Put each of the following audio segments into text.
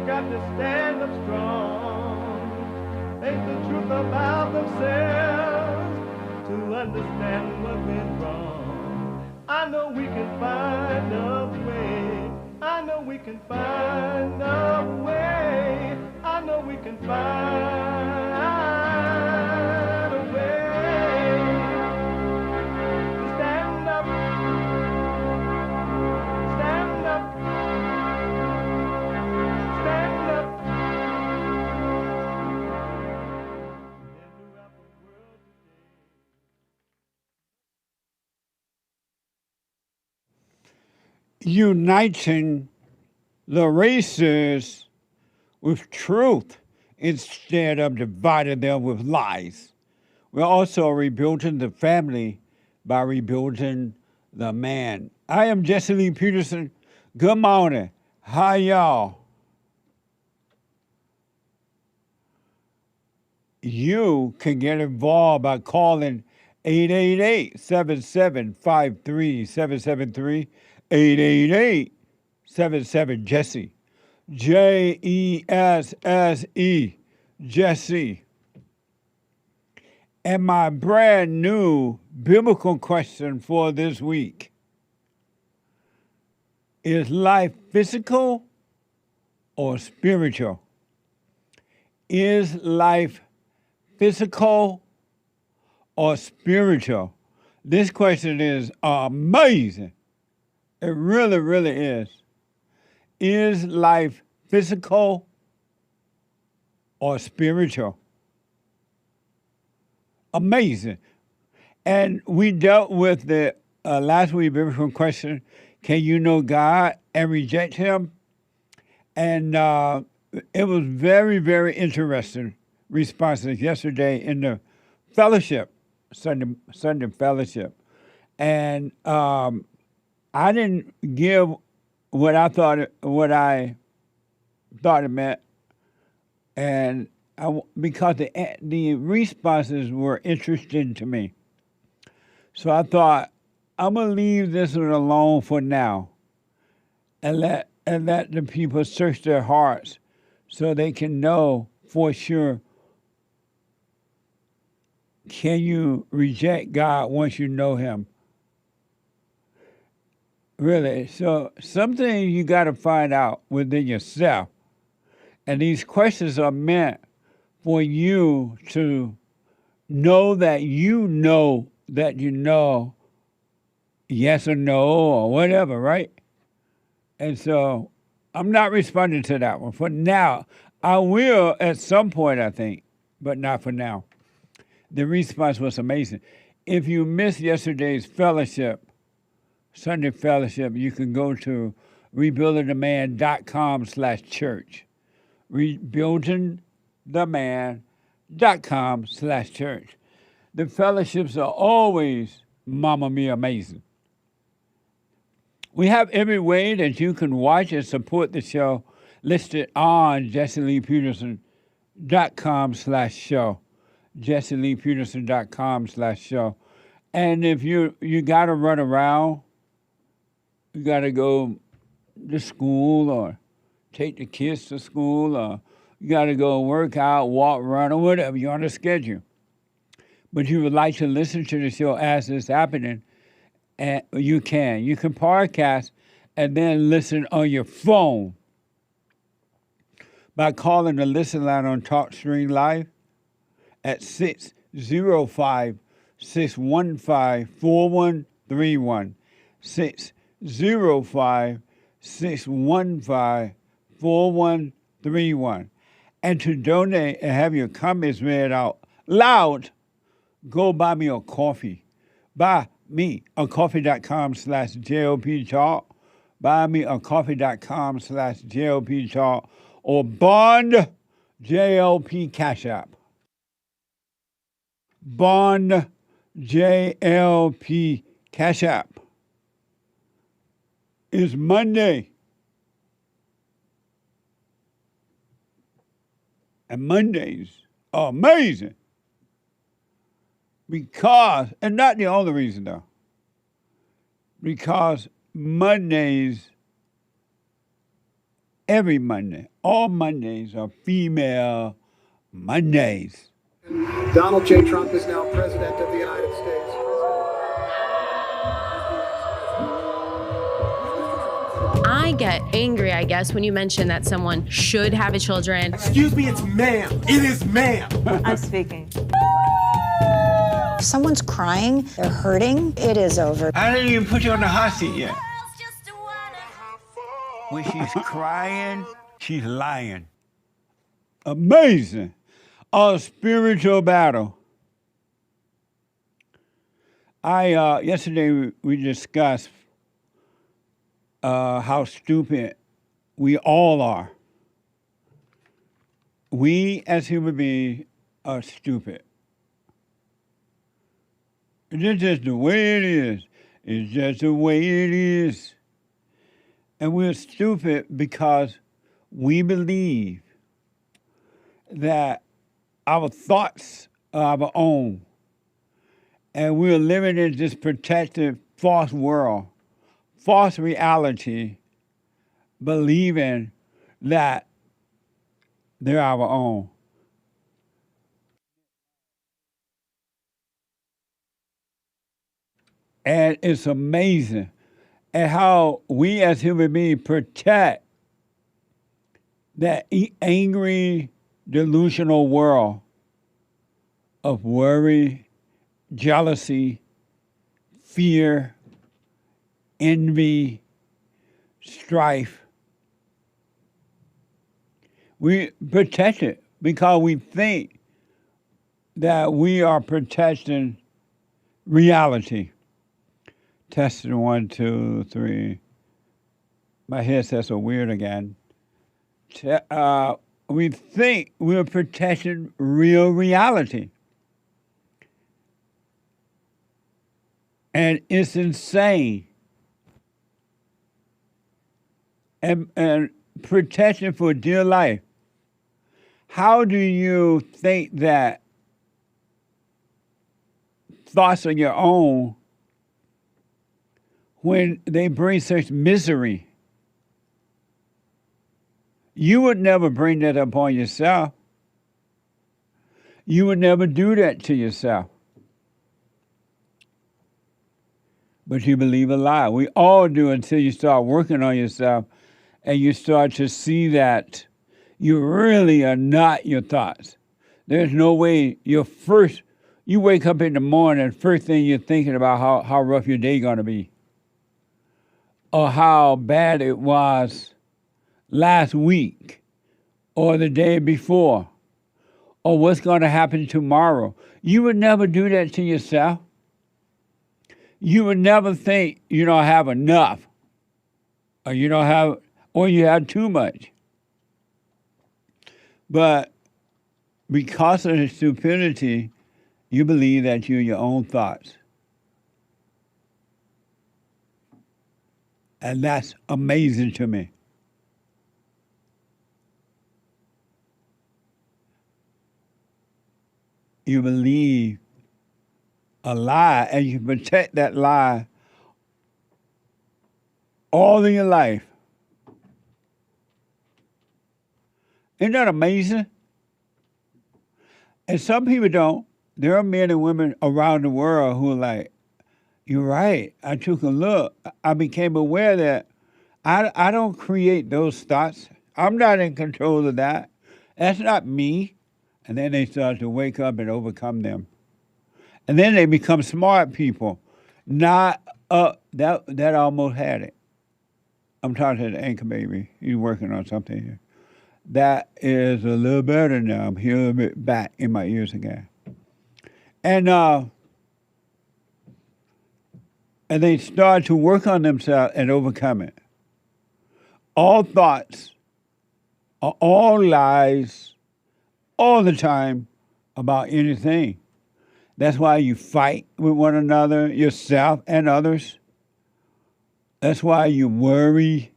got to stand up strong, face the truth about themselves, to understand what went wrong. I know we can find a way. I know we can find a way. I know we can find a way to stand up, stand up, stand up. Uniting the races with truth instead of dividing them with lies. We're also rebuilding the family by rebuilding the man. I am Jesse Lee Peterson. Good morning. How y'all? You can get involved by calling 888-7753-773, 888-77-JESSE, Jesse, Jesse. And my brand new biblical question for this week is life physical or spiritual? Is life physical or spiritual? This question is amazing. It really, really is. Is life physical or spiritual? Amazing. And we dealt with the last week biblical question, can you know God and reject him? And it was very, very interesting responses yesterday in the fellowship, Sunday fellowship. And I didn't give what I thought it meant, and because the responses were interesting to me. So I thought, I'm gonna leave this one alone for now, and let the people search their hearts so they can know for sure. Can you reject God once you know him? Really? So something you got to find out within yourself. And these questions are meant for you to know that you know yes or no or whatever, right? And so I'm not responding to that one for now. I will at some point, I think, but not for now. The response was amazing. If you missed yesterday's fellowship, Sunday fellowship, you can go to rebuildingtheman.com/church. Rebuildingtheman.com/church. The fellowships are always, Mamma Mia, amazing. We have every way that you can watch and support the show listed on jesseleepeterson.com/show. jesseleepeterson.com/show. And if you got to run around, you got to go to school or take the kids to school, or you got to go work out, walk, run, or whatever. You're on a schedule. But you would like to listen to the show as it's happening, and you can. You can podcast and then listen on your phone by calling the listen line on TalkStream Live at 605-615-4131. 605-615-4131. And to donate and have your comments read out loud, go buy me a coffee. Buy me a coffee.com/JLP Talk. Buy me a coffee.com/JLP Talk or Bond JLP Cash App. Bond JLP Cash App. It's Monday. And Mondays are amazing. Because, and not the only reason though, because Mondays every Monday. All Mondays are female Mondays. Donald J. Trump is now president of the United States. I get angry, I guess, when you mention that someone should have a children. Excuse me, it's ma'am. It is ma'am. I'm speaking. If someone's crying, they're hurting, it is over. I didn't even put you on the hot seat yet. When she's crying, she's lying. Amazing. A spiritual battle. Yesterday we discussed how stupid we all are. We as human beings are stupid. It's just the way it is. It's just the way it is. And we're stupid because we believe that our thoughts are our own. And we're living in this protected false world, false reality, believing that they're our own. And it's amazing at how we as human beings protect that angry, delusional world of worry, jealousy, fear, envy, strife. We protect it because we think that we are protecting reality. Testing 1, 2, 3. My headset's so weird again. We think we're protecting real reality. And it's insane. And protection for dear life. How do you think that thoughts of your own when they bring such misery? You would never bring that upon yourself. You would never do that to yourself. But you believe a lie. We all do until you start working on yourself and you start to see that you really are not your thoughts. There's no way you wake up in the morning, first thing you're thinking about how rough your day gonna be. Or how bad it was last week or the day before or what's going to happen tomorrow. You would never do that to yourself. You would never think you don't have enough or you have too much. But because of the stupidity, you believe that you're your own thoughts. And that's amazing to me. You believe a lie and you protect that lie all of your life. Isn't that amazing? And some people don't. There are men and women around the world who are like, you're right. I took a look. I became aware that I don't create those thoughts. I'm not in control of that. That's not me. And then they start to wake up and overcome them. And then they become smart people. Not that almost had it. I'm talking to the anchor baby. He's working on something here. That is a little better now. I'm hearing a bit back in my ears again. And they start to work on themselves and overcome it. All thoughts are all lies all the time about anything. That's why you fight with one another, yourself and others. That's why you worry.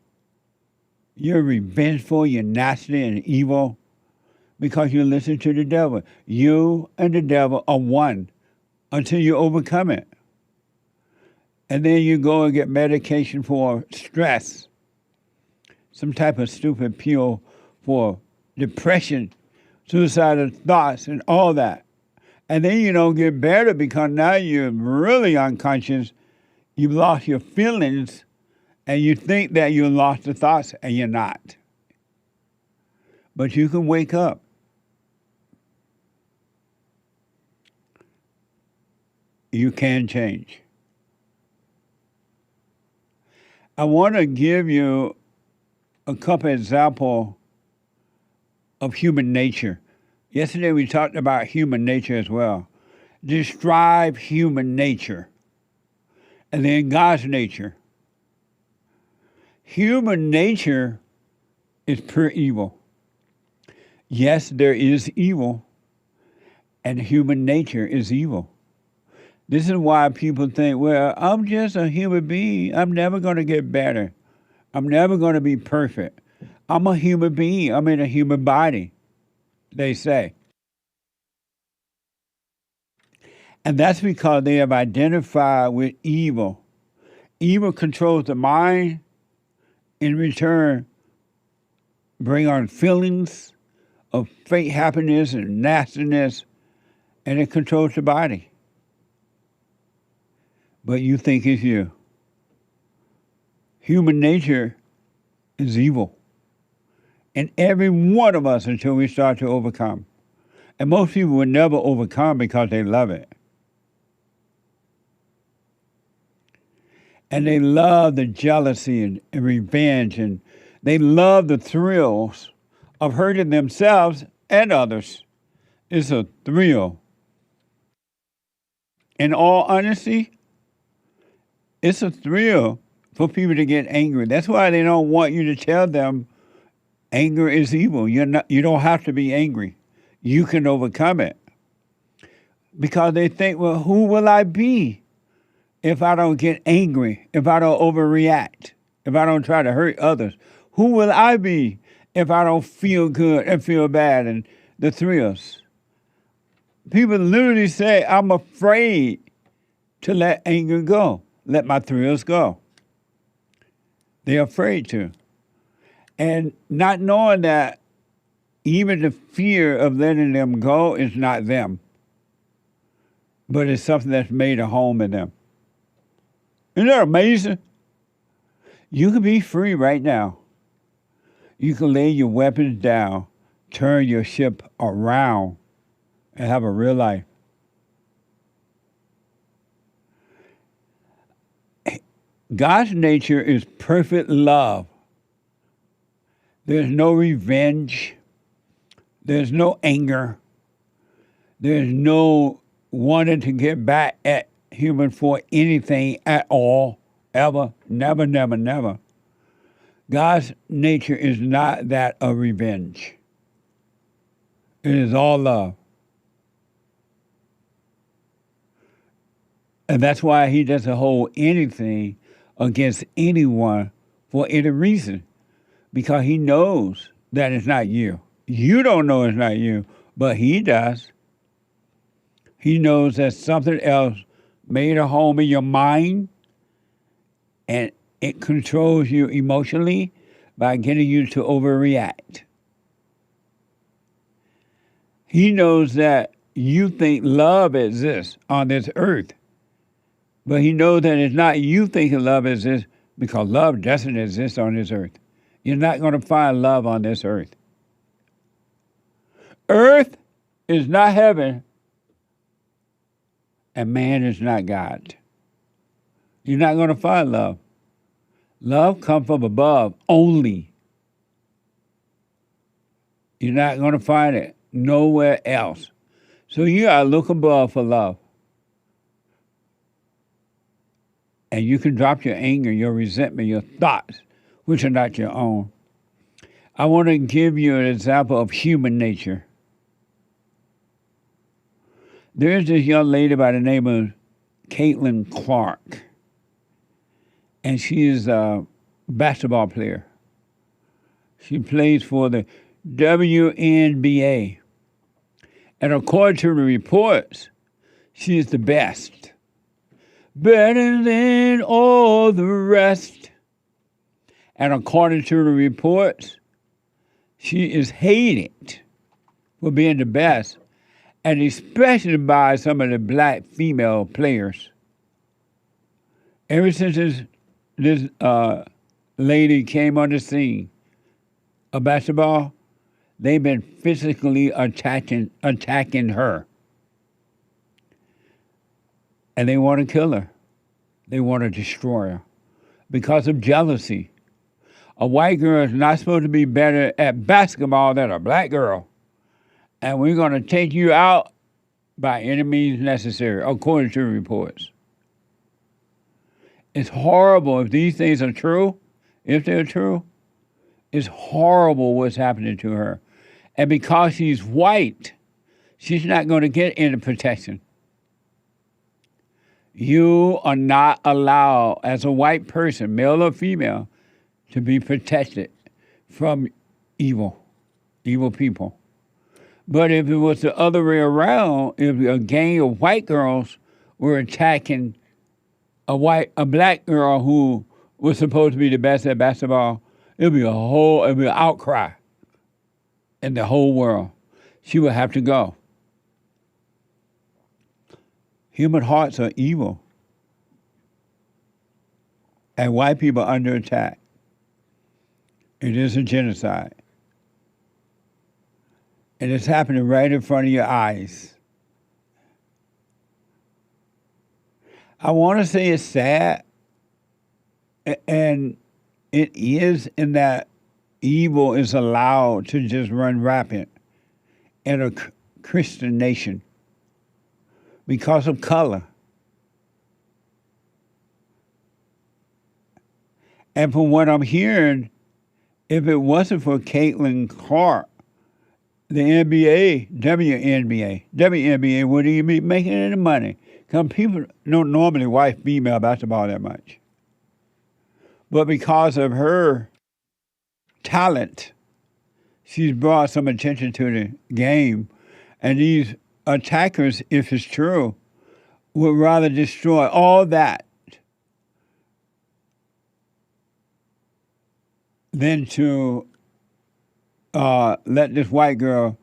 You're revengeful, you're nasty and evil because you listen to the devil. You and the devil are one until you overcome it. And then you go and get medication for stress. some type of stupid pill for depression, suicidal thoughts, and all that. And then you don't get better because now you're really unconscious. You've lost your feelings, and you think that you lost the thoughts, and you're not. But you can wake up. You can change. I want to give you a couple examples of human nature. Yesterday we talked about human nature as well. Describe human nature. And then God's nature. Human nature is pure evil. Yes, there is evil, and human nature is evil. This is why people think, well, I'm just a human being. I'm never going to get better. I'm never going to be perfect. I'm a human being. I'm in a human body, they say. And that's because they have identified with evil. Evil controls the mind. In return, bring on feelings of fake happiness and nastiness, and it controls the body. But you think it's you. Human nature is evil. And every one of us until we start to overcome. And most people will never overcome because they love it. And they love the jealousy and revenge, and they love the thrills of hurting themselves and others. It's a thrill. In all honesty, it's a thrill for people to get angry. That's why they don't want you to tell them anger is evil. You don't have to be angry. You can overcome it. Because they think, well, who will I be if I don't get angry, if I don't overreact, if I don't try to hurt others? Who will I be if I don't feel good and feel bad and the thrills? People literally say, I'm afraid to let anger go, let my thrills go. They're afraid to. And not knowing that even the fear of letting them go is not them, but it's something that's made a home in them. Isn't that amazing? You can be free right now. You can lay your weapons down, turn your ship around, and have a real life. God's nature is perfect love. There's no revenge. There's no anger. There's no wanting to get back at human for anything at all, ever, never, never, never. God's nature is not that of revenge. It is all love. And that's why he doesn't hold anything against anyone for any reason, because he knows that it's not you. You don't know it's not you, but he does. He knows that something else made a home in your mind, and it controls you emotionally by getting you to overreact. He knows that you think love exists on this earth, but he knows that it's not you thinking love exists, because love doesn't exist on this earth. You're not going to find love on this earth. Earth is not heaven, and man is not God. You're not going to find love. Love comes from above only. You're not going to find it nowhere else. So you got to look above for love. And you can drop your anger, your resentment, your thoughts, which are not your own. I want to give you an example of human nature. There's this young lady by the name of Caitlin Clark, and she is a basketball player. She plays for the WNBA. And according to the reports, she is the best. Better than all the rest. And according to the reports, she is hated for being the best, and especially by some of the black female players. Ever since this lady came on the scene of basketball, they've been physically attacking her. And they want to kill her. They want to destroy her because of jealousy. A white girl is not supposed to be better at basketball than a black girl. And we're going to take you out by any means necessary, according to reports. It's horrible if these things are true. If they're true, it's horrible what's happening to her. And because she's white, she's not going to get any protection. You are not allowed, as a white person, male or female, to be protected from evil people. But if it was the other way around, if a gang of white girls were attacking a black girl who was supposed to be the best at basketball, it'd be an outcry in the whole world. She would have to go. Human hearts are evil. And white people are under attack. It is a genocide. And it's happening right in front of your eyes. I want to say it's sad, and it is in that evil is allowed to just run rampant in a Christian nation because of color. And from what I'm hearing, if it wasn't for Caitlin Clark, the WNBA wouldn't even be making any money. Because people don't normally watch female basketball that much. But because of her talent, she's brought some attention to the game. And these attackers, if it's true, would rather destroy all that than to let this white girl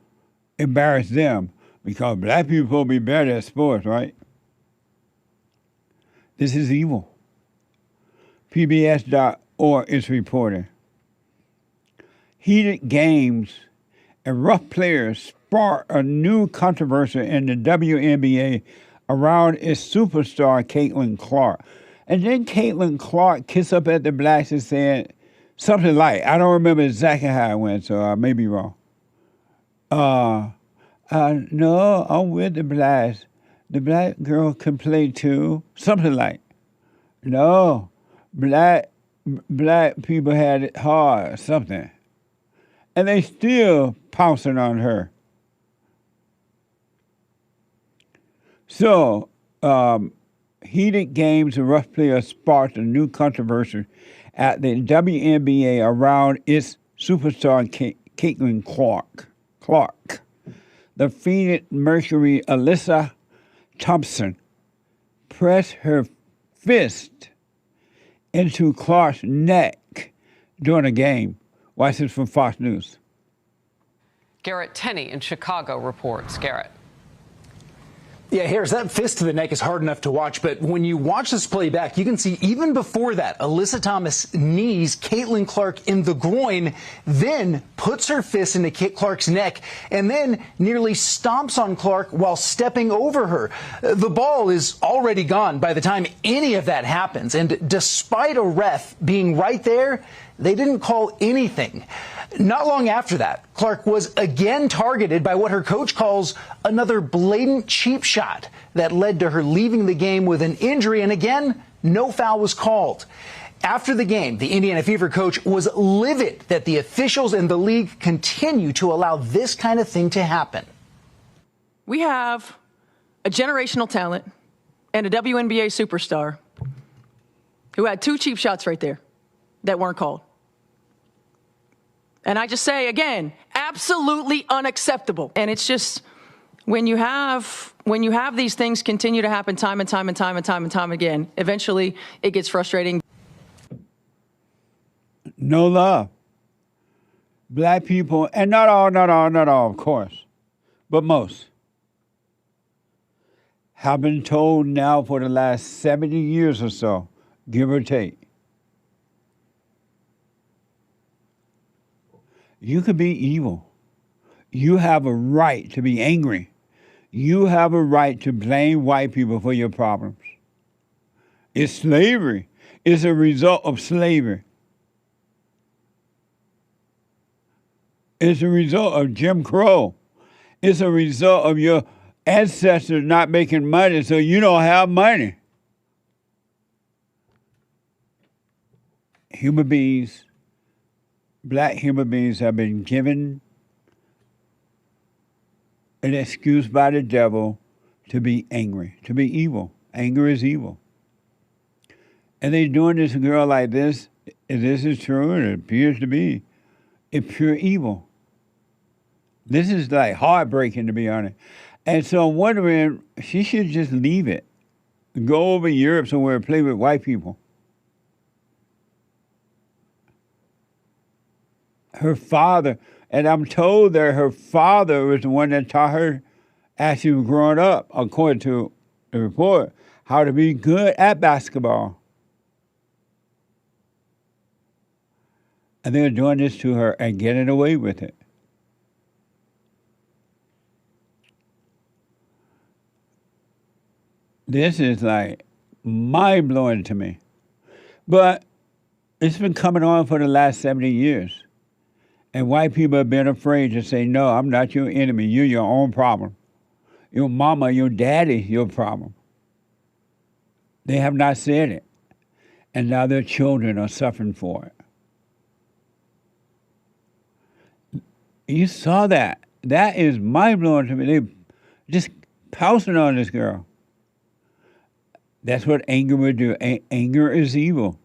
embarrass them, because black people will be better at sports, right? This is evil. PBS.org is reporting. Heated games and rough players spark a new controversy in the WNBA around its superstar Caitlin Clark. And then Caitlin Clark kissed up at the Blacks and said something like, I don't remember exactly how it went, so I may be wrong. No, I'm with the Blacks. The black girl can play too. Something like, no, black people had it hard, something. And they still pouncing on her. So, heated games and rough players sparked a new controversy at the WNBA around its superstar Caitlin Clark. The Phoenix Mercury Alyssa Thompson pressed her fist into Clark's neck during a game. Watch this from Fox News. Garrett Tenney in Chicago reports. Garrett. Yeah, Harris, that fist to the neck is hard enough to watch, but when you watch this play back, you can see even before that, Alyssa Thomas knees Caitlin Clark in the groin, then puts her fist into Clark's neck, and then nearly stomps on Clark while stepping over her. The ball is already gone by the time any of that happens, and despite a ref being right there, they didn't call anything. Not long after that, Clark was again targeted by what her coach calls another blatant cheap shot that led to her leaving the game with an injury, and again, no foul was called. After the game, the Indiana Fever coach was livid that the officials in the league continue to allow this kind of thing to happen. We have a generational talent and a WNBA superstar who had two cheap shots right there that weren't called. And I just say, again, absolutely unacceptable. And it's just, when you have these things continue to happen time and time and time and time and time again, eventually it gets frustrating. No love. Black people, and not all, of course, but most, have been told now for the last 70 years or so, give or take, you could be evil. You have a right to be angry. You have a right to blame white people for your problems. It's slavery. It's a result of slavery. It's a result of Jim Crow. It's a result of your ancestors not making money, so you don't have money. Human beings, black human beings, have been given an excuse by the devil to be angry, to be evil. Anger is evil. And they're doing this girl like this, if this is true, and it appears to be, it's pure evil. This is like heartbreaking, to be honest. And so I'm wondering, she should just leave it. Go over Europe somewhere and play with white people. Her father, and I'm told that her father was the one that taught her as she was growing up, according to the report, how to be good at basketball. And they're doing this to her and getting away with it. This is like mind-blowing to me. But it's been coming on for the last 70 years. And white people have been afraid to say, no, I'm not your enemy. You're your own problem. Your mama, your daddy, your problem. They have not said it. And now their children are suffering for it. You saw that. That is mind-blowing to me. They just pouncing on this girl. That's what anger would do. Anger is evil.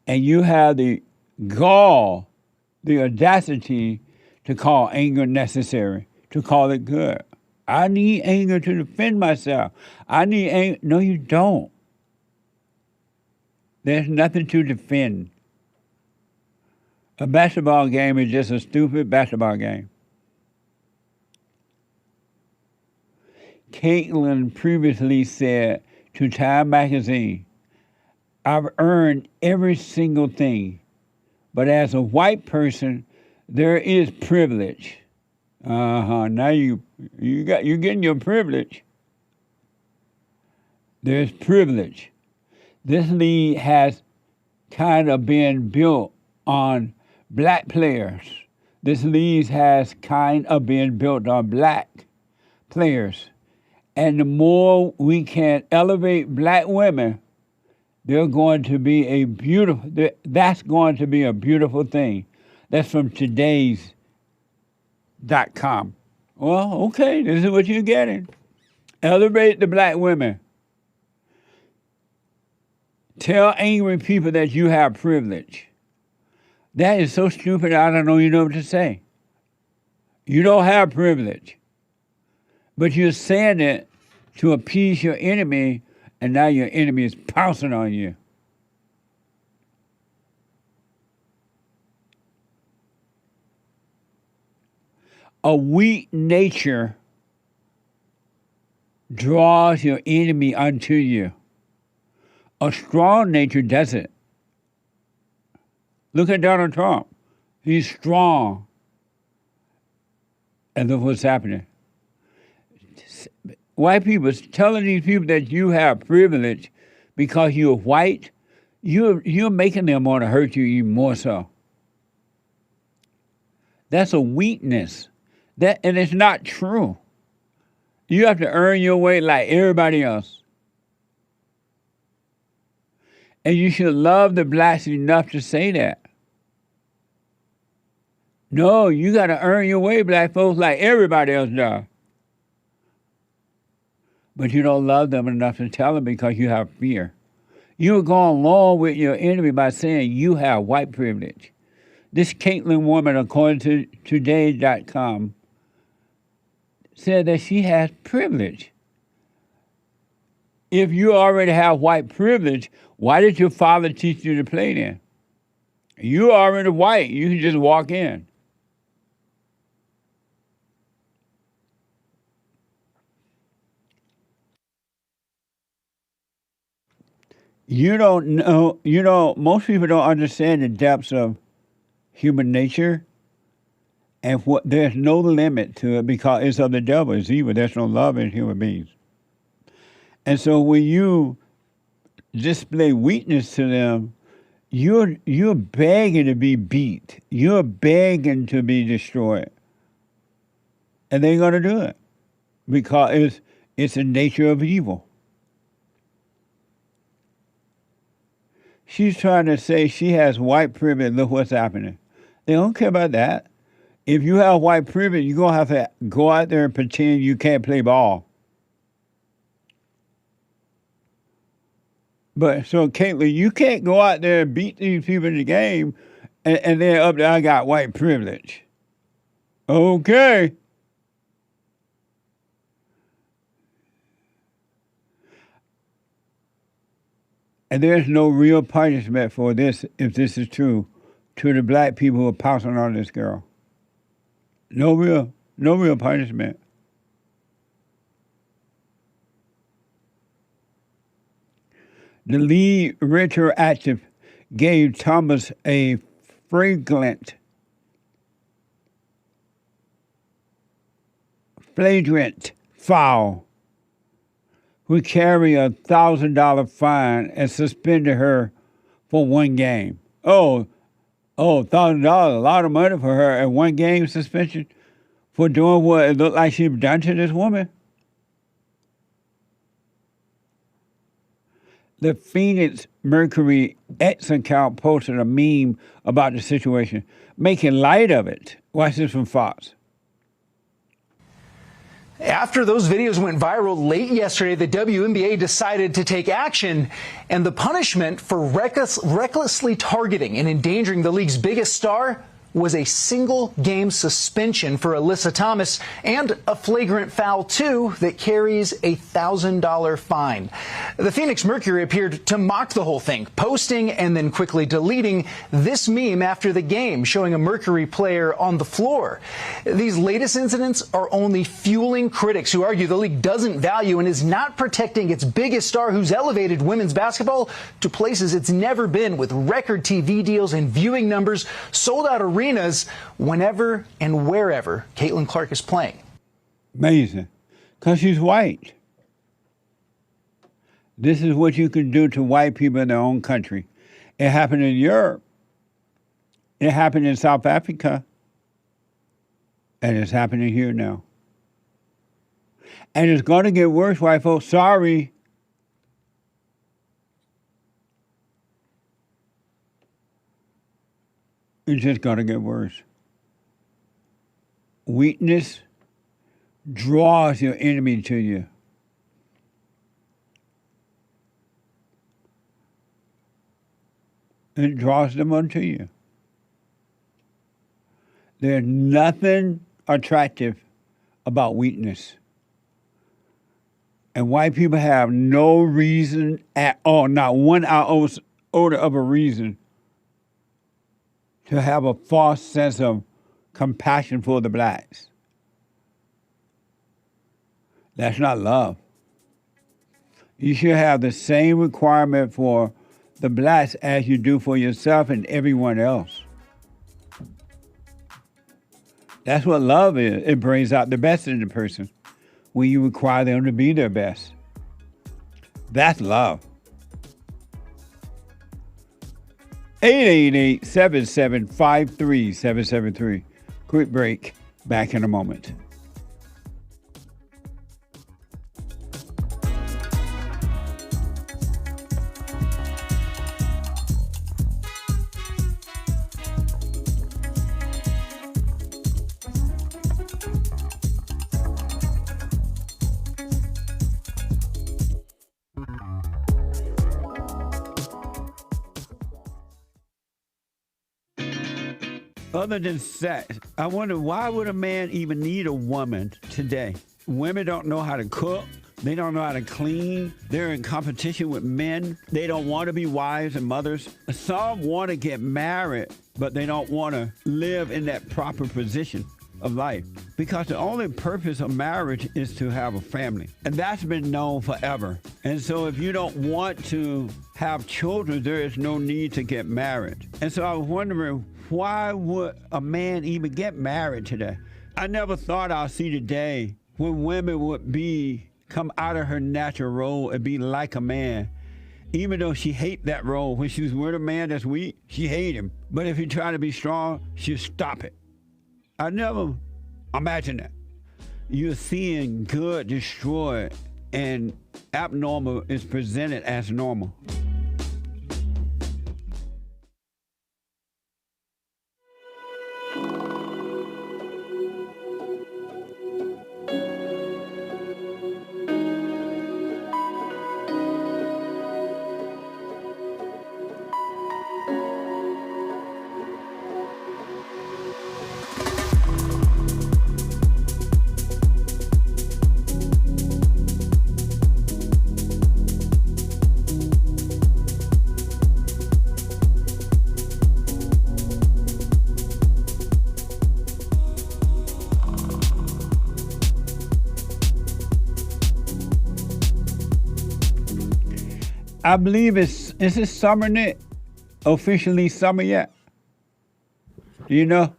And you have the gall, the audacity to call anger necessary, to call it good. I need anger to defend myself. I need anger. No, you don't. There's nothing to defend. A basketball game is just a stupid basketball game. Caitlin previously said to Time magazine, I've earned every single thing, but as a white person, there is privilege. Now you're getting your privilege. There's privilege. This league has kind of been built on black players. This league has kind of been built on black players. And the more we can elevate black women, they're going to be that's going to be a beautiful thing. That's from today's.com. Well, okay, this is what you're getting. Elevate the black women. Tell angry people that you have privilege. That is so stupid, I don't even know what to say. You don't have privilege. But you're saying it to appease your enemy, and now your enemy is pouncing on you. A weak nature draws your enemy unto you. A strong nature doesn't. Look at Donald Trump. He's strong. And look what's happening. White people telling these people that you have privilege because you're white, you're making them want to hurt you even more so. That's a weakness. And it's not true. You have to earn your way like everybody else. And you should love the blacks enough to say that. No, you got to earn your way, black folks, like everybody else does. But you don't love them enough to tell them because you have fear. You're going along with your enemy by saying you have white privilege. This Caitlin woman, according to today.com, said that she has privilege. If you already have white privilege, why did your father teach you to play then? You already white. You can just walk in. You don't know, most people don't understand the depths of human nature, and there's no limit to it because it's of the devil, it's evil. There's no love in human beings. And so when you display weakness to them, you're begging to be beat. You're begging to be destroyed. And they're going to do it because it's the nature of evil. She's trying to say she has white privilege. Look what's happening. They don't care about that. If you have white privilege, you're going to have to go out there and pretend you can't play ball. But so, Caitlin, you can't go out there and beat these people in the game and then up there, I got white privilege. Okay. And there's no real punishment for this, if this is true, to the black people who are pouncing on this girl. No real punishment. The lead retroactive gave Thomas a flagrant foul, would carry a $1,000 fine and suspended her for one game. $1,000, a lot of money for her, and one game suspension for doing what it looked like she'd done to this woman. The Phoenix Mercury X account posted a meme about the situation, making light of it. Watch this from Fox. After those videos went viral late yesterday, the WNBA decided to take action, and the punishment for recklessly targeting and endangering the league's biggest star was a single-game suspension for Alyssa Thomas and a flagrant foul, too, that carries a $1,000 fine. The Phoenix Mercury appeared to mock the whole thing, posting and then quickly deleting this meme after the game, showing a Mercury player on the floor. These latest incidents are only fueling critics who argue the league doesn't value and is not protecting its biggest star, who's elevated women's basketball to places it's never been, with record TV deals and viewing numbers, sold-out arenas whenever and wherever Caitlin Clark is playing. Amazing. Because she's white. This is what you can do to white people in their own country. It happened in Europe. It happened in South Africa. And it's happening here now. And it's going to get worse, white folks. Sorry. It's just going to get worse. Weakness draws your enemy to you. It draws them unto you. There's nothing attractive about weakness. And white people have no reason at all, not one iota of a reason, to have a false sense of compassion for the blacks. That's not love. You should have the same requirement for the blacks as you do for yourself and everyone else. That's what love is. It brings out the best in the person when you require them to be their best. That's love. 888-775-3773. Quick break. Back in a moment. Other than sex, I wonder, why would a man even need a woman today? Women don't know how to cook. They don't know how to clean. They're in competition with men. They don't want to be wives and mothers. Some want to get married, but they don't want to live in that proper position of life. Because the only purpose of marriage is to have a family. And that's been known forever. And so if you don't want to have children, there is no need to get married. And so I was wondering, why would a man even get married today? I never thought I'd see the day when women would come out of her natural role and be like a man. Even though she hate that role. When she's with a man that's weak, she hate him. But if he try to be strong, she'll stop it. I never imagined that. You're seeing good destroyed and abnormal is presented as normal. I believe is it summer yet? Officially summer yet? Do you know?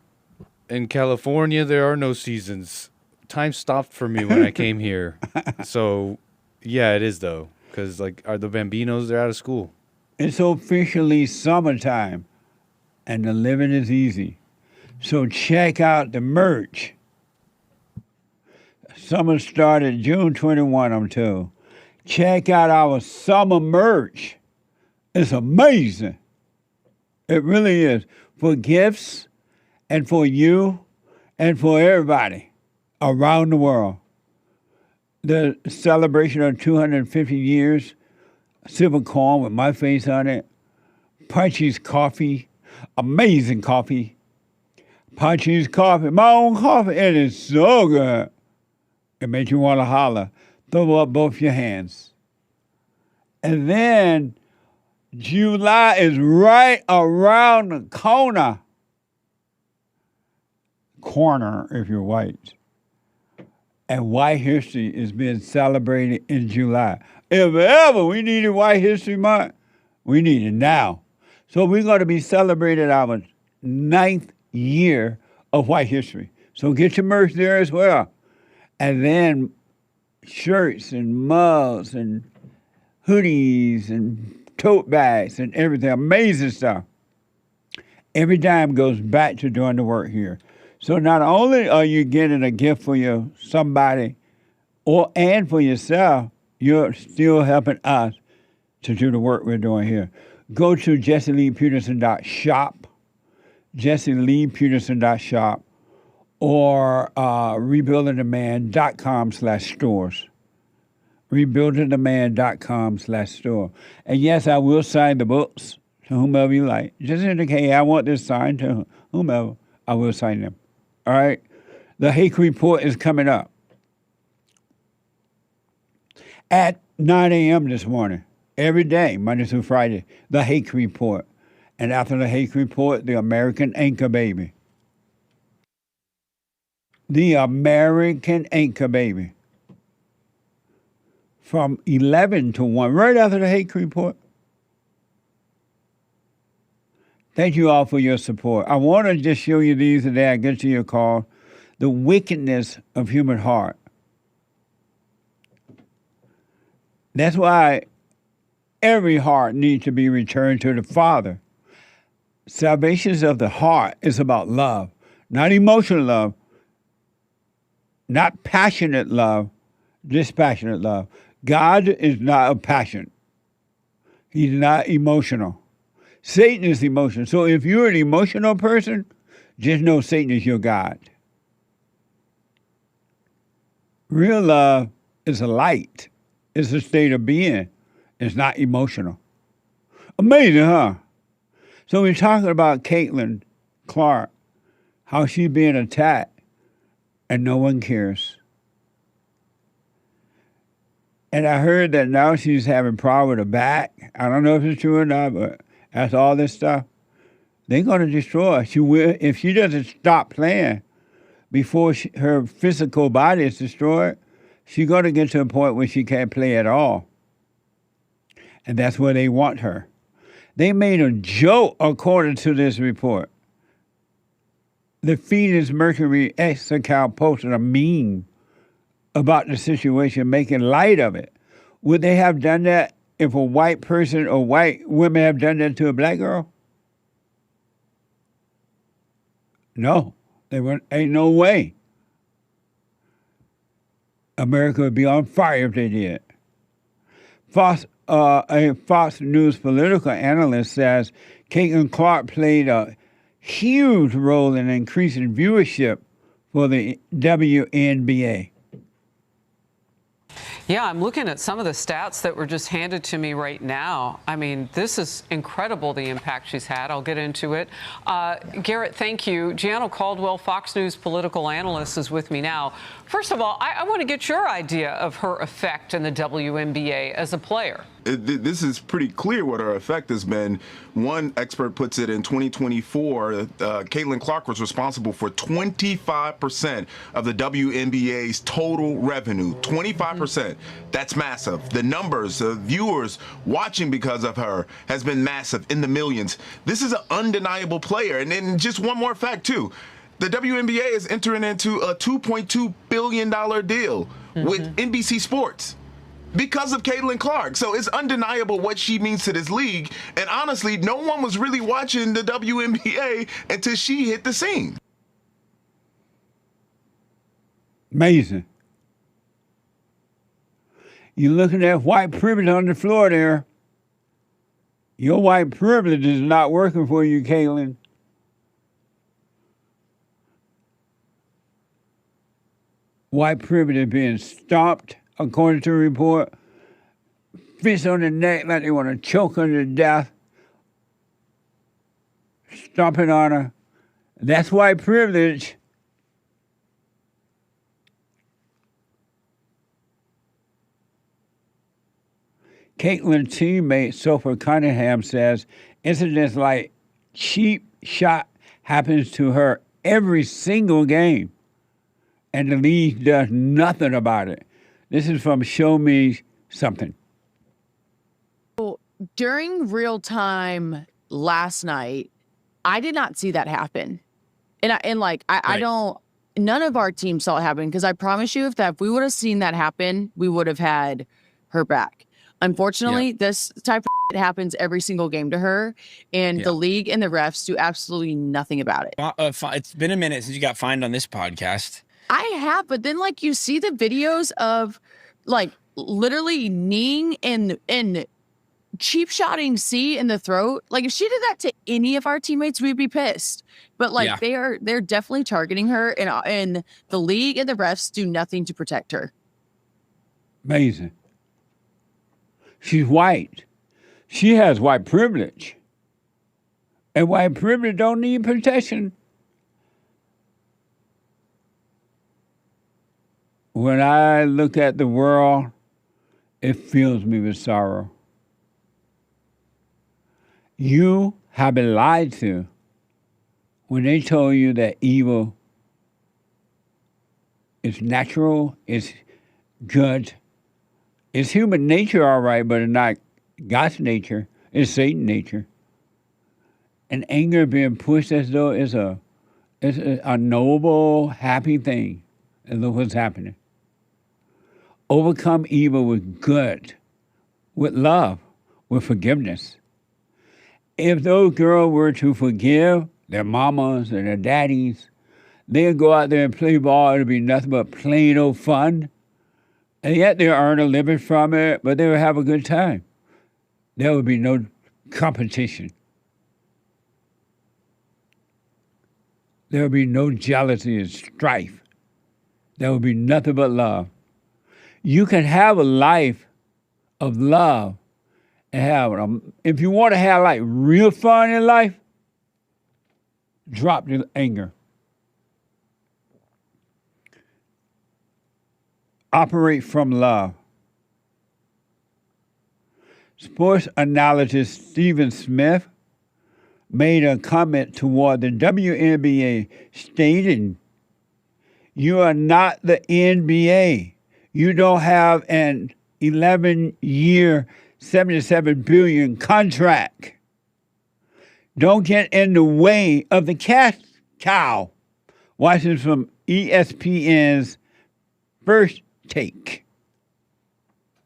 In California, there are no seasons. Time stopped for me when I came here. So, yeah, it is though. Because are the Bambinos, they're out of school. It's officially summertime. And the living is easy. So check out the merch. Summer started June 21, I'm told. Check out our summer merch. It's amazing. It really is. For gifts and for you and for everybody around the world. The celebration of 250 years, silver corn with my face on it. Punchy's coffee, amazing coffee. Punchy's coffee, my own coffee. It is so good. It makes you want to holler. Throw up both your hands. And then July is right around the corner. Corner, if you're white. And white history is being celebrated in July. If ever we needed White History Month, we need it now. So we're going to be celebrating our 9th year of white history. So get your merch there as well. And then shirts and mugs and hoodies and tote bags and everything. Amazing stuff. Every dime goes back to doing the work here. So not only are you getting a gift for somebody and for yourself, you're still helping us to do the work we're doing here. Go to jesseleepeterson.shop, jesseleepeterson.shop, or rebuildingthemand.com/stores. rebuildingthemand.com/store. And yes, I will sign the books to whomever you like. Just indicate, hey, I want this signed to whomever, I will sign them. All right? The Hake Report is coming up at 9 a.m. this morning. Every day, Monday through Friday, the Hake Report. And after the Hake Report, the American Anchor Baby. The American Anchor Baby. From 11 to 1, right after the Hake Report. Thank you all for your support. I want to just show you these today. I get to your call. The wickedness of human heart. That's why every heart needs to be returned to the Father. Salvation of the heart is about love, not emotional love, not passionate love, dispassionate love. God is not a passion. He's not emotional. Satan is emotional. So if you're an emotional person, just know Satan is your God. Real love is a light. It's a state of being. It's not emotional. Amazing, huh? So we're talking about Caitlin Clark, how she's being attacked, and no one cares. And I heard that now she's having problem with her back. I don't know if it's true or not, but after all this stuff, they're going to destroy her. She will, if she doesn't stop playing before her physical body is destroyed, she's going to get to a point where she can't play at all. And that's where they want her. They made a joke, according to this report. The Phoenix Mercury X account posted a meme about the situation, making light of it. Would they have done that if a white person or white women have done that to a black girl? No, they wouldn't. Ain't no way. America would be on fire if they did. A Fox News political analyst says Caitlin Clark played a huge role in increasing viewership for the WNBA. Yeah, I'm looking at some of the stats that were just handed to me right now. I mean, this is incredible, the impact she's had. I'll get into it. Garrett, thank you. Gianna Caldwell, Fox News political analyst, is with me now. First of all, I want to get your idea of her effect in the WNBA as a player. This is pretty clear what her effect has been. One expert puts it in 2024, Caitlin Clark was responsible for 25% of the WNBA's total revenue. 25%. That's massive. The numbers of viewers watching because of her has been massive, in the millions. This is an undeniable player. And then just one more fact, too. The WNBA is entering into a $2.2 billion deal with NBC Sports because of Caitlin Clark. So it's undeniable what she means to this league. And honestly, no one was really watching the WNBA until she hit the scene. Amazing. You're looking at white privilege on the floor there. Your white privilege is not working for you, Caitlin. White privilege is being stomped, according to the report. Fists on the neck like they want to choke her to death. Stomping on her. That's white privilege. Caitlin's teammate, Sophie Cunningham, says incidents like cheap shot happens to her every single game, and the league does nothing about it. This is from Show Me Something. During real time last night, I did not see that happen. I don't, none of our team saw it happen, because I promise you, if we would have seen that happen, we would have had her back. Unfortunately, this type of shit happens every single game to her, and the league and the refs do absolutely nothing about it. It's been a minute since you got fined on this podcast. I have, but then you see the videos of literally kneeing and cheap shotting C in the throat. If she did that to any of our teammates, we'd be pissed. But they're definitely targeting her, and the league and the refs do nothing to protect her. Amazing. She's white. She has white privilege. And white privilege don't need protection. When I look at the world, it fills me with sorrow. You have been lied to when they told you that evil is natural, it's good. It's human nature, all right, but it's not God's nature. It's Satan's nature. And anger being pushed as though it's a noble, happy thing. And look what's happening. Overcome evil with good, with love, with forgiveness. If those girls were to forgive their mamas and their daddies, they'd go out there and play ball. It'd be nothing but plain old fun. And yet they'll earn a living from it, but they will have a good time. There would be no competition. There will be no jealousy and strife. There will be nothing but love. You can have a life of love and have, if you want to have real fun in life, drop the anger. Operate from love. sports analyst Stephen Smith made a comment toward the WNBA stating, "You are not the NBA. You don't have an 11-year, $77 billion contract. Don't get in the way of the cash cow." Watch this from ESPN's First Take.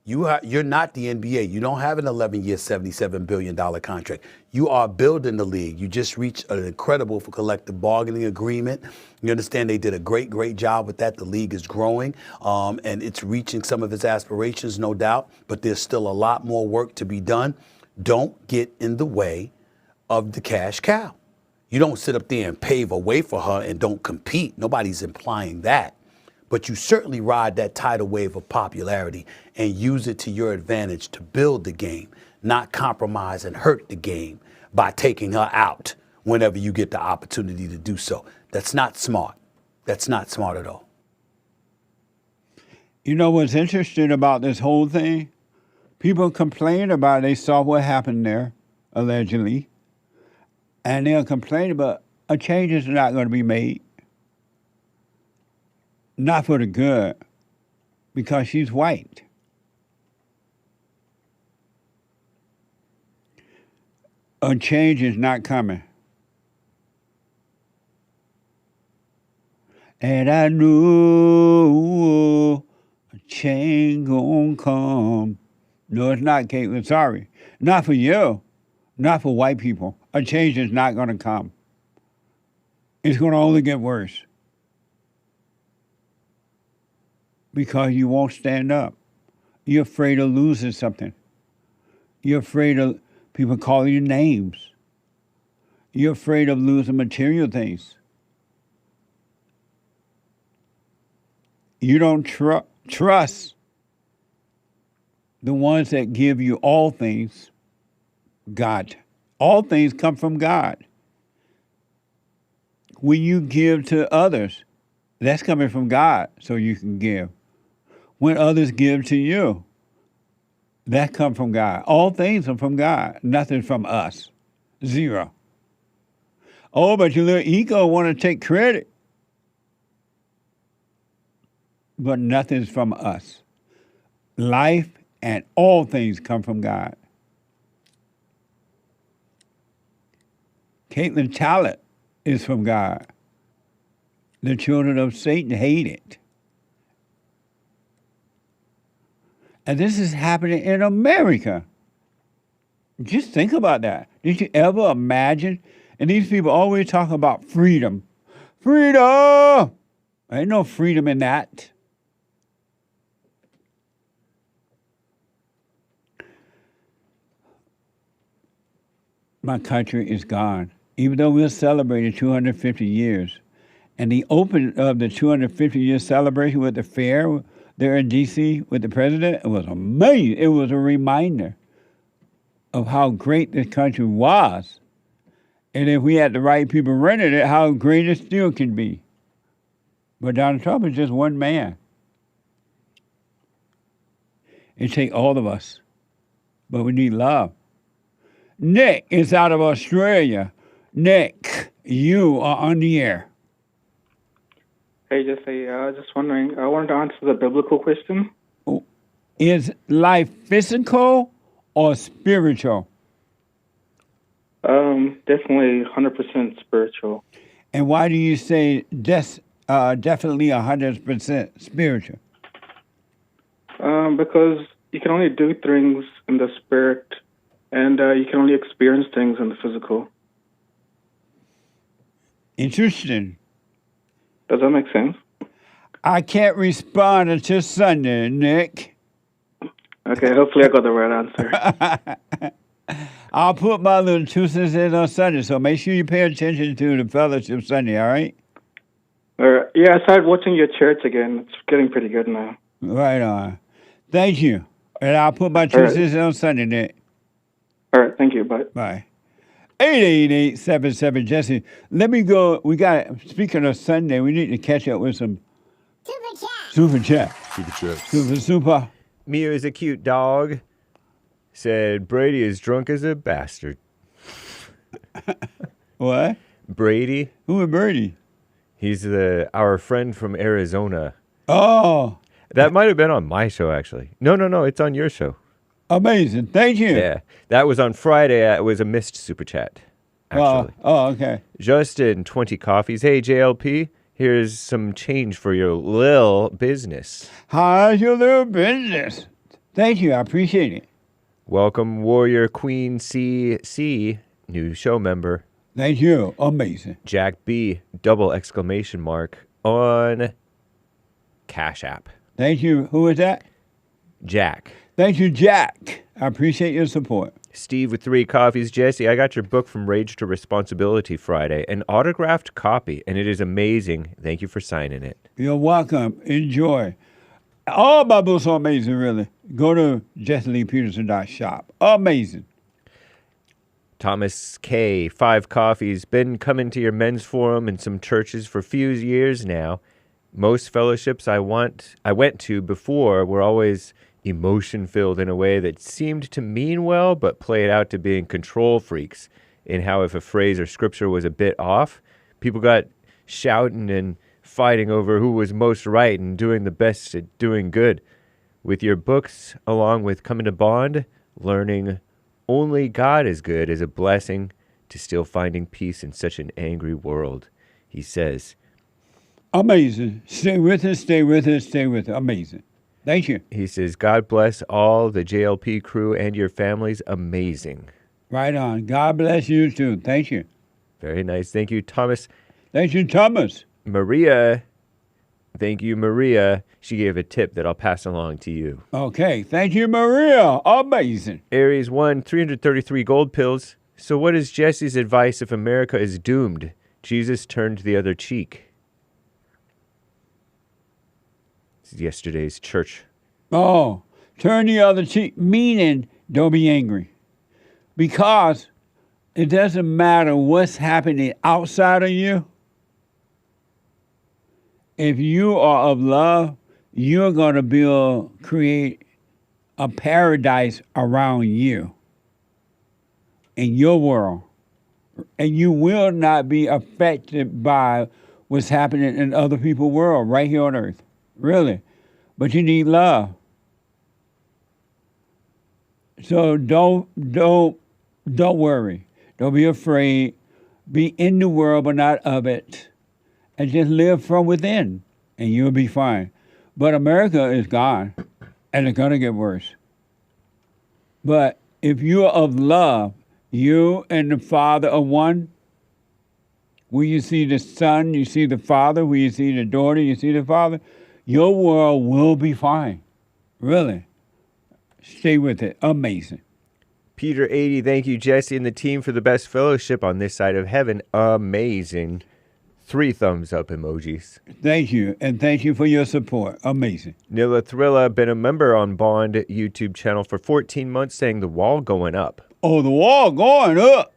You're not the NBA. You don't have an 11-year, $77 billion contract. You are building the league. You just reached an incredible collective bargaining agreement. You understand they did a great, great job with that. The league is growing, and it's reaching some of its aspirations, no doubt, but there's still a lot more work to be done. Don't get in the way of the cash cow. You don't sit up there and pave a way for her and don't compete. Nobody's implying that. But you certainly ride that tidal wave of popularity and use it to your advantage to build the game, not compromise and hurt the game by taking her out whenever you get the opportunity to do so. That's not smart. That's not smart at all. You know what's interesting about this whole thing? People complain about it. They saw what happened there, allegedly. And they'll complain about a change is not going to be made. Not for the good, because she's white. A change is not coming. And I knew a change gonna come. No, it's not, Caitlin. Sorry. Not for you. Not for white people. A change is not going to come. It's going to only get worse. Because you won't stand up. You're afraid of losing something. You're afraid of people calling you names. You're afraid of losing material things. You don't trust the ones that give you all things, God. All things come from God. When you give to others, that's coming from God, so you can give. When others give to you, that comes from God. All things are from God, nothing from us. Zero. Oh, but your little ego want to take credit. But nothing's from us. Life and all things come from God. Caitlin's talent is from God. The children of Satan hate it. And this is happening in America. Just think about that. Did you ever imagine? And these people always talk about freedom. Freedom! Ain't no freedom in that. My country is gone. Even though we're celebrating 250 years. And the opening of the 250-year celebration with the fair there in D.C. with the president, it was amazing. It was a reminder of how great this country was. And if we had the right people running it, how great it still can be. But Donald Trump is just one man. It takes all of us. But we need love. Nick is out of Australia. Nick, you are on the air. Hey, Jesse, I was just wondering, I wanted to answer the biblical question. Is life physical or spiritual? Definitely 100% spiritual. And why do you say definitely 100% spiritual? Because you can only do things in the spirit, and you can only experience things in the physical. Interesting. Does that make sense? I can't respond until Sunday, Nick. Okay, hopefully I got the right answer. I'll put my little 2 cents in on Sunday, so make sure you pay attention to the Fellowship Sunday, all right? Yeah, I started watching your church again. It's getting pretty good now. Right on. Thank you. And I'll put my 2 cents in on Sunday, Nick. All right, thank you. Bye. Bye. 888-77 Jesse. Let me go. Speaking of Sunday, we need to catch up with some Super chat. Super. Super. Mew is a cute dog. said Brady is drunk as a bastard. What? Brady. Who is Brady? He's our friend from Arizona. Oh. That might have been on my show, actually. No, it's on your show. Amazing. Thank you. Yeah. That was on Friday. It was a missed super chat, actually. Okay. Justin, 20 coffees. Hey, JLP, here's some change for your lil business. How's your little business? Thank you. I appreciate it. Welcome, Warrior Queen CC, new show member. Thank you. Amazing. Jack B, double exclamation mark on Cash App. Thank you. Who is that? Jack. Thank you, Jack. I appreciate your support. Steve with 3 coffees. Jesse, I got your book from Rage to Responsibility Friday, an autographed copy, and it is amazing. Thank you for signing it. You're welcome. Enjoy. All my books are amazing, really. Go to jesseleepeterson.shop. Amazing. Thomas K, 5 coffees. Been coming to your men's forum and some churches for a few years now. Most fellowships I went to before were always emotion-filled in a way that seemed to mean well, but played out to being control freaks in how if a phrase or scripture was a bit off, people got shouting and fighting over who was most right and doing the best at doing good. With your books, along with Coming to Bond, learning only God is good is a blessing to still finding peace in such an angry world. He says, amazing. Stay with us, stay with us, stay with us. Amazing. Thank you. He says, God bless all the JLP crew and your families. Amazing. Right on. God bless you too. Thank you. Very nice. Thank you, Thomas. Thank you, Thomas. Maria. Thank you, Maria. She gave a tip that I'll pass along to you. Okay. Thank you, Maria. Amazing. Aries 1, 333 gold pills. So what is Jesse's advice if America is doomed? Jesus turned the other cheek. This is yesterday's church. Oh, turn the other cheek, meaning don't be angry. Because it doesn't matter what's happening outside of you. If you are of love, you're going to create a paradise around you in your world. And you will not be affected by what's happening in other people's world right here on earth. Really. But you need love. So don't worry. Don't be afraid. Be in the world but not of it. And just live from within and you'll be fine. But America is gone and it's going to get worse. But if you are of love, you and the Father are one. When you see the Son, you see the Father. When you see the daughter, you see the Father. Your world will be fine. Really. Stay with it. Amazing. Peter 80, thank you, Jesse and the team, for the best fellowship on this side of heaven. Amazing. 3 thumbs up emojis. Thank you. And thank you for your support. Amazing. Nilla Thrilla, been a member on Bond YouTube channel for 14 months, saying the wall going up. Oh, the wall going up.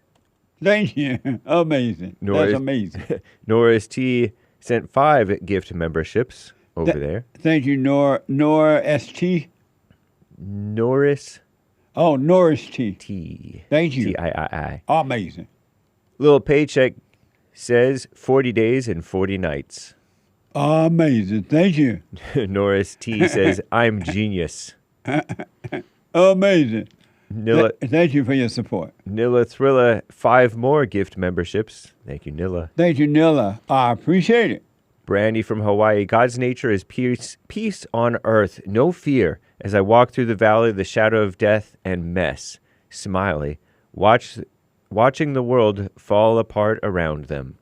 Thank you. Amazing. That's amazing. Norris T sent 5 gift memberships over there. Thank you, Nora ST. Norris. Oh, Norris T. T. Thank you. T-I-I-I. Amazing. Little Paycheck says 40 days and 40 nights. Amazing. Thank you. Norris T says, I'm genius. Amazing. Nilla, thank you for your support. Nilla Thrilla, 5 more gift memberships. Thank you, Nilla. Thank you, Nilla. I appreciate it. Brandy from Hawaii. God's nature is peace on earth, no fear. As I walk through the valley of the shadow of death and mess, Smiley, watching the world fall apart around them.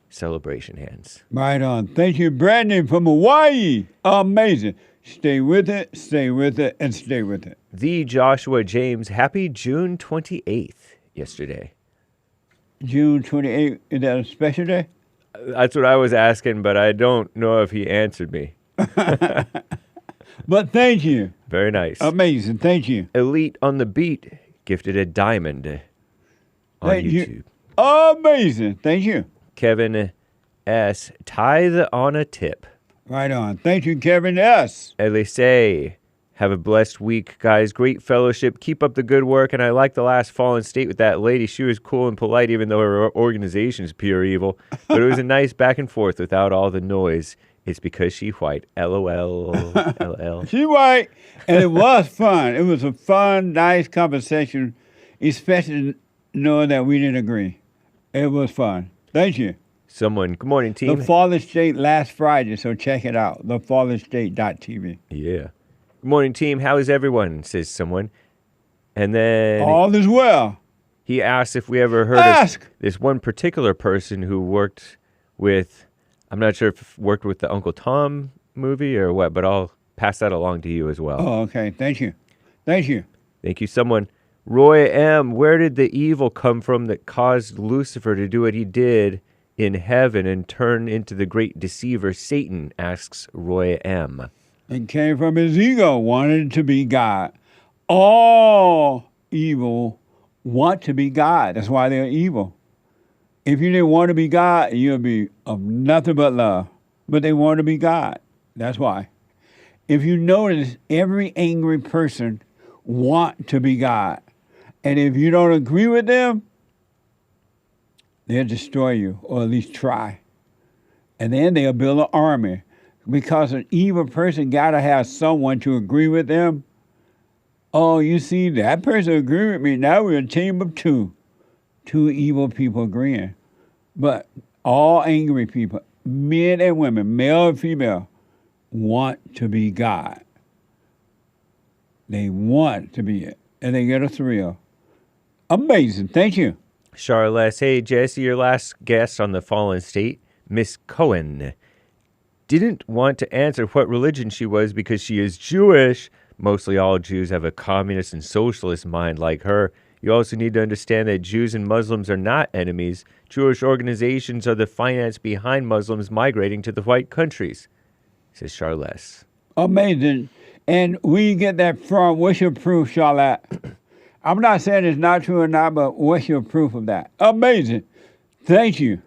Celebration hands. Right on. Thank you, Brandon from Hawaii. Amazing. Stay with it, and stay with it. The Joshua James, happy June 28th yesterday. June 28th, is that a special day? That's what I was asking, but I don't know if he answered me. But thank you. Very nice. Amazing. Thank you. Elite on the Beat gifted a diamond on YouTube. Amazing. Thank you. Kevin S. Tithe on a tip. Right on. Thank you, Kevin S. Elise Have a blessed week, guys. Great fellowship. Keep up the good work. And I like the last Fallen State with that lady. She was cool and polite, even though her organization is pure evil. But it was a nice back and forth without all the noise. It's because she white. LOL. LL. She white. And it was fun. It was a fun, nice conversation, especially knowing that we didn't agree. It was fun. Thank you. Good morning, team. The Fallen State last Friday, so check it out. TheFallenState.tv. Yeah. Good morning, team. How is everyone? Says someone. And then all is well. He asked if we ever heard of this one particular person who worked with, I'm not sure if worked with the Uncle Tom movie or what, but I'll pass that along to you as well. Oh, okay. Thank you. Thank you. Thank you, someone. Roy M., where did the evil come from that caused Lucifer to do what he did in heaven and turn into the great deceiver Satan, asks Roy M. It came from his ego, wanted to be God. All evil want to be God. That's why they're evil. If you didn't want to be God, you'll be of nothing but love. But they want to be God. That's why. If you notice, every angry person want to be God. And if you don't agree with them, they'll destroy you, or at least try. And then they'll build an army. Because an evil person got to have someone to agree with them. Oh, you see, that person agreed with me. Now we're a team of two. Two evil people agreeing. But all angry people, men and women, male and female, want to be God. They want to be it. And they get a thrill. Amazing. Thank you. Charles, hey, Jesse, your last guest on the Fallen State, Miss Cohen, didn't want to answer what religion she was because she is Jewish. Mostly all Jews have a communist and socialist mind like her. You also need to understand that Jews and Muslims are not enemies. Jewish organizations are the finance behind Muslims migrating to the white countries, says Charles. Amazing. And where you get that from? What's your proof, Charlotte? I'm not saying it's not true or not, but what's your proof of that? Amazing. Thank you.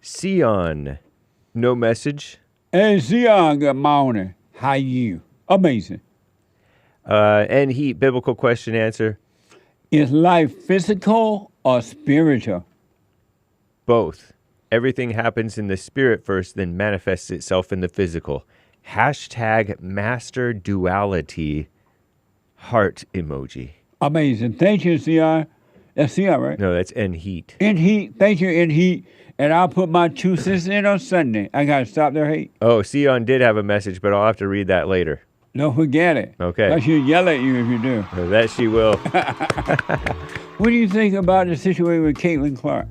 Sion, no message. Hey, Sion, good morning. How you? Amazing. And biblical question answer. Is life physical or spiritual? Both. Everything happens in the spirit first, then manifests itself in the physical. Hashtag master duality heart emoji. Amazing. Thank you, Sion. That's Sion, right? No, that's in heat. In heat. Thank you, in heat. And I'll put my 2 cents in on Sunday. I got to stop their hate. Oh, Sion did have a message, but I'll have to read that later. Don't forget it. Okay. She'll yell at you if you do. No, that she will. What do you think about the situation with Caitlin Clark?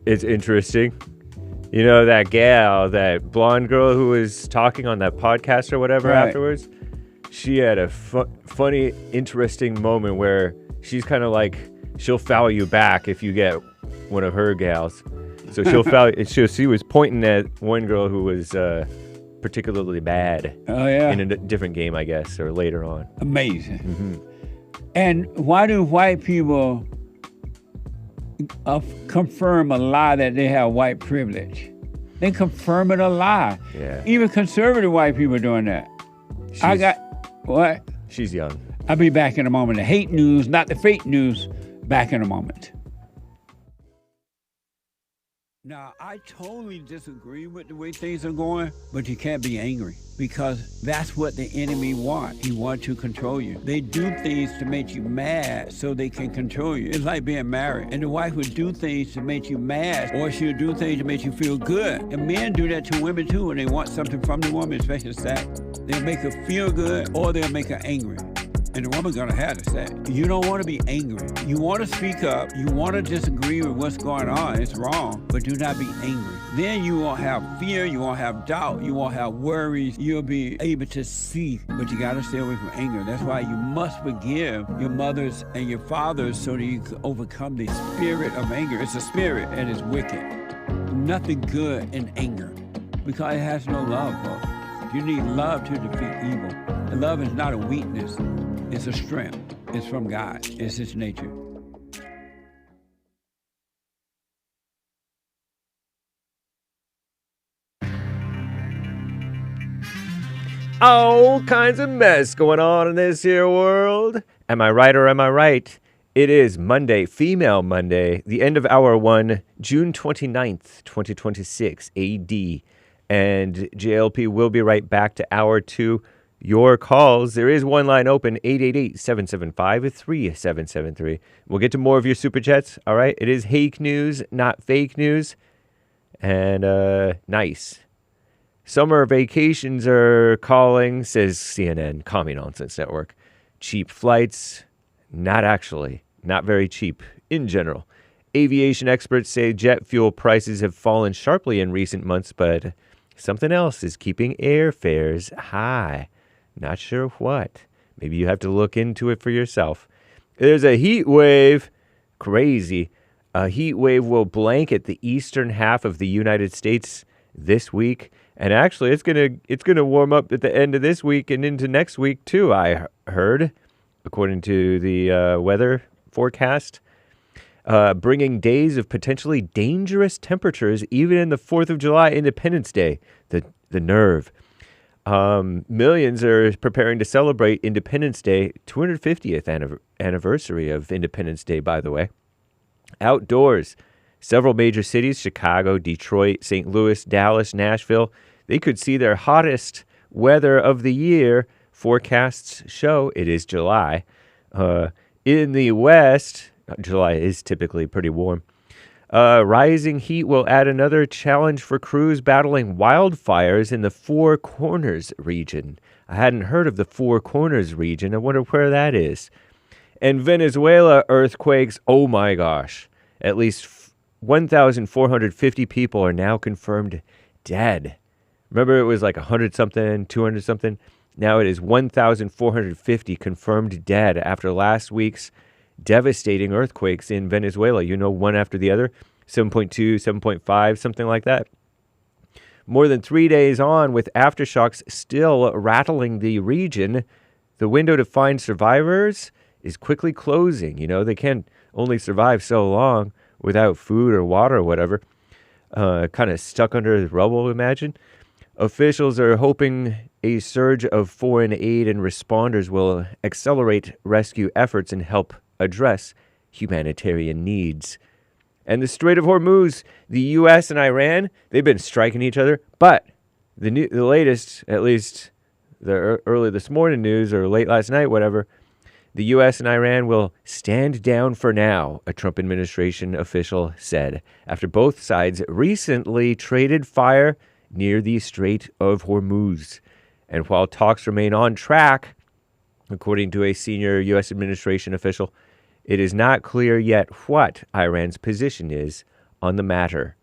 It's interesting. You know, that gal, that blonde girl who was talking on that podcast or whatever afterwards? She had a funny, interesting moment where she's kind of like, she'll foul you back if you get one of her gals. So she'll foul. She was pointing at one girl who was particularly bad. Oh, yeah. In a different game, I guess, or later on. Amazing. Mm-hmm. And why do white people confirm a lie that they have white privilege? They confirm it a lie. Yeah. Even conservative white people are doing that. What? She's young. I'll be back in a moment. The hate news, not the fake news. Back in a moment. Now, I totally disagree with the way things are going, but you can't be angry because that's what the enemy wants. He wants to control you. They do things to make you mad so they can control you. It's like being married. And the wife would do things to make you mad, or she'll do things to make you feel good. And men do that to women too when they want something from the woman, especially sex. They'll make her feel good or they'll make her angry. And the woman's gonna have to say, you don't want to be angry. You want to speak up. You want to disagree with what's going on. It's wrong, but do not be angry. Then you won't have fear. You won't have doubt. You won't have worries. You'll be able to see, but you got to stay away from anger. That's why you must forgive your mothers and your fathers so that you can overcome the spirit of anger. It's a spirit and it's wicked. Nothing good in anger because it has no love, folks. You need love to defeat evil. And love is not a weakness. It's a strength. It's from God. It's His nature. All kinds of mess going on in this here world. Am I right or am I right? It is Monday, Female Monday, the end of hour 1, June 29th, 2026 AD. And JLP will be right back to hour 2. Your calls. There is one line open, 888-775-3773. We'll get to more of your super chats, all right? It is hake news, not fake news. And nice. Summer vacations are calling, says CNN, Commie Nonsense Network. Cheap flights, not actually. Not very cheap in general. Aviation experts say jet fuel prices have fallen sharply in recent months, but something else is keeping airfares high. Not sure what. Maybe you have to look into it for yourself. There's a heat wave. Crazy. A heat wave will blanket the eastern half of the United States this week. And actually, it's gonna warm up at the end of this week and into next week, too, I heard, according to the weather forecast. Bringing days of potentially dangerous temperatures, even in the 4th of July Independence Day. The nerve. Millions are preparing to celebrate Independence Day, 250th anniversary of Independence Day, by the way. Outdoors, several major cities, Chicago, Detroit, St. Louis, Dallas, Nashville, they could see their hottest weather of the year. Forecasts show it is July. In the West, July is typically pretty warm. Rising heat will add another challenge for crews battling wildfires in the Four Corners region. I hadn't heard of the Four Corners region. I wonder where that is. And Venezuela earthquakes, oh my gosh. At least 1,450 people are now confirmed dead. Remember it was like 100-something, 200-something? Now it is 1,450 confirmed dead after last week's devastating earthquakes in Venezuela. You know, one after the other, 7.2, 7.5, something like that. More than 3 days on, with aftershocks still rattling the region, the window to find survivors is quickly closing. You know, they can't only survive so long without food or water or whatever. Kind of stuck under the rubble, imagine. Officials are hoping a surge of foreign aid and responders will accelerate rescue efforts and help address humanitarian needs. And the Strait of Hormuz, the U.S. and Iran, they've been striking each other. But the latest, at least the early this morning news or late last night, whatever, the U.S. and Iran will stand down for now, a Trump administration official said, after both sides recently traded fire near the Strait of Hormuz. And while talks remain on track, according to a senior U.S. administration official, it is not clear yet what Iran's position is on the matter.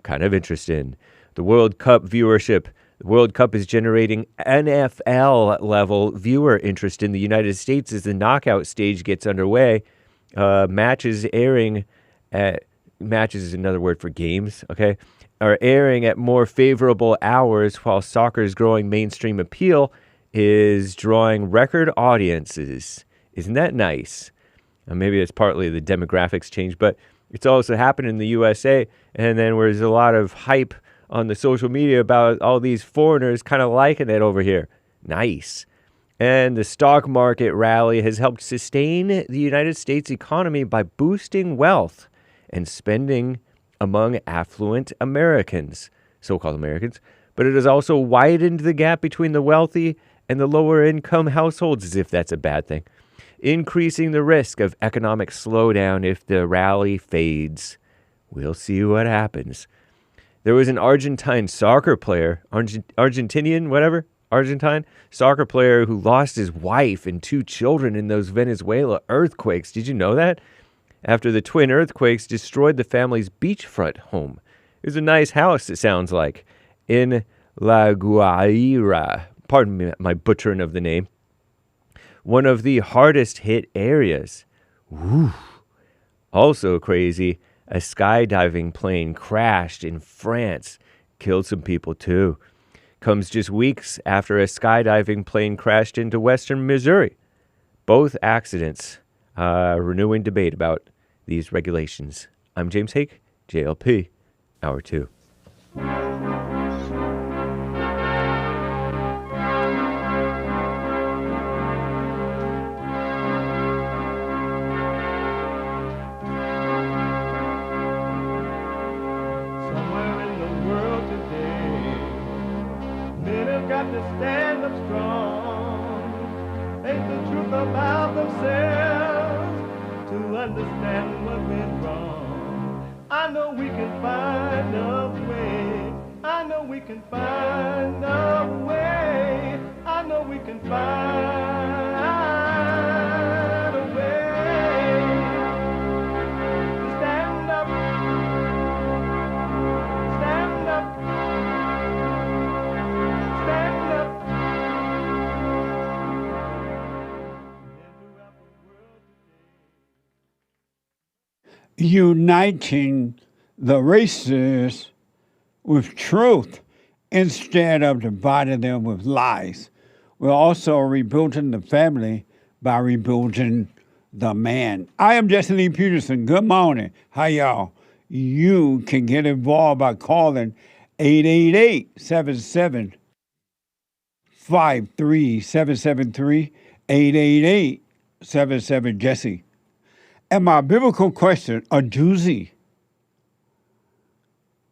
Kind of interesting. The World Cup viewership. The World Cup is generating NFL-level viewer interest in the United States as the knockout stage gets underway. Matches airing at... Matches is another word for games, okay? Are airing at more favorable hours while soccer's growing mainstream appeal is drawing record audiences. Isn't that nice? Maybe it's partly the demographics change, but it's also happened in the USA. And then there's a lot of hype on the social media about all these foreigners kind of liking it over here. Nice. And the stock market rally has helped sustain the United States economy by boosting wealth and spending among affluent Americans, so-called Americans. But it has also widened the gap between the wealthy and the lower income households, as if that's a bad thing, increasing the risk of economic slowdown if the rally fades. We'll see what happens. There was an Argentine soccer player, Argentine soccer player who lost his wife and 2 children in those Venezuela earthquakes. Did you know that? After the twin earthquakes destroyed the family's beachfront home. It was a nice house, it sounds like, in La Guaira. Pardon me, my butchering of the name. One of the hardest hit areas. Woo. Also crazy, a skydiving plane crashed in France. Killed some people too. Comes just weeks after a skydiving plane crashed into western Missouri. Both accidents renewing debate about these regulations. I'm James Hake, JLP, Hour 2. got to stand up strong. Ain't the truth about themselves to understand what went wrong. I know we can find a way. I know we can find a way. I know we can find a way to stand up, stand up, stand up. Uniting the races with truth instead of dividing them with lies. We're also rebuilding the family by rebuilding the man. I am Jesse Lee Peterson. Good morning. How y'all? You can get involved by calling 888-77-53-773, 888-77-JESSE. And my biblical question, a doozy,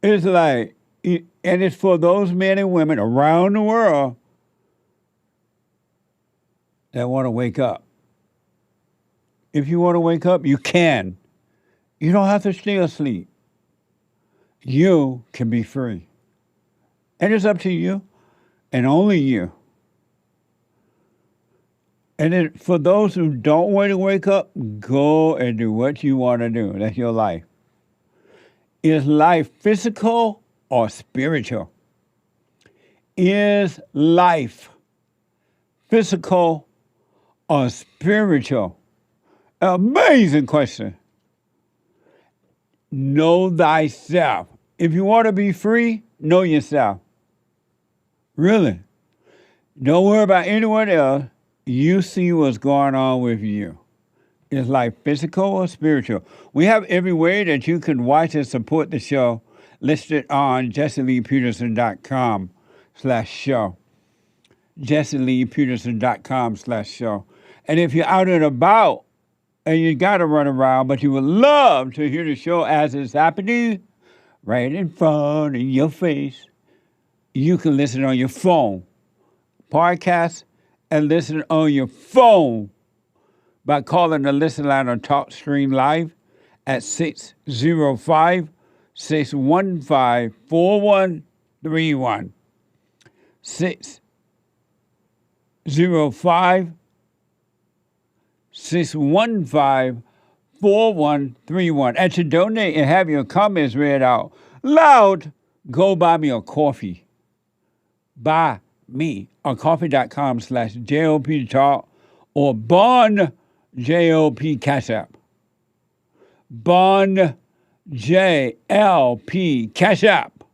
is like, and it's for those men and women around the world that want to wake up. If you want to wake up, you can. You don't have to stay asleep. You can be free. And it's up to you and only you. And then for those who don't want to wake up, go and do what you want to do. That's your life. Is life physical or spiritual? Is life physical or spiritual? Amazing question. Know thyself. If you want to be free, know yourself. Really. Don't worry about anyone else. You see what's going on with you. Is life physical or spiritual? We have every way that you can watch and support the show listed on jesseleepeterson.com/show. jesseleepeterson.com/show. And if you're out and about and you got to run around, but you would love to hear the show as it's happening right in front of your face, you can listen on your phone. Podcast and listen on your phone by calling the listen line on TalkStream Live at 605-615-4131. 605-615-4131. And to donate and have your comments read out loud, go buy me a coffee. Buy me on coffee.com/JLP Talk or Bond JLP Cash App. Bond JLP Cash App.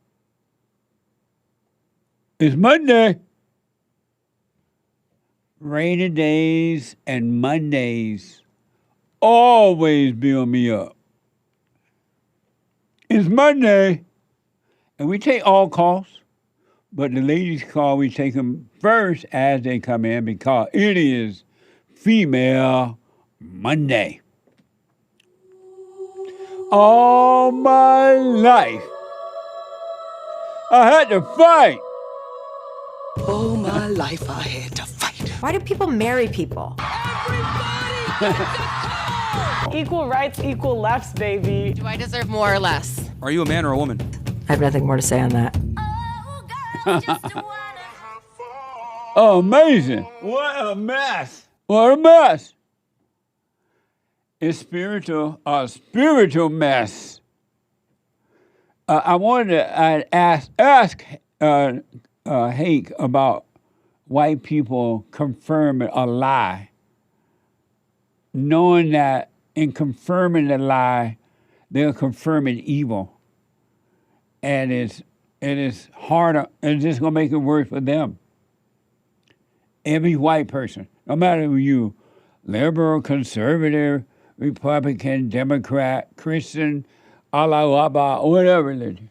It's Monday. Rainy days and Mondays always build me up. It's Monday, and we take all calls. But the ladies call, we take them first as they come in because it is Female Monday. All my life, I had to fight. All my life, I had to fight. Why do people marry people? Equal rights, equal lefts, baby. Do I deserve more or less? Are you a man or a woman? I have nothing more to say on that. Oh, amazing. What a mess. What a mess. It's spiritual, a spiritual mess. I wanted to ask Hake about white people confirming a lie, knowing that in confirming the lie, they're confirming evil. And it's harder, and it's just going to make it worse for them. Every white person, no matter who you, liberal, conservative, Republican, Democrat, Christian, Allah, whatever religion.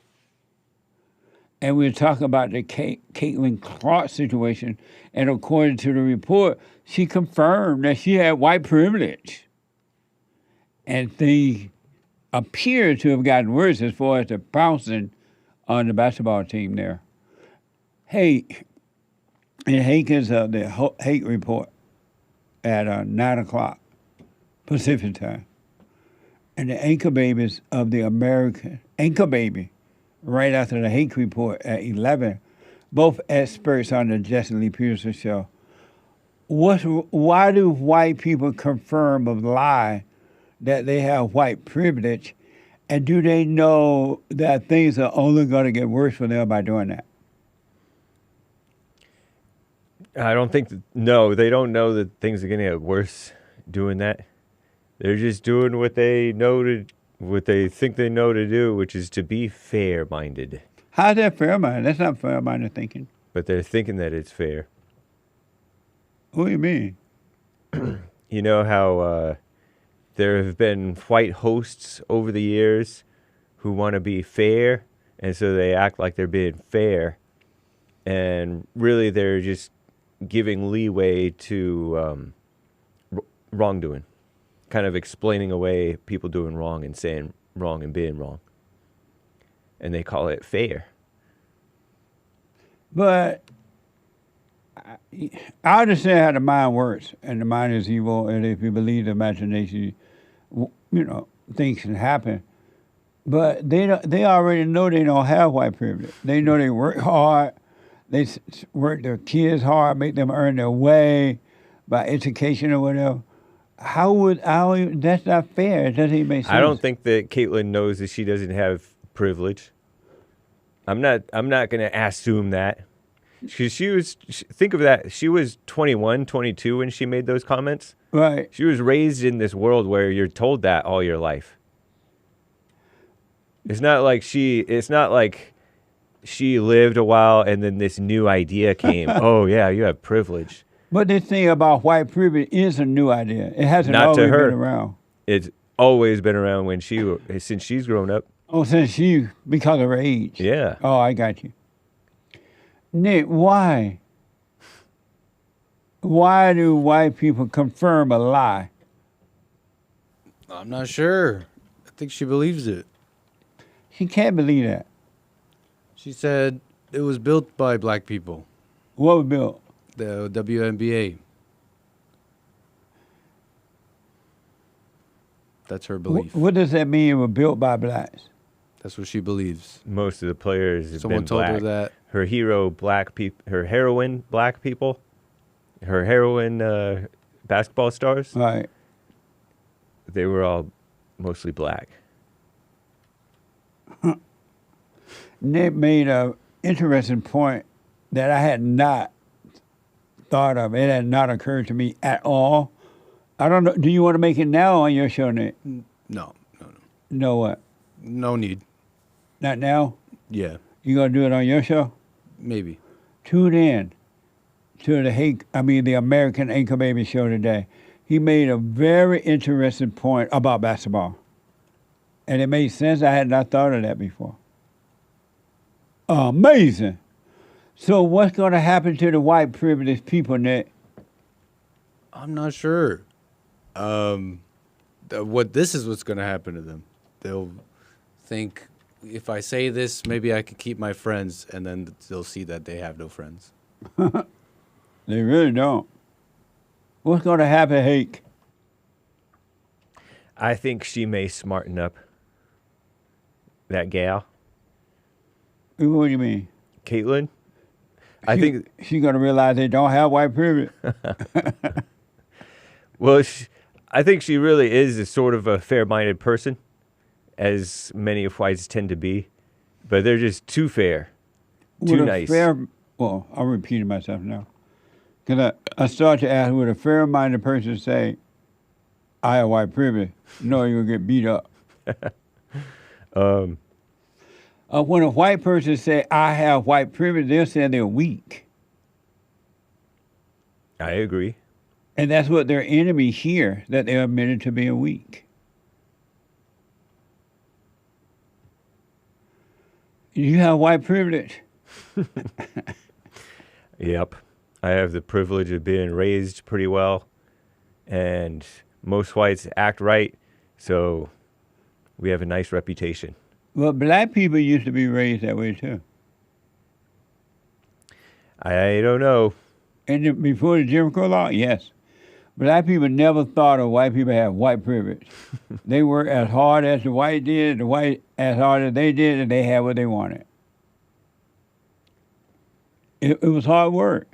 And we're talking about the Caitlin Clark situation, and according to the report, she confirmed that she had white privilege. And things appear to have gotten worse as far as the bouncing on the basketball team there. Hey, And Hake is the Hake report at 9 o'clock Pacific time. And the anchor babies of the American anchor baby right after the Hake report at 11, both experts on the Jesse Lee Peterson show. Why do white people confirm a lie that they have white privilege, and do they know that things are only going to get worse for them by doing that? I don't think no, they don't know that things are going to get worse doing that. They're just doing what they think they know to do, which is to be fair-minded. How's that fair-minded? That's not fair-minded thinking. But they're thinking that it's fair. What do you mean? You know how there have been white hosts over the years who want to be fair, and so they act like they're being fair, and really they're just giving leeway to wrongdoing, kind of explaining away people doing wrong and saying wrong and being wrong. And they call it fair. But I understand how the mind works, and the mind is evil, and if you believe the imagination, things can happen. But they already know they don't have white privilege. They know they work hard. They work their kids hard, make them earn their way by education or whatever. That's not fair. It doesn't even make sense. I don't think that Caitlyn knows that she doesn't have privilege. I'm not going to assume that. Think of that. She was 21, 22 when she made those comments. Right. She was raised in this world where you're told that all your life. It's not like she lived a while and then this new idea came. Oh yeah, you have privilege. But this thing about white privilege is a new idea. It hasn't Not always to her. been around. It's always been around since she's grown up. Oh, because of her age. Yeah. Oh, I got you. Nick, why? Why do white people confirm a lie? I'm not sure. I think she believes it. She can't believe that. She said it was built by black people. What was built? The WNBA. That's her belief. What does that mean? It was built by blacks. That's what she believes. Most of the players have Someone been told black. her that. Her hero, black people. Her heroine, black people. Her heroine, basketball stars. Right. They were all mostly black. Nick made an interesting point that I had not thought of. It had not occurred to me at all. I don't know. Do you want to make it now on your show, Nick? No. No what? No need. Not now? Yeah. You going to do it on your show? Maybe. Tune in to the American Anchor Baby show today. He made a very interesting point about basketball. And it made sense. I had not thought of that before. Amazing. So what's going to happen to the white privileged people, Nick? I'm not sure. This is what's going to happen to them. They'll think, if I say this, maybe I can keep my friends, and then they'll see that they have no friends. They really don't. What's going to happen, Hake? I think she may smarten up that gal. What do you mean? Caitlyn? I think she's going to realize they don't have white privilege. Well, I think she really is a sort of a fair-minded person, as many of whites tend to be. But they're just too fair, too nice. Well, I'm repeating myself now. Because I start to ask, would a fair-minded person say, I have white privilege? No, you'll get beat up. When a white person say, I have white privilege, they'll say they're weak. I agree. And that's what their enemies hear, that they're admitted to being weak. You have white privilege. Yep. I have the privilege of being raised pretty well, and most whites act right, so we have a nice reputation. Well, black people used to be raised that way, too. I don't know. Before the Jim Crow law, yes. Black people never thought of white people had white privilege. They worked as hard as the white did, the white as hard as they did, and they had what they wanted. It was hard work.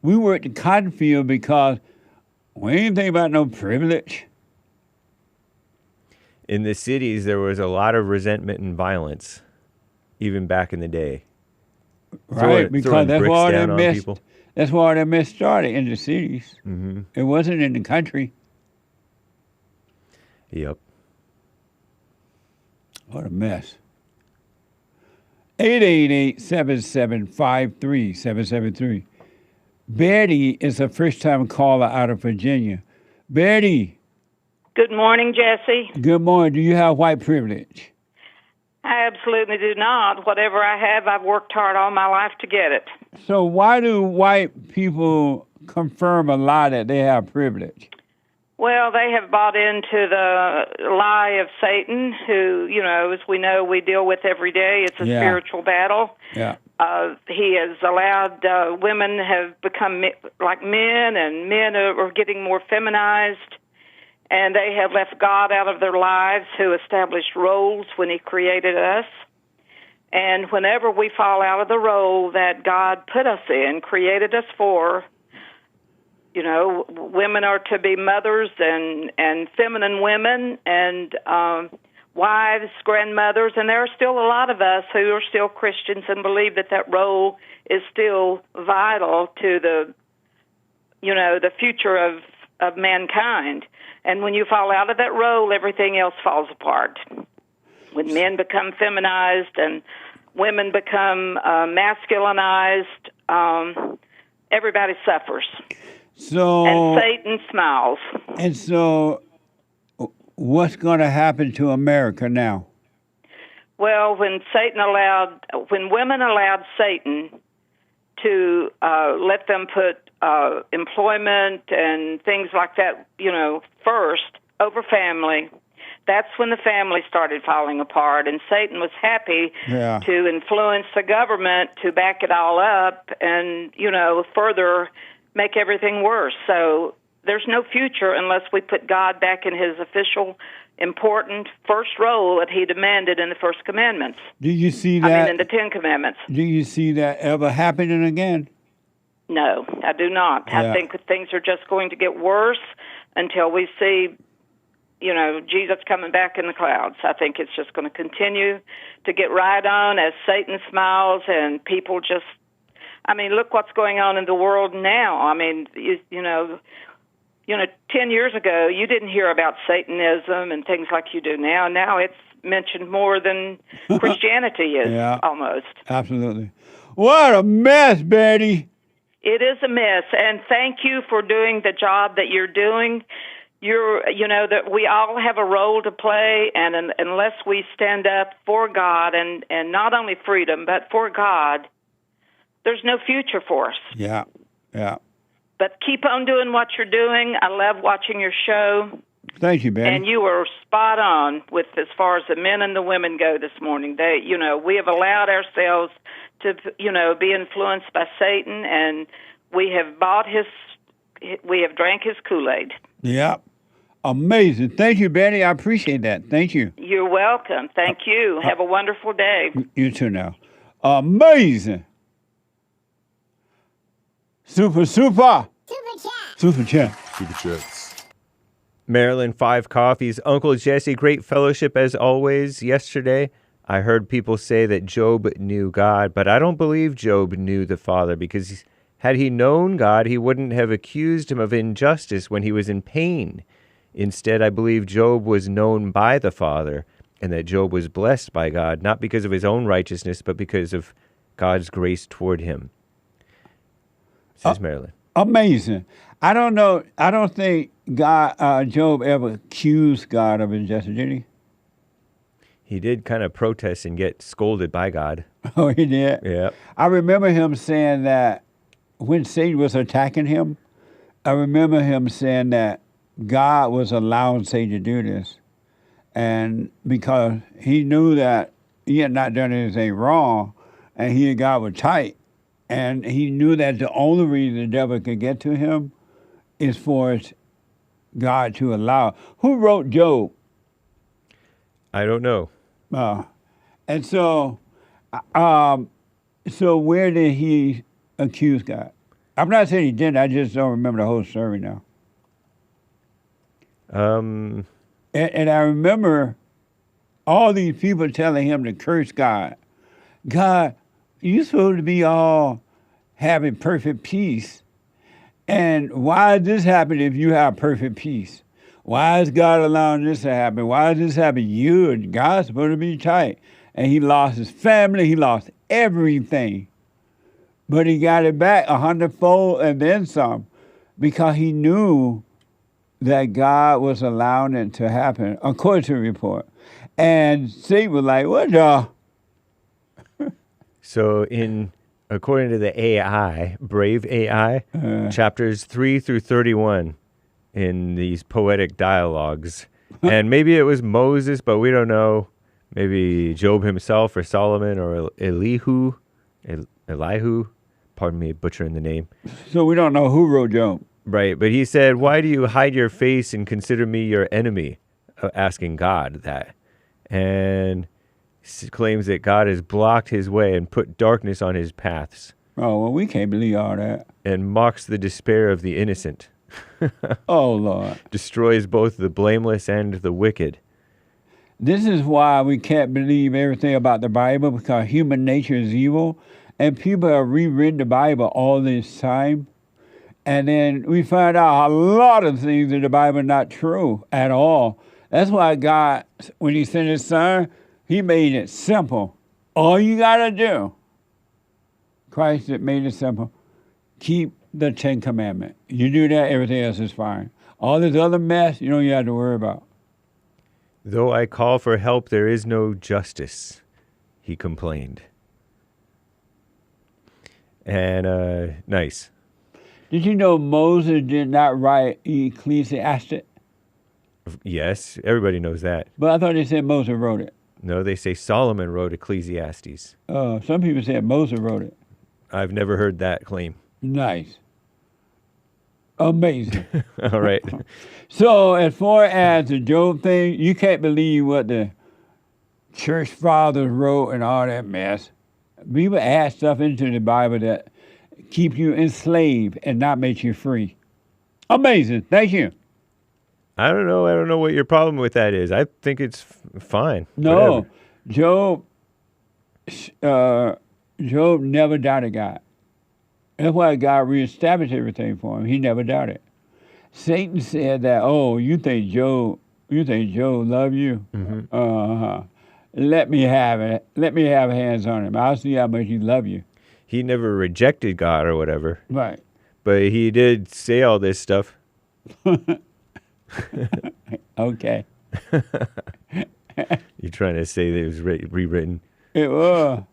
We worked the cotton field because we ain't think about no privilege. In the cities, there was a lot of resentment and violence, even back in the day. Right, because that's why all that mess started in the cities. Mm-hmm. It wasn't in the country. Yep. What a mess. 888-775-3773. Betty is a first-time caller out of Virginia. Betty. Good morning, Jesse. Good morning. Do you have white privilege? I absolutely do not. Whatever I have, I've worked hard all my life to get it. So why do white people confirm a lie that they have privilege? Well, they have bought into the lie of Satan, who, as we know, we deal with every day. It's a spiritual battle. Yeah. He has allowed women have become like men, and men are getting more feminized. And they have left God out of their lives, who established roles when he created us. And whenever we fall out of the role that God put us in, created us for, women are to be mothers and feminine women and wives, grandmothers, and there are still a lot of us who are still Christians and believe that role is still vital to the future of mankind. And when you fall out of that role, everything else falls apart. When men become feminized and women become masculinized, everybody suffers. And Satan smiles. And so what's going to happen to America now? Well, when women allowed Satan to let them put employment and things like that, first over family, that's when the family started falling apart, and Satan was happy to influence the government to back it all up and, further make everything worse. So there's no future unless we put God back in his official, important first role that he demanded in the First Commandments. Do you see that? in the Ten Commandments. Do you see that ever happening again? No, I do not. Yeah. I think that things are just going to get worse until we see, Jesus coming back in the clouds. I think it's just going to continue to get right on as Satan smiles and people just, look what's going on in the world now. 10 years ago, you didn't hear about Satanism and things like you do now. Now it's mentioned more than Christianity is, almost. Absolutely. What a mess, Betty. It is a mess, and thank you for doing the job that you're doing. That we all have a role to play, and unless we stand up for God and not only freedom, but for God, there's no future for us. Yeah. But keep on doing what you're doing. I love watching your show. Thank you, Betty. And you were spot on with as far as the men and the women go this morning. We have allowed ourselves to, be influenced by Satan, and we have drank his Kool-Aid. Yeah. Amazing. Thank you, Betty. I appreciate that. Thank you. You're welcome. Thank you. Have a wonderful day. You too now. Amazing. Super chats. Maryland, 5 coffees. Uncle Jesse, great fellowship as always. Yesterday, I heard people say that Job knew God, but I don't believe Job knew the Father, because had he known God, he wouldn't have accused him of injustice when he was in pain. Instead, I believe Job was known by the Father, and that Job was blessed by God, not because of his own righteousness, but because of God's grace toward him. Says Maryland. Amazing. I don't know. I don't think Job ever accused God of injustice, did he? He did kind of protest and get scolded by God. Oh, he did? Yeah. I remember him saying that when Satan was attacking him, I remember him saying that God was allowing Satan to do this. And because he knew that he had not done anything wrong, and he and God were tight, And he knew that the only reason the devil could get to him is for God to allow. Who wrote Job? I don't know. And so where did he accuse God? I'm not saying he didn't. I just don't remember the whole story now. And I remember all these people telling him to curse God. God, you're supposed to be all having perfect peace. And why is this happening if you have perfect peace? Why is God allowing this to happen? Why is this happening? You and God's supposed to be tight. And he lost his family. He lost everything. But he got it back 100-fold and then some, because he knew that God was allowing it to happen, according to the report. And Satan was like, what the? So according to the AI, Brave AI, chapters 3 through 31 in these poetic dialogues, and maybe it was Moses, but we don't know, maybe Job himself or Solomon or Elihu, pardon me butchering the name. So we don't know who wrote Job. Right, but he said, why do you hide your face and consider me your enemy? Asking God that. And claims that God has blocked his way and put darkness on his paths. Oh, well, we can't believe all that. And mocks the despair of the innocent. Oh, Lord. Destroys both the blameless and the wicked. This is why we can't believe everything about the Bible, because human nature is evil. And people have rewritten the Bible all this time. And then we find out a lot of things in the Bible are not true at all. That's why God, when he sent his son, he made it simple. All you got to do, Christ made it simple, keep the 10 Commandments. You do that, everything else is fine. All this other mess, you don't have to worry about. Though I call for help, there is no justice, he complained. And nice. Did you know Moses did not write Ecclesiastes? Yes, everybody knows that. But I thought they said Moses wrote it. No, they say Solomon wrote Ecclesiastes. Some people said Moses wrote it. I've never heard that claim. Nice. Amazing. All right. So as far as the Job thing, you can't believe what the church fathers wrote and all that mess. People add stuff into the Bible that keep you enslaved and not make you free. Amazing. Thank you. I don't know what your problem with that is. I think it's fine. No. Whatever. Job never doubted God. That's why God reestablished everything for him. He never doubted. Satan said that, oh, you think Job love you? Mm-hmm. Let me have it. Let me have hands on him. I'll see how much he love you. He never rejected God or whatever. Right. But he did say all this stuff. Okay. You're trying to say that it was rewritten? It was.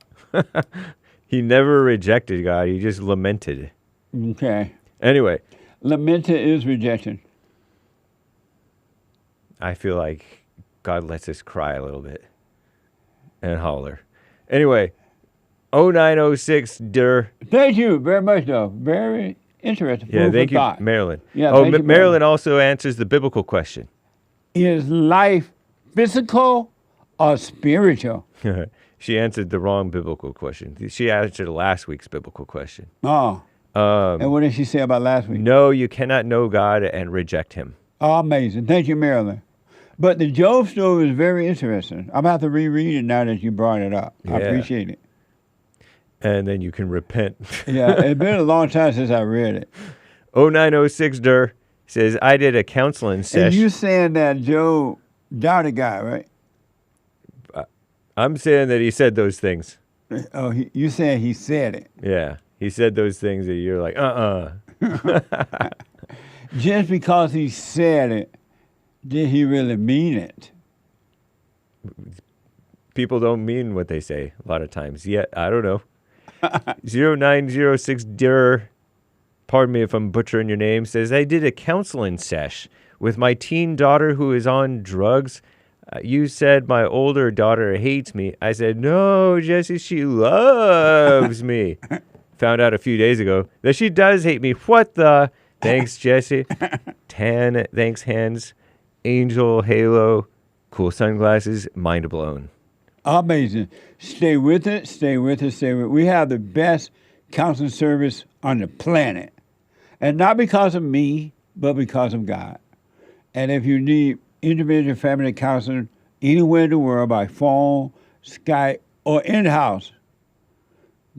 He never rejected God. He just lamented. Okay. Anyway. Lamented is rejection. I feel like God lets us cry a little bit and holler. Anyway, 0906 Der. Thank you very much, though. Very interesting. Yeah, thank you, Marilyn. Yeah, oh, Marilyn also answers the biblical question. Is life physical or spiritual? She answered the wrong biblical question. She answered last week's biblical question. Oh. And what did she say about last week? No, you cannot know God and reject him. Oh, amazing. Thank you, Marilyn. But the Job story is very interesting. I'm about to reread it now that you brought it up. Yeah. I appreciate it. And then you can repent. Yeah, it's been a long time since I read it. 0906 Der says, I did a counseling session. And you saying that Job doubted God, right? I'm saying that he said those things. Oh, you saying he said it? Yeah, he said those things that you're like, Just because he said it, did he really mean it? People don't mean what they say a lot of times. Yeah, I don't know. 0906 Der, pardon me if I'm butchering your name, says, I did a counseling sesh with my teen daughter who is on drugs. You said my older daughter hates me. I said, no, Jesse, she loves me. Found out a few days ago that she does hate me. What the? Thanks, Jesse. Tan, thanks, Hands. Angel, Halo, cool sunglasses, mind blown. Amazing. Stay with it, stay with it, stay with it. We have the best counseling service on the planet. And not because of me, but because of God. And if you need individual family counseling anywhere in the world by phone, Skype, or in-house,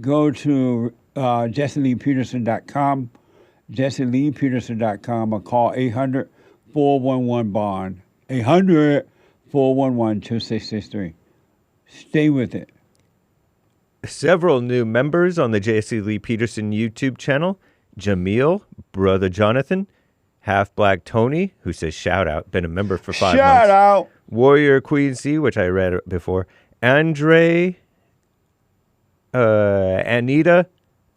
go to JesseLeePeterson.com, JesseLeePeterson.com, or call 800-411-BOND, 800-411-2663. Stay with it. Several new members on the Jesse Lee Peterson YouTube channel. Jamil, Brother Jonathan, Half Black Tony, who says shout out, been a member for 5 months. Shout out. Warrior Queen C, which I read before. Andre, Anita,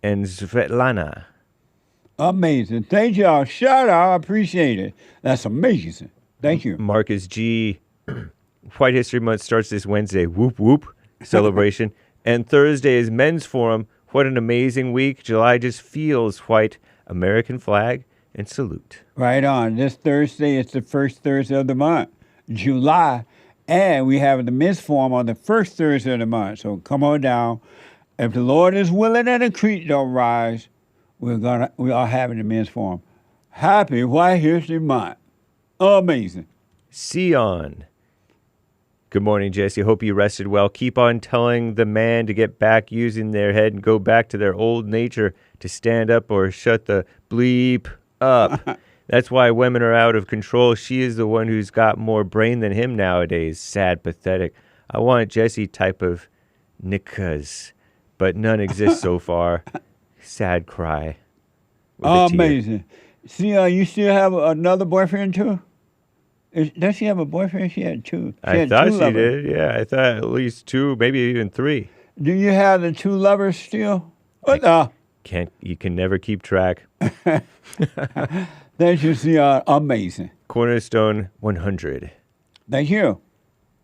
and Svetlana. Amazing. Thank y'all. Shout out. I appreciate it. That's amazing. Thank you. Marcus G. White History Month starts this Wednesday. Whoop, whoop. Celebration. And Thursday is Men's Forum. What an amazing week. July just feels white. American flag and salute. Right on. This Thursday is the first Thursday of the month, July. And we have the Men's Forum on the first Thursday of the month. So come on down. If the Lord is willing and the creek don't rise, we are having the Men's Forum. Happy White History Month. Amazing. Sion. Good morning, Jesse. Hope you rested well. Keep on telling the man to get back using their head and go back to their old nature to stand up or shut the bleep up. That's why women are out of control. She is the one who's got more brain than him nowadays. Sad, pathetic. I want Jesse type of nickas, but none exists so far. Sad cry. Amazing. See, you still have another boyfriend too? Does she have a boyfriend? She had two. I thought she did. Yeah, I thought at least 2, maybe even 3. Do you have the 2 lovers still? You can never keep track. Thank you, see, amazing. Cornerstone 100. Thank you.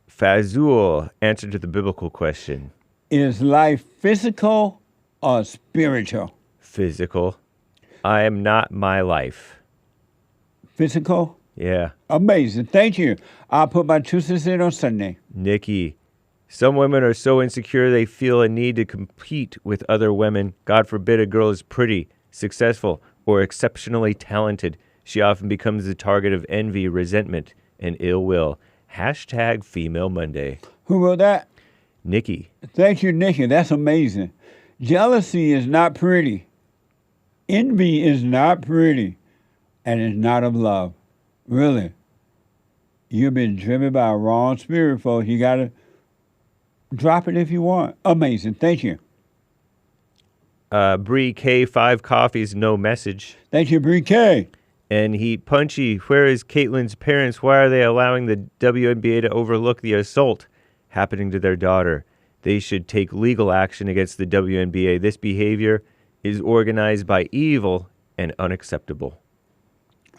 Fazul, answer to the biblical question. Is life physical or spiritual? Physical. I am not my life. Physical? Yeah. Amazing. Thank you. I'll put my 2 cents in on Sunday. Nikki, some women are so insecure they feel a need to compete with other women. God forbid a girl is pretty, successful, or exceptionally talented. She often becomes the target of envy, resentment, and ill will. Hashtag Female Monday. Who wrote that? Nikki. Thank you, Nikki. That's amazing. Jealousy is not pretty. Envy is not pretty. And it's not of love. Really. You've been driven by a wrong spirit, folks. You got to drop it if you want. Amazing. Thank you. Bree K, 5 coffees, no message. Thank you, Bree K. And Heat Punchy, where is Caitlin's parents? Why are they allowing the WNBA to overlook the assault happening to their daughter? They should take legal action against the WNBA. This behavior is organized by evil and unacceptable.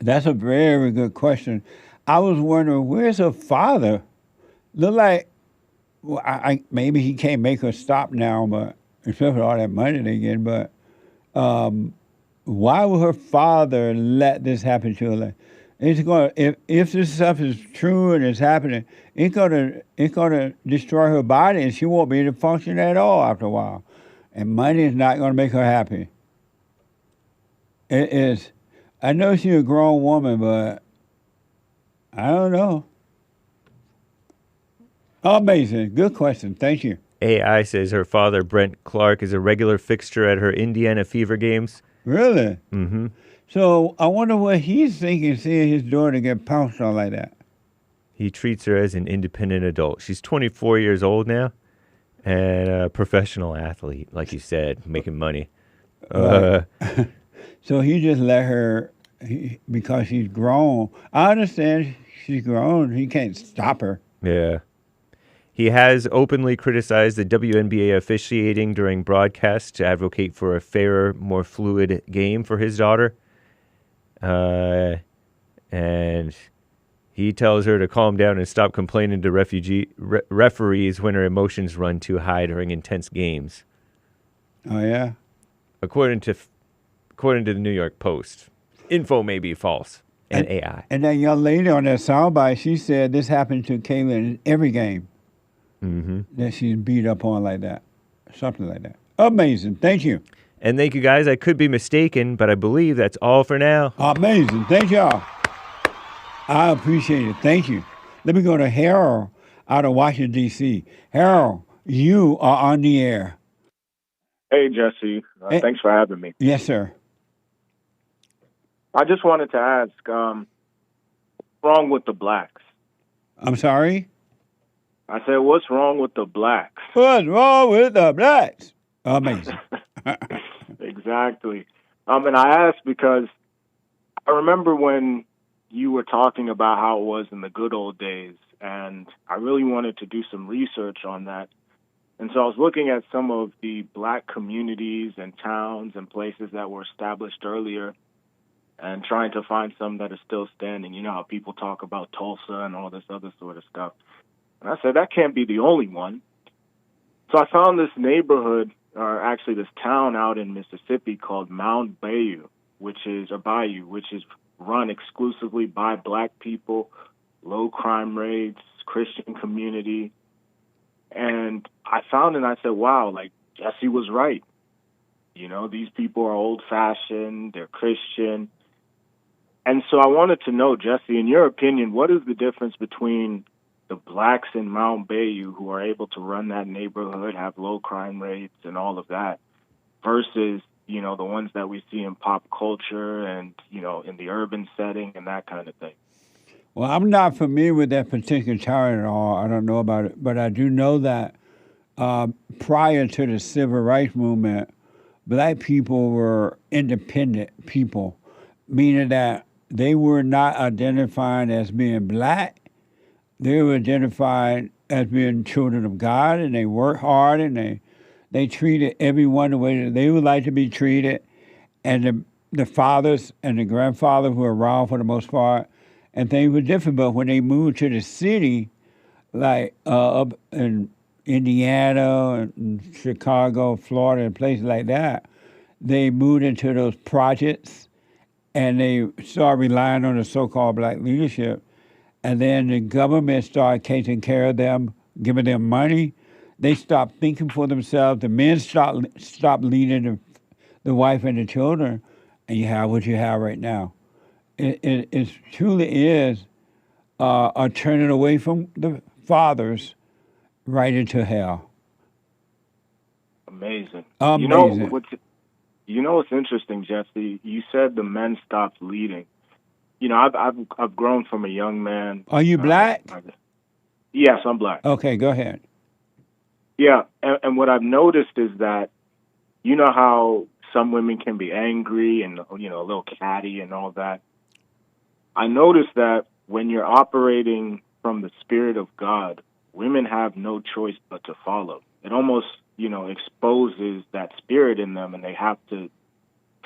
That's a very good question. I was wondering, where's her father? Look like, well, maybe he can't make her stop now, but except for all that money they get. But why would her father let this happen to her? It's going if this stuff is true and it's happening, it's gonna destroy her body, and she won't be able to function at all after a while. And money is not going to make her happy. It is. I know she's a grown woman, but I don't know. Amazing. Good question. Thank you. AI says her father, Brent Clark, is a regular fixture at her Indiana Fever games. Really? Mm-hmm. So I wonder what he's thinking seeing his daughter get pounced on like that. He treats her as an independent adult. She's 24 years old now and a professional athlete, like you said, making money. So he just let her, because she's grown. I understand she's grown. He can't stop her. Yeah. He has openly criticized the WNBA officiating during broadcasts to advocate for a fairer, more fluid game for his daughter. And he tells her to calm down and stop complaining to referees when her emotions run too high during intense games. Oh, yeah? according to the New York Post. Info may be false and AI. And that young lady on that soundbite, she said this happened to Kayla in every game that she's beat up on like that. Something like that. Amazing. Thank you. And thank you, guys. I could be mistaken, but I believe that's all for now. Amazing. Thank y'all. I appreciate it. Thank you. Let me go to Harold out of Washington, D.C. Harold, you are on the air. Hey, Jesse. Thanks for having me. Yes, sir. I just wanted to ask, what's wrong with the blacks? I'm sorry? I said, what's wrong with the blacks? What's wrong with the blacks? Amazing. Exactly. And I asked because I remember when you were talking about how it was in the good old days, and I really wanted to do some research on that. And so I was looking at some of the black communities and towns and places that were established earlier and trying to find some that are still standing. You know how people talk about Tulsa and all this other sort of stuff. And I said, that can't be the only one. So I found this neighborhood, or actually this town out in Mississippi called Mound Bayou, which is run exclusively by black people, low crime rates, Christian community. And I found it and I said, wow, like Jesse was right. You know, these people are old-fashioned, they're Christian. And so I wanted to know, Jesse, in your opinion, what is the difference between the blacks in Mount Bayou who are able to run that neighborhood, have low crime rates and all of that, versus, you know, the ones that we see in pop culture and, you know, in the urban setting and that kind of thing? Well, I'm not familiar with that particular town at all. I don't know about it. But I do know that prior to the Civil Rights Movement, black people were independent people, meaning that they were not identified as being black. They were identified as being children of God, and they worked hard, and they treated everyone the way that they would like to be treated. And the fathers and the grandfathers were around for the most part, and things were different. But when they moved to the city, like up in Indiana and Chicago, Florida, and places like that, they moved into those projects, and they started relying on the so-called black leadership. And then the government started taking care of them, giving them money. They stopped thinking for themselves. The men stopped leading the wife and the children, and you have what you have right now. It truly is a turning away from the fathers right into hell. Amazing. Amazing. You know what's interesting, Jesse? You said the men stopped leading. You know, I've grown from a young man. Are you black? Yes, I'm black. Okay, go ahead. Yeah, and what I've noticed is that, you know how some women can be angry and, you know, a little catty and all that. I noticed that when you're operating from the Spirit of God, women have no choice but to follow. It almost, you know, exposes that spirit in them, and they have to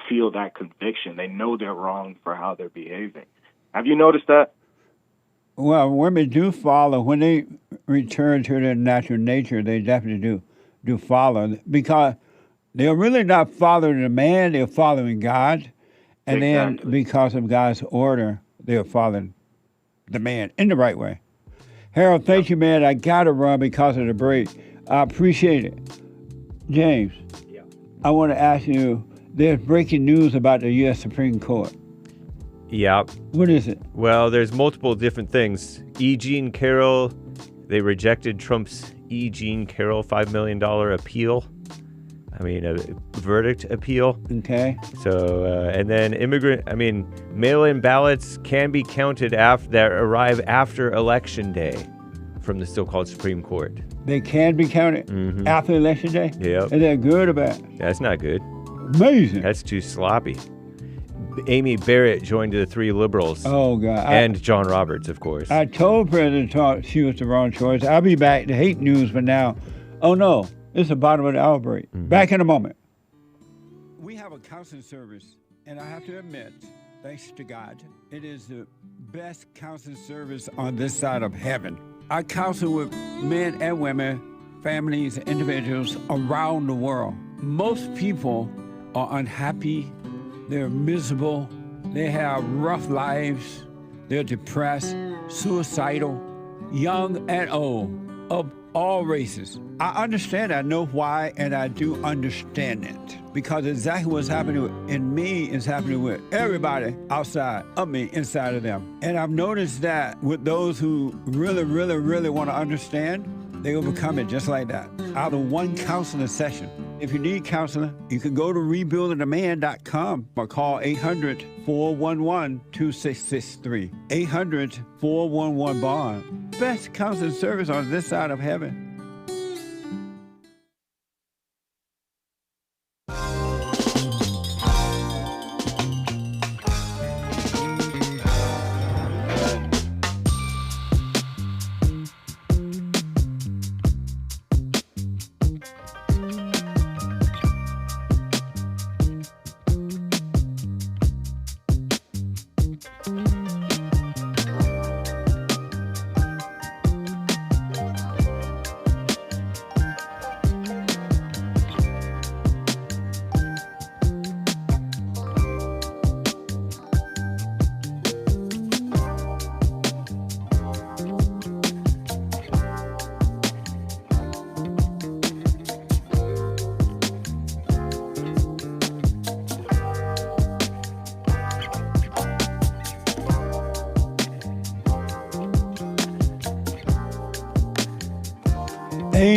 feel that conviction. They know they're wrong for how they're behaving. Have you noticed that? Well, women do follow. When they return to their natural nature, they definitely do follow, because they're really not following the man, they're following God. And then because of God's order, they're following the man in the right way. Harold, thank you, man. I got to run because of the break. I appreciate it. James, I want to ask you, there's breaking news about the U.S. Supreme Court. Yeah. What is it? Well, there's multiple different things. E. Jean Carroll, they rejected Trump's E. Jean Carroll $5 million appeal. A verdict appeal. Okay. So, and then mail-in ballots can be counted that arrive after Election Day from the so-called Supreme Court. They can be counted after Election Day? Yep. Is that good or bad? That's not good. Amazing. That's too sloppy. Amy Barrett joined the three liberals. Oh, God. And John Roberts, of course. I told President Trump she was the wrong choice. I'll be back to hate news for now. Oh, no. It's the bottom of the hour break. Back in a moment. We have a counseling service, and I have to admit, thanks to God, it is the best counseling service on this side of heaven. I counsel with men and women, families, individuals around the world. Most people are unhappy, they're miserable, they have rough lives, they're depressed, suicidal, young and old, of all races. I understand, I know why, and I do understand it. Because exactly what's happening in me is happening with everybody outside of me, inside of them. And I've noticed that with those who really, really, really want to understand, they overcome it just like that, out of one counseling session. If you need counseling, you can go to rebuildingaman.com or call 800-411-2663. 800-411-BOND. Best counseling service on this side of heaven.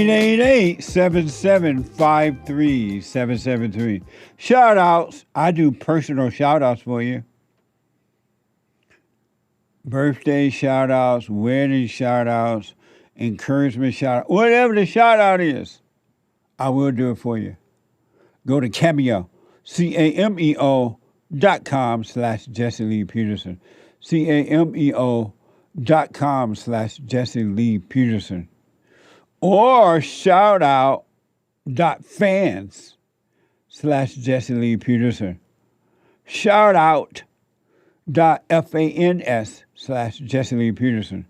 Eight 7753773. Shout outs. I do personal shout outs for you. Birthday shout outs, wedding shout outs, encouragement shout out. Whatever the shout out is, I will do it for you. Go to Cameo, CAMEO.com/Jesse Lee Peterson. CAMEO.com/Jesse Lee Peterson. Or shoutout.fans/Jesse Lee Peterson. Shoutout.fans/Jesse Lee Peterson.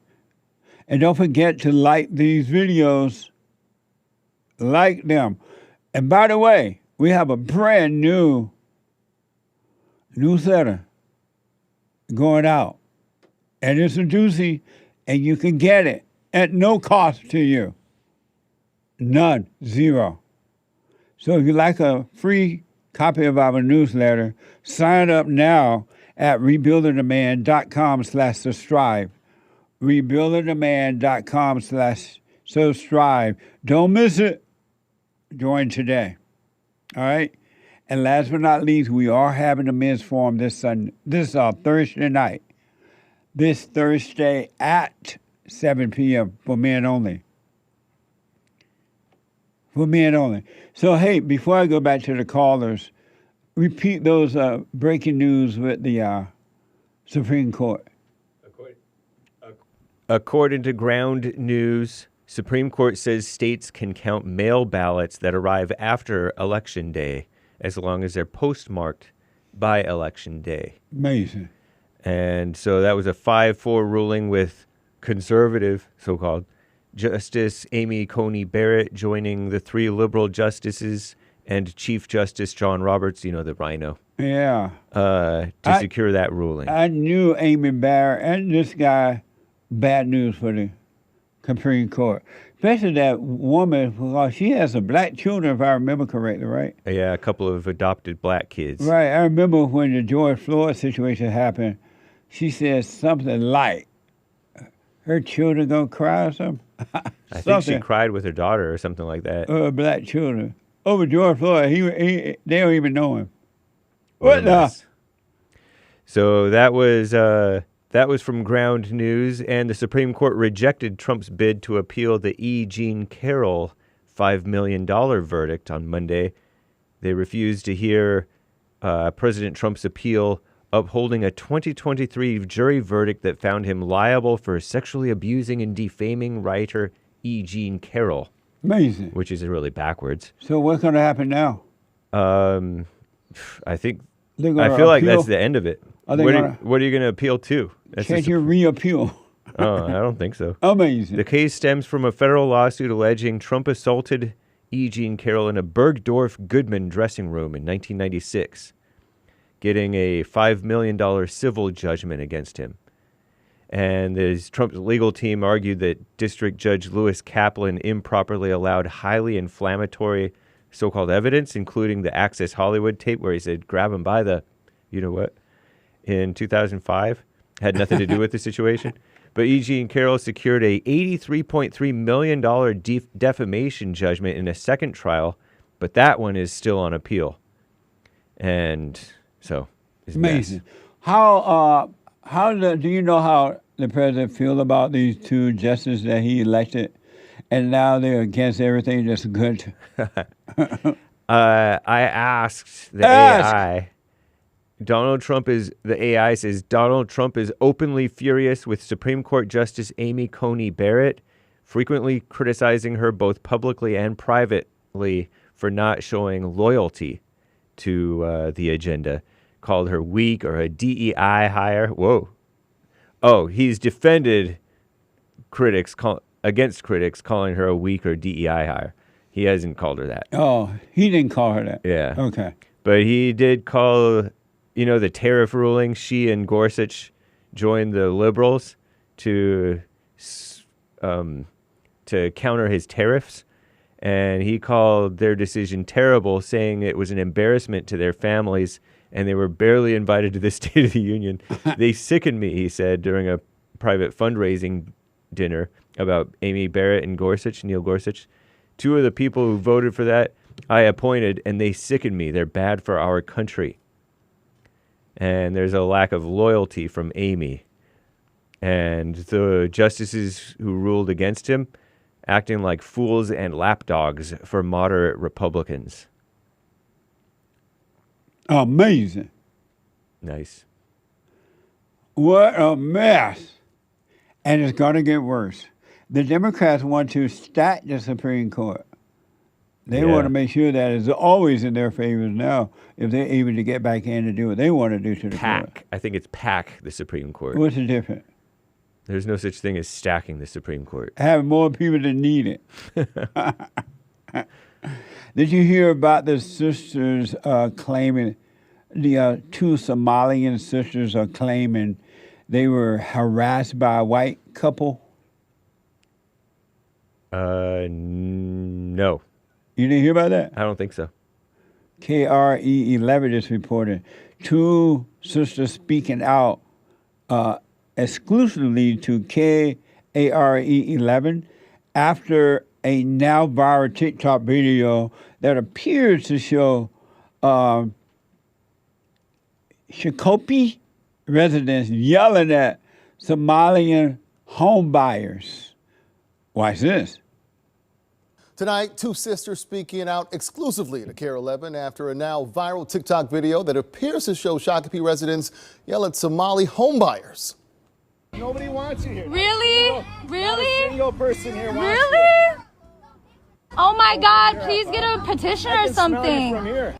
And don't forget to like these videos. Like them. And by the way, we have a brand new newsletter going out. And it's a doozy, and you can get it at no cost to you. None. Zero. So if you'd like a free copy of our newsletter, sign up now at rebuildingaman.com/subscribe. rebuildingaman.com/subscribe. Don't miss it. Join today. All right? And last but not least, we are having a men's forum this Thursday night. This Thursday at 7 p.m. for men only. For men only. So, hey, before I go back to the callers, repeat those breaking news with the Supreme Court. According to Ground News, Supreme Court says states can count mail ballots that arrive after Election Day as long as they're postmarked by Election Day. Amazing. And so that was a 5-4 ruling with conservative, so-called, Justice Amy Coney Barrett joining the 3 liberal justices and Chief Justice John Roberts, you know, the rhino. Yeah. To secure that ruling. I knew Amy Barrett and this guy, bad news for the Supreme Court. Especially that woman, because she has some black children, if I remember correctly, right? Yeah, a couple of adopted black kids. Right. I remember when the George Floyd situation happened, she said something like, her children gonna cry or something? I think she cried with her daughter or something like that. Black children. Over George Floyd, they don't even know him. What the? So that was from Ground News, and the Supreme Court rejected Trump's bid to appeal the E. Jean Carroll $5 million verdict on Monday. They refused to hear President Trump's appeal upholding a 2023 jury verdict that found him liable for sexually abusing and defaming writer E. Jean Carroll. Amazing. Which is really backwards. So what's going to happen now? I think, I feel like that's the end of it. What are you going to appeal to? Can't you re-appeal? Oh, I don't think so. Amazing. The case stems from a federal lawsuit alleging Trump assaulted E. Jean Carroll in a Bergdorf Goodman dressing room in 1996, getting a $5 million civil judgment against him. And Trump's legal team argued that District Judge Lewis Kaplan improperly allowed highly inflammatory so-called evidence, including the Access Hollywood tape where he said, grab him by the, you know what, in 2005. Had nothing to do with the situation. But E. Jean Carroll secured a $83.3 million defamation judgment in a second trial, but that one is still on appeal. And so, it's amazing. Do you know how the president feels about these two justices that he elected, and now they're against everything that's good? I asked the AI. The AI says Donald Trump is openly furious with Supreme Court Justice Amy Coney Barrett, frequently criticizing her both publicly and privately for not showing loyalty to the agenda. Called her weak or a DEI hire. Whoa. Oh, he's defended against critics, calling her a weak or DEI hire. He hasn't called her that. Oh, he didn't call her that. Yeah. Okay. But he did call, the tariff ruling. She and Gorsuch joined the liberals to counter his tariffs. And he called their decision terrible, saying it was an embarrassment to their families and they were barely invited to the State of the Union. They sickened me, he said, during a private fundraising dinner about Amy Barrett and Neil Gorsuch. Two of the people who voted for that, I appointed, and they sickened me. They're bad for our country. And there's a lack of loyalty from Amy. And the justices who ruled against him, acting like fools and lapdogs for moderate Republicans. Amazing. Nice. What a mess. And it's going to get worse. The Democrats want to stack the Supreme Court. They want to make sure that it's always in their favor now if they're able to get back in and do what they want to do to the court. I think it's pack the Supreme Court. What's the difference? There's no such thing as stacking the Supreme Court. Have more people that need it. Did you hear about the sisters claiming, the two Somalian sisters are claiming they were harassed by a white couple? No. You didn't hear about that? I don't think so. KRE 11 just reported two sisters speaking out exclusively to KARE 11 after a now viral TikTok video that appears to show Shokopee residents yelling at Somalian home buyers. Watch this. Tonight, two sisters speaking out exclusively to KARE 11 after a now viral TikTok video that appears to show Shokopee residents yell at Somali homebuyers. Nobody wants you here. Really? Really? Not a single person here wants Really? you. Oh my God, please get a petition or something. From here.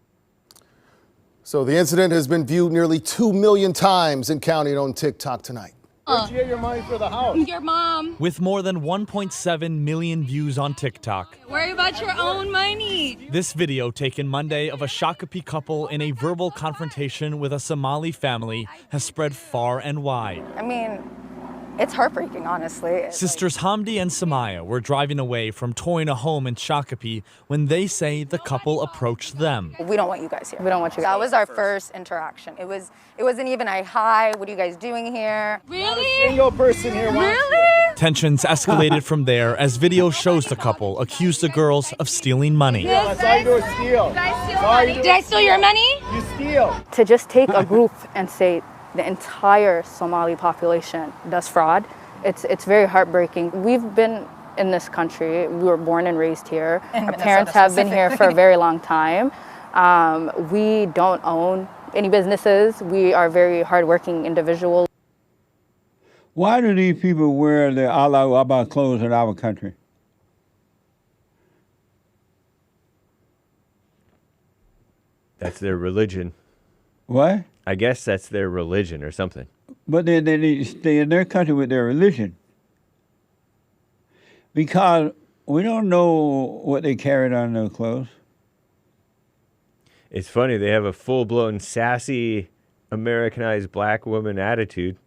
So the incident has been viewed nearly 2 million times and counting on TikTok tonight. Where'd you get your money for the house? Your mom. With more than 1.7 million views on TikTok. Worry about your own money. This video taken Monday of a Shokopee couple in a verbal confrontation with a Somali family has spread far and wide. I mean, it's heartbreaking, honestly. Sisters Hamdi and Samaya were driving away from touring a home in Shokopee when they say the couple approached them. We don't want you guys here. We don't want you guys. That was our first interaction. It wasn't even a hi, what are you guys doing here? Not a single person here wants Really? Tensions escalated from there as video shows the couple accuse the girls of stealing money. That's all you do is steal. Did I steal your money? You steal. To just take a group and say the entire Somali population does fraud, it's very heartbreaking. We've been in this country. We were born and raised here. Our parents have been here for a very long time. We don't own any businesses. We are very hardworking individuals. Why do these people wear the Allah Akbar clothes in our country? That's their religion. What? I guess that's their religion or something. But they need to stay in their country with their religion. Because We don't know what they carried on their clothes. It's funny. They have a full-blown sassy, Americanized black woman attitude.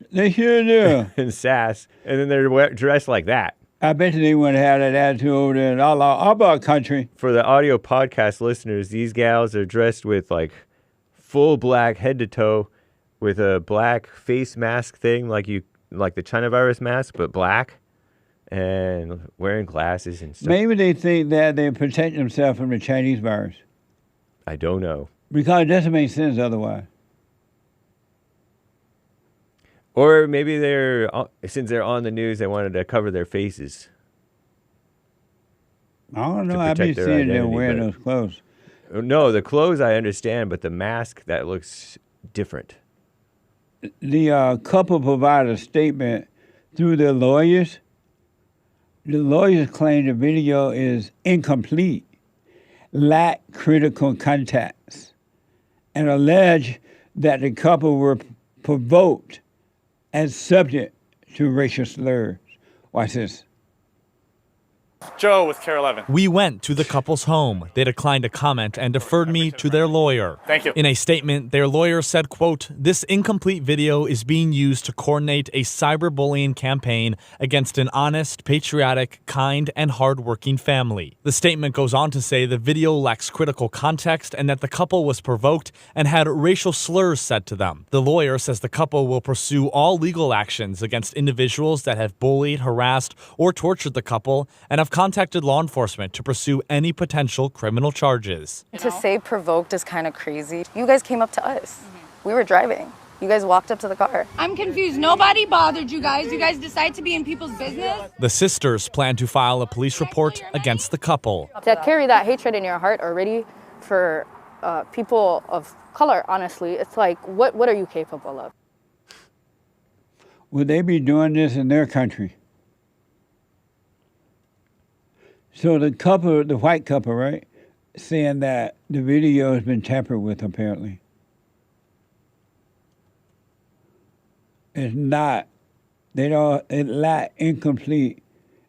They sure do. And sass. And then they're dressed like that. I bet you they wouldn't have that attitude over there in all our country. For the audio podcast listeners, these gals are dressed with like full black head to toe with a black face mask thing like the China virus mask, but black. And wearing glasses and stuff. Maybe they think that they protect themselves from the Chinese virus. I don't know. Because it doesn't make sense otherwise. Or maybe since they're on the news, they wanted to cover their faces. I don't know. I've been seeing them wearing those clothes. No, the clothes I understand, but the mask, that looks different. The couple provided a statement through their lawyers. The lawyers claim the video is incomplete, lack critical context, and allege that the couple were provoked and subject to racial slurs. Watch this. Joe with Care 11. We went to the couple's home. They declined to comment and deferred me to their lawyer. Thank you. In a statement, their lawyer said, quote, "This incomplete video is being used to coordinate a cyberbullying campaign against an honest, patriotic, kind, and hardworking family." The statement goes on to say the video lacks critical context and that the couple was provoked and had racial slurs said to them. The lawyer says the couple will pursue all legal actions against individuals that have bullied, harassed, or tortured the couple and have contacted law enforcement to pursue any potential criminal charges. To say provoked is kind of crazy. You guys came up to us. We were driving. You guys walked up to the car. I'm confused. Nobody bothered you guys. You guys decide to be in people's business? The sisters plan to file a police report against the couple. To carry that hatred in your heart already for people of color, honestly, it's like, what are you capable of? Would they be doing this in their country? So the couple, the white couple, right, saying that the video has been tampered with, apparently. It's not. It lack incomplete,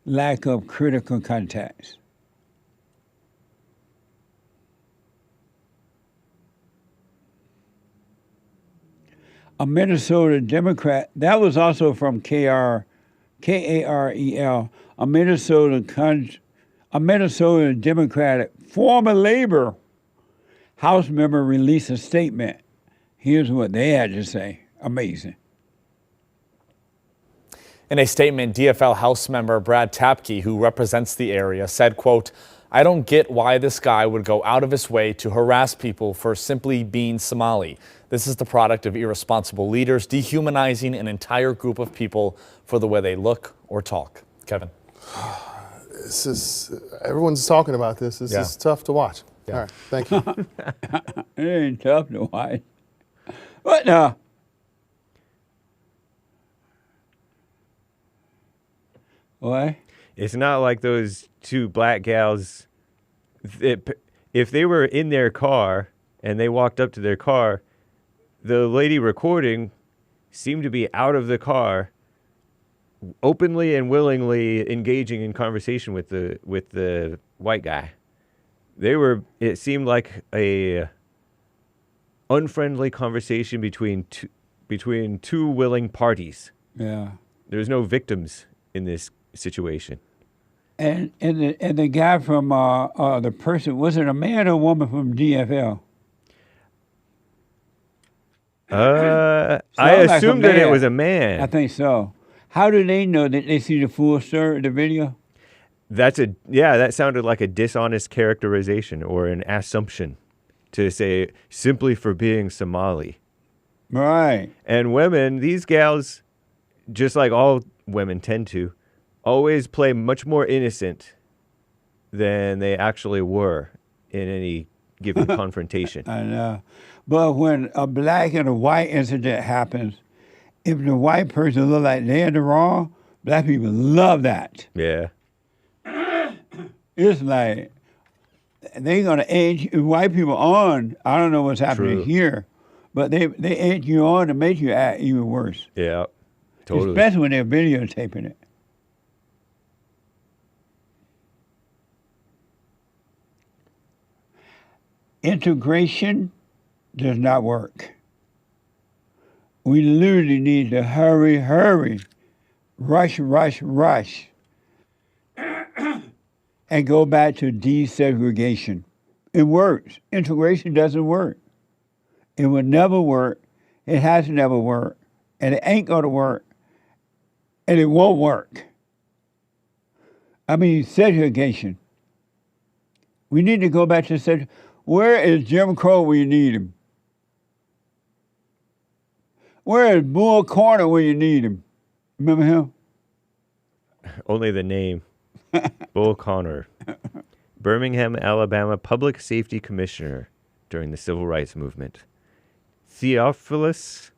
lack of critical context. A Minnesota Democrat, that was also from Karel, a Minnesota Democratic, former Labor House member released a statement. Here's what they had to say. Amazing. In a statement, DFL House member Brad Tapke, who represents the area, said, quote, "I don't get why this guy would go out of his way to harass people for simply being Somali. This is the product of irresponsible leaders dehumanizing an entire group of people for the way they look or talk." Kevin. This is, everyone's talking about this. This is tough to watch. All right, thank you. It ain't tough to watch. What now? What? It's not like those two black gals. If they were in their car and they walked up to their car, the lady recording seemed to be out of the car, openly and willingly engaging in conversation with the white guy. It seemed like a unfriendly conversation between two willing parties. Yeah. There's no victims in this situation. And the guy from the person, was it a man or a woman from DFL? I assumed that it was a man. I think so. How do they know that they see the full story of the video? That sounded like a dishonest characterization or an assumption to say simply for being Somali. Right. And women, these gals, just like all women tend to, always play much more innocent than they actually were in any given confrontation. I know. But when a black and a white incident happens, if the white person look like they're in the wrong, black people love that. Yeah. It's like they're going to edge white people on. I don't know what's happening here, but they edge you on to make you act even worse. Yeah, totally. Especially when they're videotaping it. Integration does not work. We literally need to hurry, rush, and go back to desegregation. It works. Integration doesn't work. It will never work. It has never worked. And it ain't going to work. And it won't work. I mean, segregation. We need to go back to segregation. Where is Jim Crow when you need him? Where is Bull Corner when you need him? Remember him? Only the name. Bull Connor. Birmingham, Alabama Public Safety Commissioner during the Civil Rights Movement. Theophilus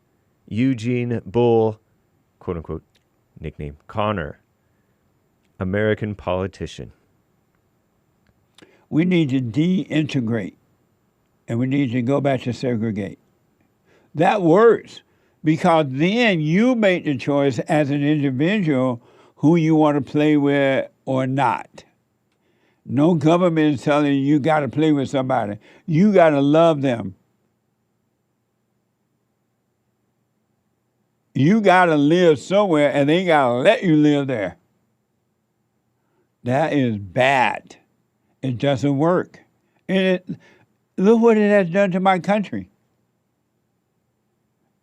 Eugene Bull, quote unquote, nickname Connor. American politician. We need to deintegrate, and we need to go back to segregate. That works, because then you make the choice as an individual who you want to play with or not. No government is telling you got to play with somebody. You got to love them. You got to live somewhere, and they got to let you live there. That is bad. It doesn't work. And look what it has done to my country.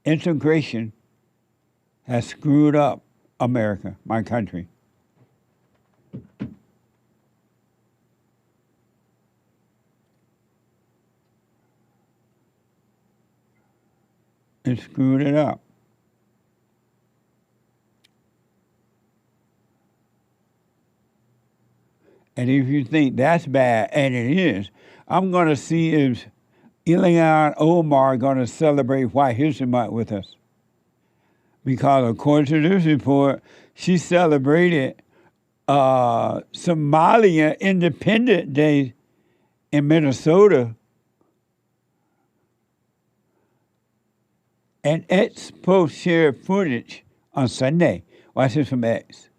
Integration has screwed up America, my country. It screwed it up. And if you think that's bad, and it is, I'm going to see if Ilhan Omar going to celebrate White History Month with us. Because according to this report, she celebrated Somali Independence Day in Minnesota. And X post shared footage on Sunday. Watch this from X.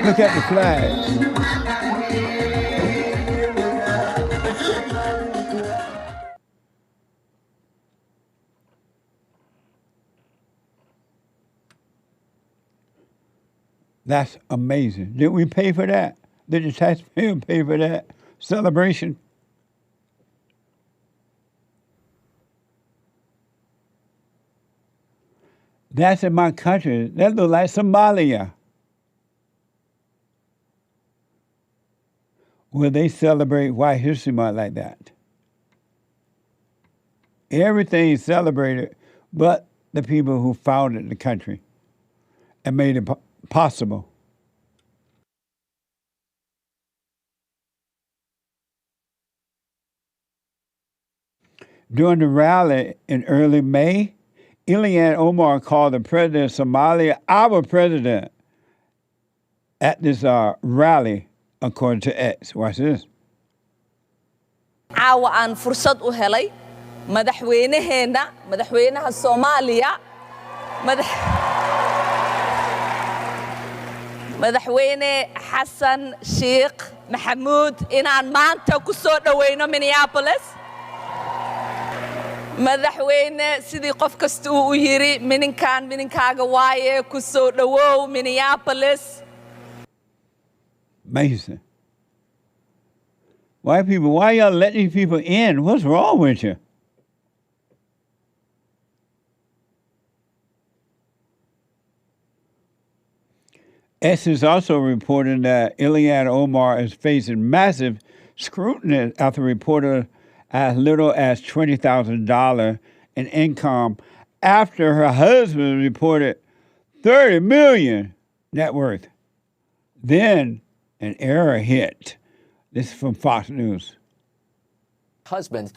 Look at the flag. That's amazing. Did we pay for that? Did the taxpayer pay for that celebration? That's in my country. That looks like Somalia. Will they celebrate White History Month like that? Everything is celebrated but the people who founded the country and made it possible. During the rally in early May, Ilhan Omar called the president of Somalia our president at this rally, according to X. Watch this. caawa aan fursad u helay madaxweynaha Soomaaliya madaxweyne Xasan Sheikh Maxamuud inaan maanta ku soo dhaweyno Minneapolis madaxweyne sidii qof kasta uu yiri mininkaaga waaye ku soo dhawow Minneapolis. Amazing. White people, why y'all letting these people in? What's wrong with you? S is also reporting that Ilhan Omar is facing massive scrutiny after reporting as little as $20,000 in income after her husband reported $30 million net worth. Then an error hit. This is from Fox News. husband,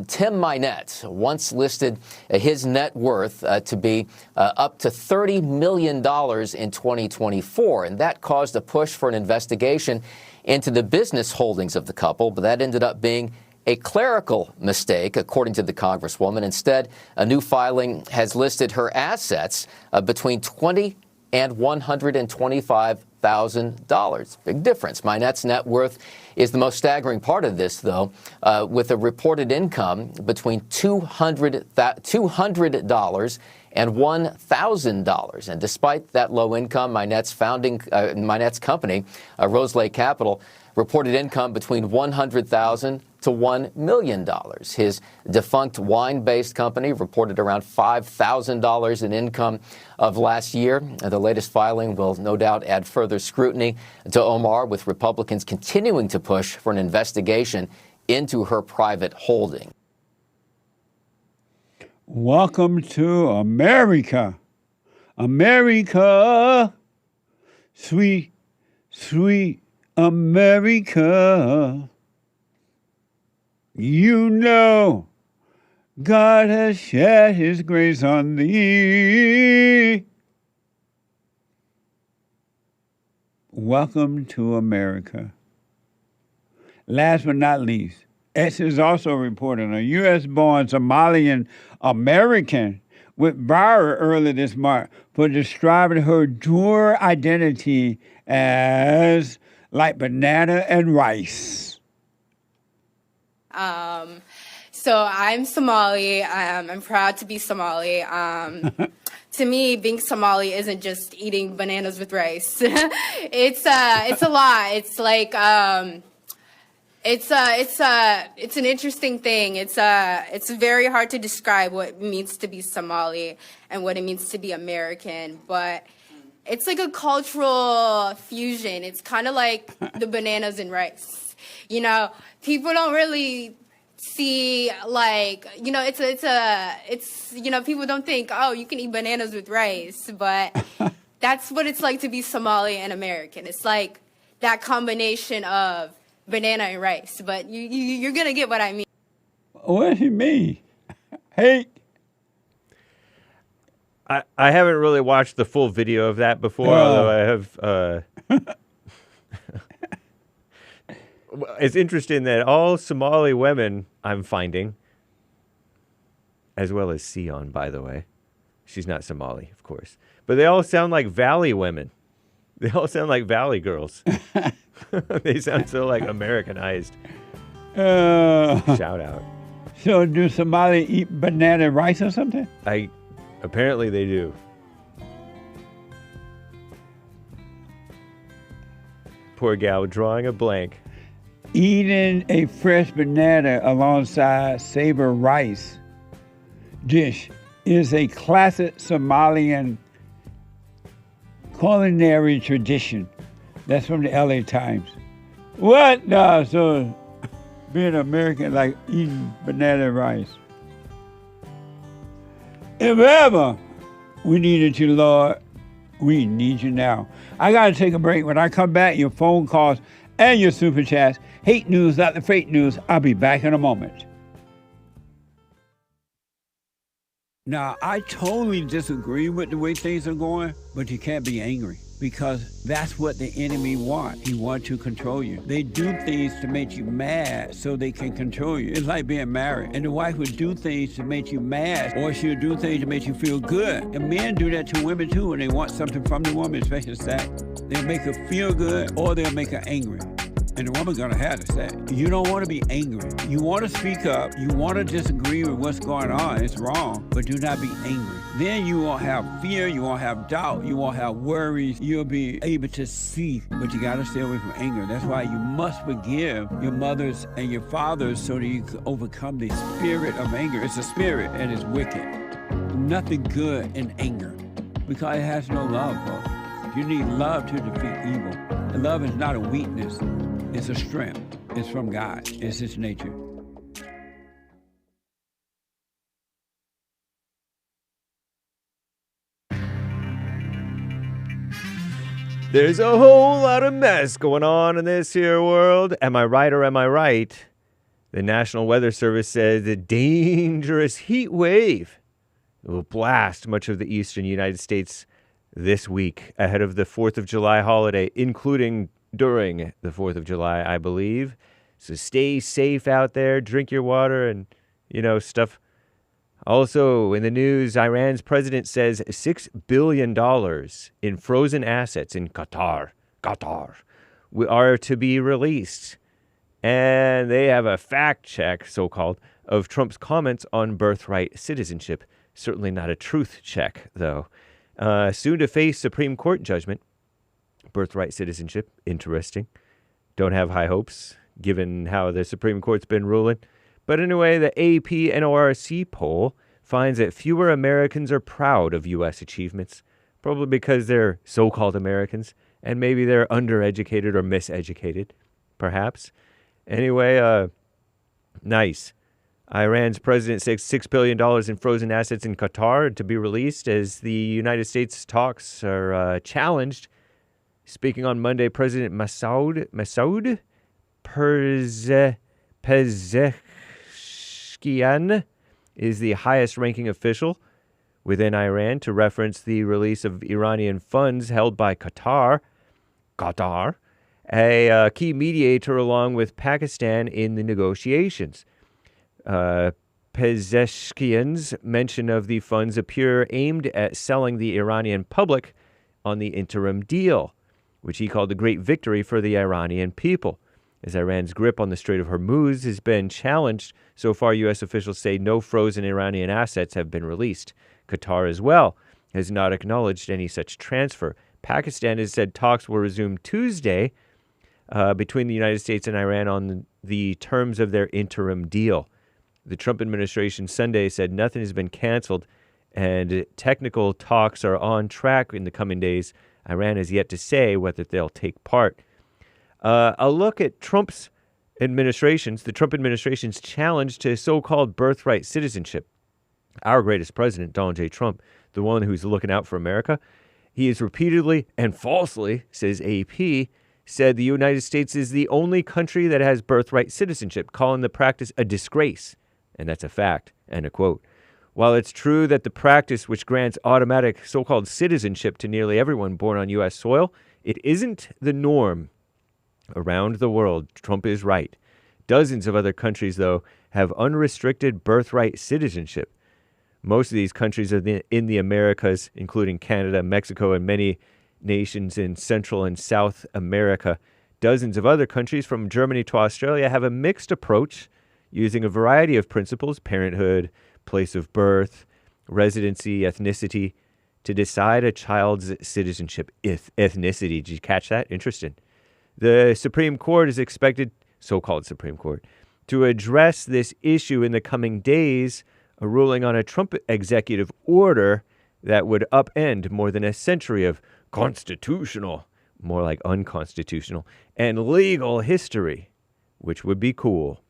Tim Minette, once listed his net worth to be up to $30 million in 2024, and that caused a push for an investigation into the business holdings of the couple, but that ended up being a clerical mistake, according to the Congresswoman. Instead, a new filing has listed her assets between $20,000 and $125,000. Big difference. Minette's net worth is the most staggering part of this, though, with a reported income between $200 and $1,000. And despite that low income, Minette's company, Roselake Capital, reported income between $100,000 to $1 million. His defunct wine-based company reported around $5,000 in income of last year. The latest filing will no doubt add further scrutiny to Omar, with Republicans continuing to push for an investigation into her private holding. Welcome to America. America. Sweet, sweet America. You know God has shed his grace on thee. Welcome to America. Last but not least, X is also reporting a U.S.-born Somalian American with Barrett earlier this month for describing her dual identity as like banana and rice. So I'm Somali. I'm proud to be Somali. To me, being Somali isn't just eating bananas with rice. It's a lot. It's like it's an interesting thing. It's very hard to describe what it means to be Somali and what it means to be American, but it's like a cultural fusion. It's kind of like the bananas and rice. You know, people don't really see, like, you know, it's you know, people don't think, oh, you can eat bananas with rice, but that's what it's like to be Somali and American. It's like that combination of banana and rice, but you're gonna get what I mean. What do you mean? Hey. I haven't really watched the full video of that before, although I have. It's interesting that all Somali women I'm finding, as well as Sion, by the way. She's not Somali, of course. But they all sound like Valley women. They all sound like Valley girls. They sound so, like, Americanized. Shout out. So do Somali eat banana and rice or something? Apparently they do. Poor gal drawing a blank. Eating a fresh banana alongside savory rice dish is a classic Somalian culinary tradition. That's from the LA Times. What? No, so being American, like eating banana and rice. If ever we needed you, Lord, we need you now. I got to take a break. When I come back, your phone calls and your super chats. Hate news, not the fake news. I'll be back in a moment. Now, I totally disagree with the way things are going, but you can't be angry because that's what the enemy wants. He wants to control you. They do things to make you mad so they can control you. It's like being married, and the wife would do things to make you mad, or she'll do things to make you feel good. And men do that to women too when they want something from the woman, especially sex. They'll make her feel good, or they'll make her angry. And the woman's gonna have the sex. You don't wanna be angry. You wanna speak up. You wanna disagree with what's going on. It's wrong, but do not be angry. Then you won't have fear, you won't have doubt, you won't have worries. You'll be able to see, but you gotta stay away from anger. That's why you must forgive your mothers and your fathers so that you can overcome the spirit of anger. It's a spirit and it's wicked. Nothing good in anger because it has no love, folks. You need love to defeat evil. And love is not a weakness. It's a strength. It's from God. It's His nature. There's a whole lot of mess going on in this here world. Am I right or am I right? The National Weather Service says a dangerous heat wave will blast much of the eastern United States this week ahead of the 4th of July holiday, including during the 4th of July, I believe. So stay safe out there, drink your water and, stuff. Also, in the news, Iran's president says $6 billion in frozen assets in Qatar are to be released. And they have a fact check, so-called, of Trump's comments on birthright citizenship. Certainly not a truth check, though. Soon to face Supreme Court judgment. Birthright citizenship, interesting. Don't have high hopes, given how the Supreme Court's been ruling. But anyway, the AP NORC poll finds that fewer Americans are proud of U.S. achievements, probably because they're so-called Americans, and maybe they're undereducated or miseducated, perhaps. Anyway, nice. Iran's president says $6 billion in frozen assets in Qatar to be released as the United States talks are challenged. Speaking on Monday, President Masoud Pezeshkian is the highest-ranking official within Iran to reference the release of Iranian funds held by Qatar, a key mediator along with Pakistan in the negotiations. Pezeshkian's mention of the funds appear aimed at selling the Iranian public on the interim deal, which he called a great victory for the Iranian people. As Iran's grip on the Strait of Hormuz has been challenged, so far U.S. officials say no frozen Iranian assets have been released. Qatar as well has not acknowledged any such transfer. Pakistan has said talks will resume Tuesday between the United States and Iran on the terms of their interim deal. The Trump administration Sunday said nothing has been canceled and technical talks are on track in the coming days. Iran has yet to say whether they'll take part. A look at the Trump administration's challenge to so-called birthright citizenship. Our greatest president, Donald J. Trump, the one who's looking out for America, he has repeatedly and falsely, says AP, said the United States is the only country that has birthright citizenship, calling the practice a disgrace. And that's a fact, end of quote. While it's true that the practice which grants automatic so-called citizenship to nearly everyone born on U.S. soil, it isn't the norm around the world. Trump is right. Dozens of other countries, though, have unrestricted birthright citizenship. Most of these countries are in the Americas, including Canada, Mexico, and many nations in Central and South America. Dozens of other countries, from Germany to Australia, have a mixed approach using a variety of principles, parenthood, place of birth, residency, ethnicity, to decide a child's citizenship. Ethnicity, did you catch that? Interesting. The Supreme Court is expected, so-called Supreme Court, to address this issue in the coming days, a ruling on a Trump executive order that would upend more than a century of constitutional, more like unconstitutional, and legal history, which would be cool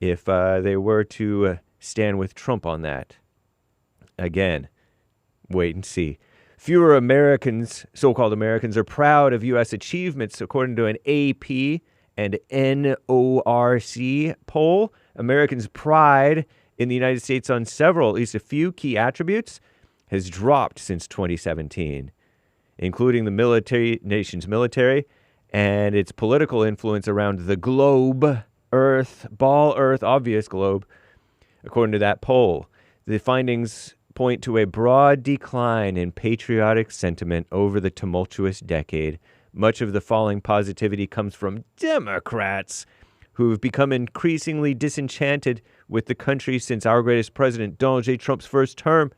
if they were to stand with Trump on that. Again, wait and see. Fewer Americans, so-called Americans, are proud of U.S. achievements, according to an AP and NORC poll. Americans' pride in the United States on several, at least a few key attributes, has dropped since 2017, including the nation's military and its political influence around the globe, Earth, obvious globe, according to that poll. The findings point to a broad decline in patriotic sentiment over the tumultuous decade. Much of the falling positivity comes from Democrats, who have become increasingly disenchanted with the country since our greatest president, Donald J. Trump's first term.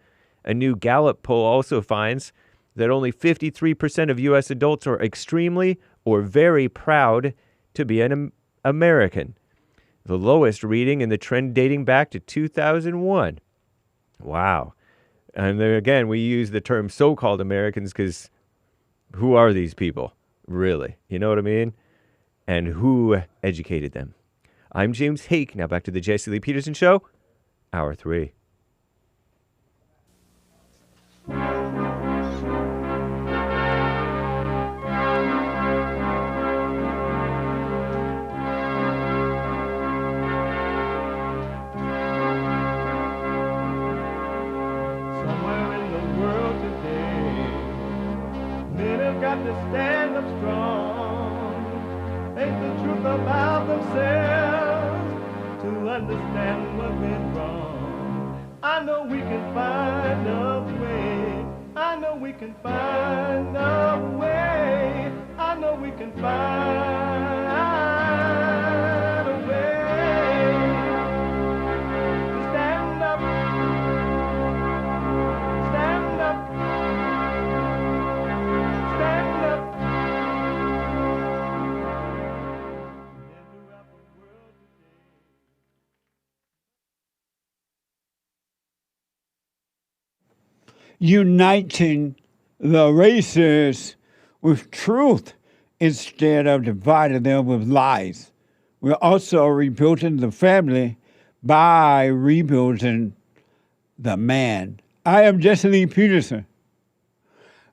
A new Gallup poll also finds that only 53% of U.S. adults are extremely or very proud to be an American, the lowest reading in the trend dating back to 2001. Wow. And then again, we use the term so-called Americans because who are these people, really? You know what I mean? And who educated them? I'm James Hake. Now back to the Jesse Lee Peterson Show, Hour 3. got to stand up strong. Ain't the truth about themselves to understand what went wrong. I know we can find a way. I know we can find a way. I know we can find a way to stand up, stand up, stand up. Uniting the races with truth instead of dividing them with lies. We're also rebuilding the family by rebuilding the man. I am Jesse Lee Peterson.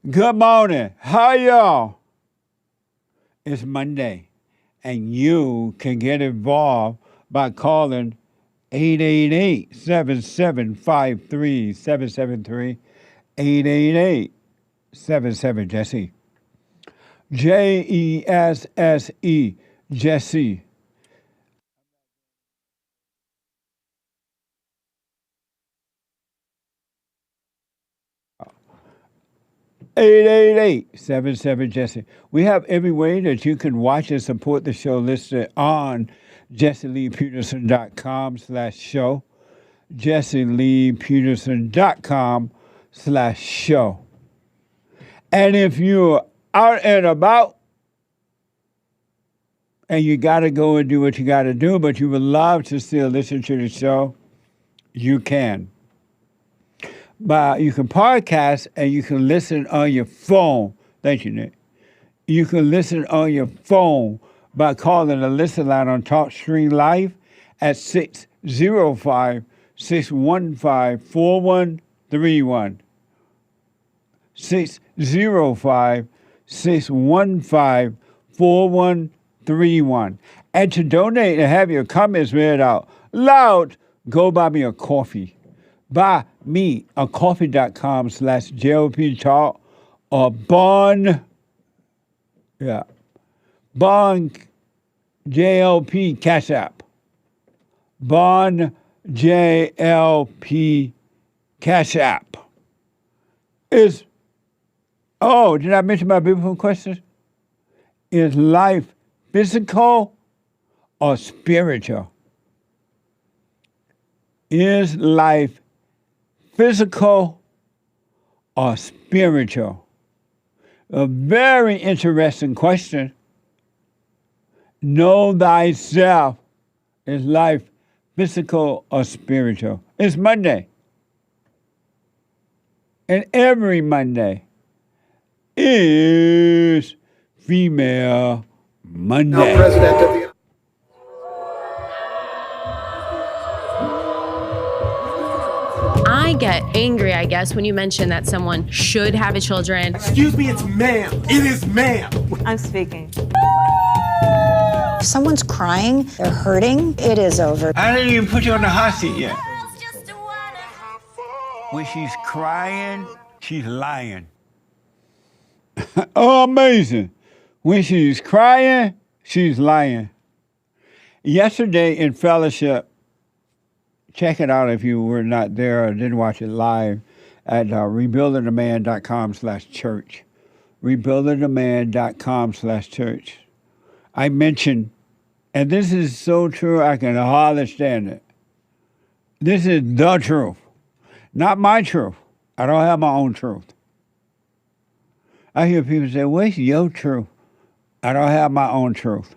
Good morning. How y'all? It's Monday, and you can get involved by calling 888-7753-773, 888-77-JESSE. Jesse, Jesse. (888-77-JESSE). We have every way that you can watch and support the show listed on jesseleepeterson.com/show. jesseleepeterson.com/show. And if you're out and about and you got to go and do what you got to do, but you would love to still listen to the show, you can. But you can podcast and you can listen on your phone. Thank you, Nick. You can listen on your phone by calling the listen line on TalkStream Live at 605-615-4131. 605-615-4131. And to donate and have your comments read out loud, go buy me a coffee. Buy me a coffee.com/JLP Talk or Bond JLP Cash App. Bond JLP Cash App. Did I mention my beautiful question? Is life physical or spiritual? Is life physical or spiritual? A very interesting question. Know thyself. Is life physical or spiritual? It's Monday. And every Monday is Female Monday. Now, President of the I get angry, I guess, when you mention that someone should have a children. Excuse me, it's ma'am. It is ma'am. I'm speaking. If someone's crying, they're hurting, it is over. I didn't even put you on the hot seat yet. When she's crying, she's lying. Oh, amazing. When she's crying, she's lying. Yesterday in fellowship, check it out if you were not there or didn't watch it live at rebuildingtheman.com/church. Rebuildingtheman.com/church. I mentioned, and this is so true, I can hardly stand it. This is the truth, not my truth. I don't have my own truth. I hear people say, what's your truth? I don't have my own truth.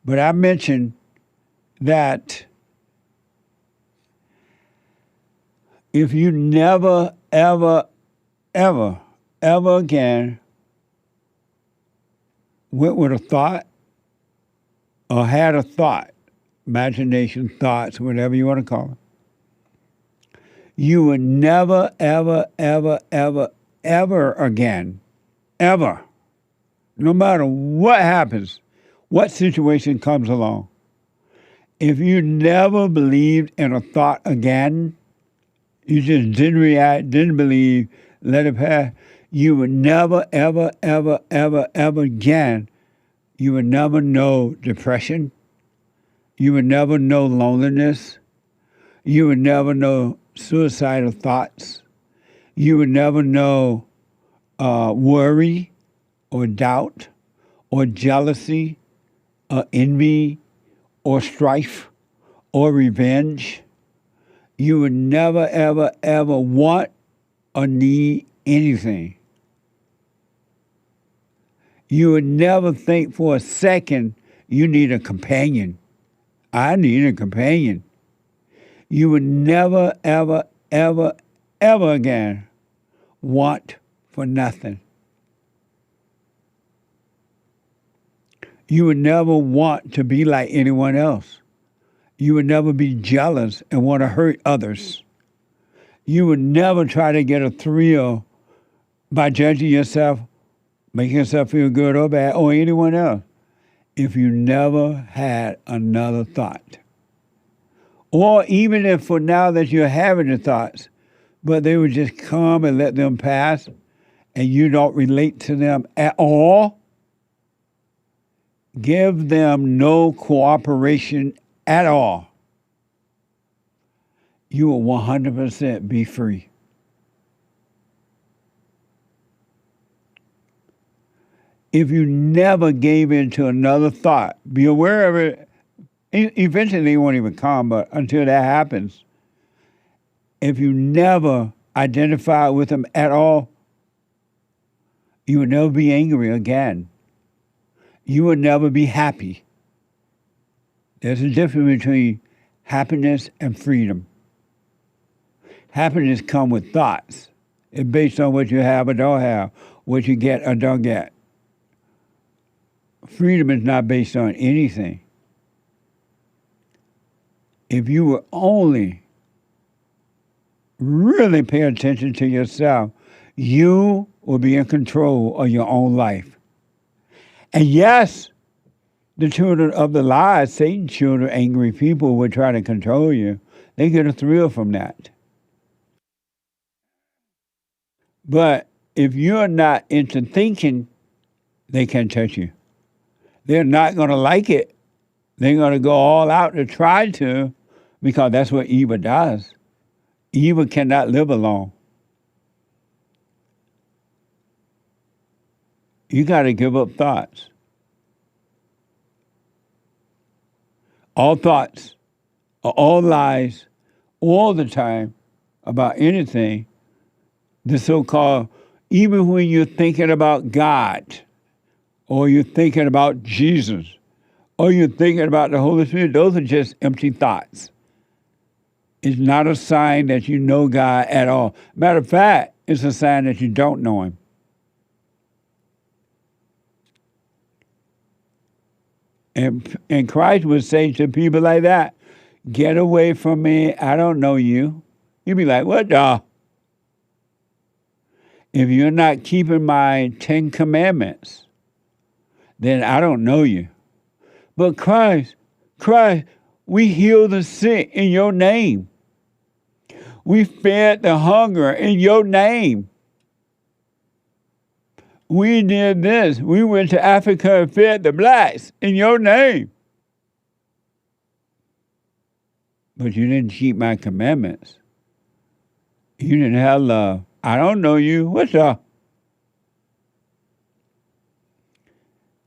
But I mentioned that if you never, ever, ever, ever again went with a thought or had a thought, imagination, thoughts, whatever you want to call them, you would never, ever, ever, ever, ever again, ever, no matter what happens, what situation comes along, if you never believed in a thought again, you just didn't react, didn't believe, let it pass, You would never, ever, ever, ever, ever again, you would never know depression. You would never know loneliness. You would never know suicidal thoughts. You would never know worry or doubt or jealousy or envy or strife or revenge. You would never, ever, ever want or need anything. You would never think for a second you need a companion. I need a companion. You would never, ever, ever, ever again want for nothing. You would never want to be like anyone else. You would never be jealous and want to hurt others. You would never try to get a thrill by judging yourself, making yourself feel good or bad, or anyone else, if you never had another thought. Or even if for now that you're having the thoughts, but they would just come and let them pass, and you don't relate to them at all, give them no cooperation at all. You will 100% be free. If you never gave in to another thought, be aware of it. Eventually they won't even come, but until that happens, if you never identify with them at all, you will never be angry again. You will never be happy. There's a difference between happiness and freedom. Happiness comes with thoughts. It's based on what you have or don't have, what you get or don't get. Freedom is not based on anything. If you will only really pay attention to yourself, you will be in control of your own life. And yes, the children of the lies, Satan's children, angry people, will try to control you. They get a thrill from that. But if you're not into thinking, they can't touch you. They're not going to like it. They're going to go all out to try to, because that's what evil does. Evil cannot live alone. You got to give up thoughts. All thoughts are all lies all the time about anything. The so-called, even when you're thinking about God, or you're thinking about Jesus, or you're thinking about the Holy Spirit, those are just empty thoughts. It's not a sign that you know God at all. Matter of fact, it's a sign that you don't know Him. And Christ would say to people like that, get away from me, I don't know you. You'd be like, what the? If you're not keeping my 10 commandments, then I don't know you. But Christ, we healed the sick in your name. We fed the hunger in your name. We did this. We went to Africa and fed the blacks in your name. But you didn't keep my commandments. You didn't have love. I don't know you. What's up?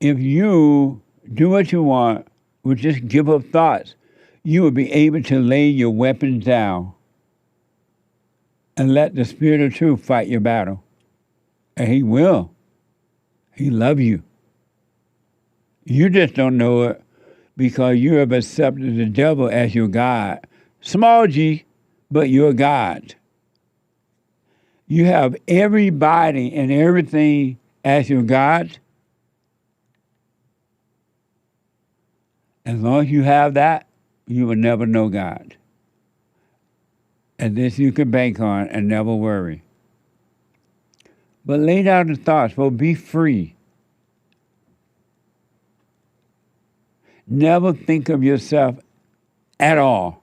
If you do what you want, or just give up thoughts, you will be able to lay your weapons down and let the Spirit of truth fight your battle. And He will. He loves you. You just don't know it because you have accepted the devil as your God. Small g, but you're God. You have everybody and everything as your God. As long as you have that, you will never know God. And this you can bank on and never worry. But lay down the thoughts, well, be free. Never think of yourself at all.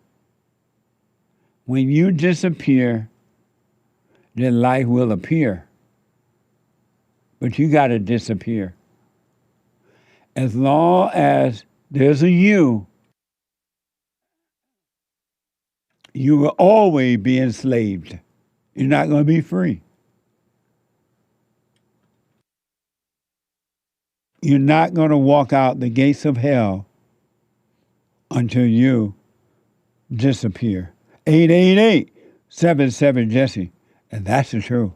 When you disappear, then life will appear. but you got to disappear. As long as there's a you will always be enslaved. You're not going to be free. You're not going to walk out the gates of hell until you disappear. 888-77-JESSE. And that's the truth.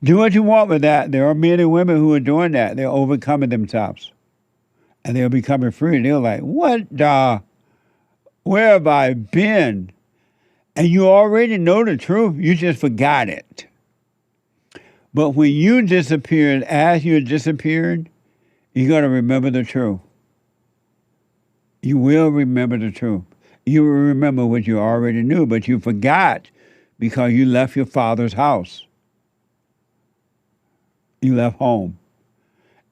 Do what you want with that. There are men and women who are doing that. They're overcoming themselves. And they're becoming free. They're like, what the? Where have I been? And you already know the truth. You just forgot it. But when you disappeared, as you disappeared, you're going to remember the truth. You will remember the truth. You will remember what you already knew, but you forgot because you left your father's house. You left home.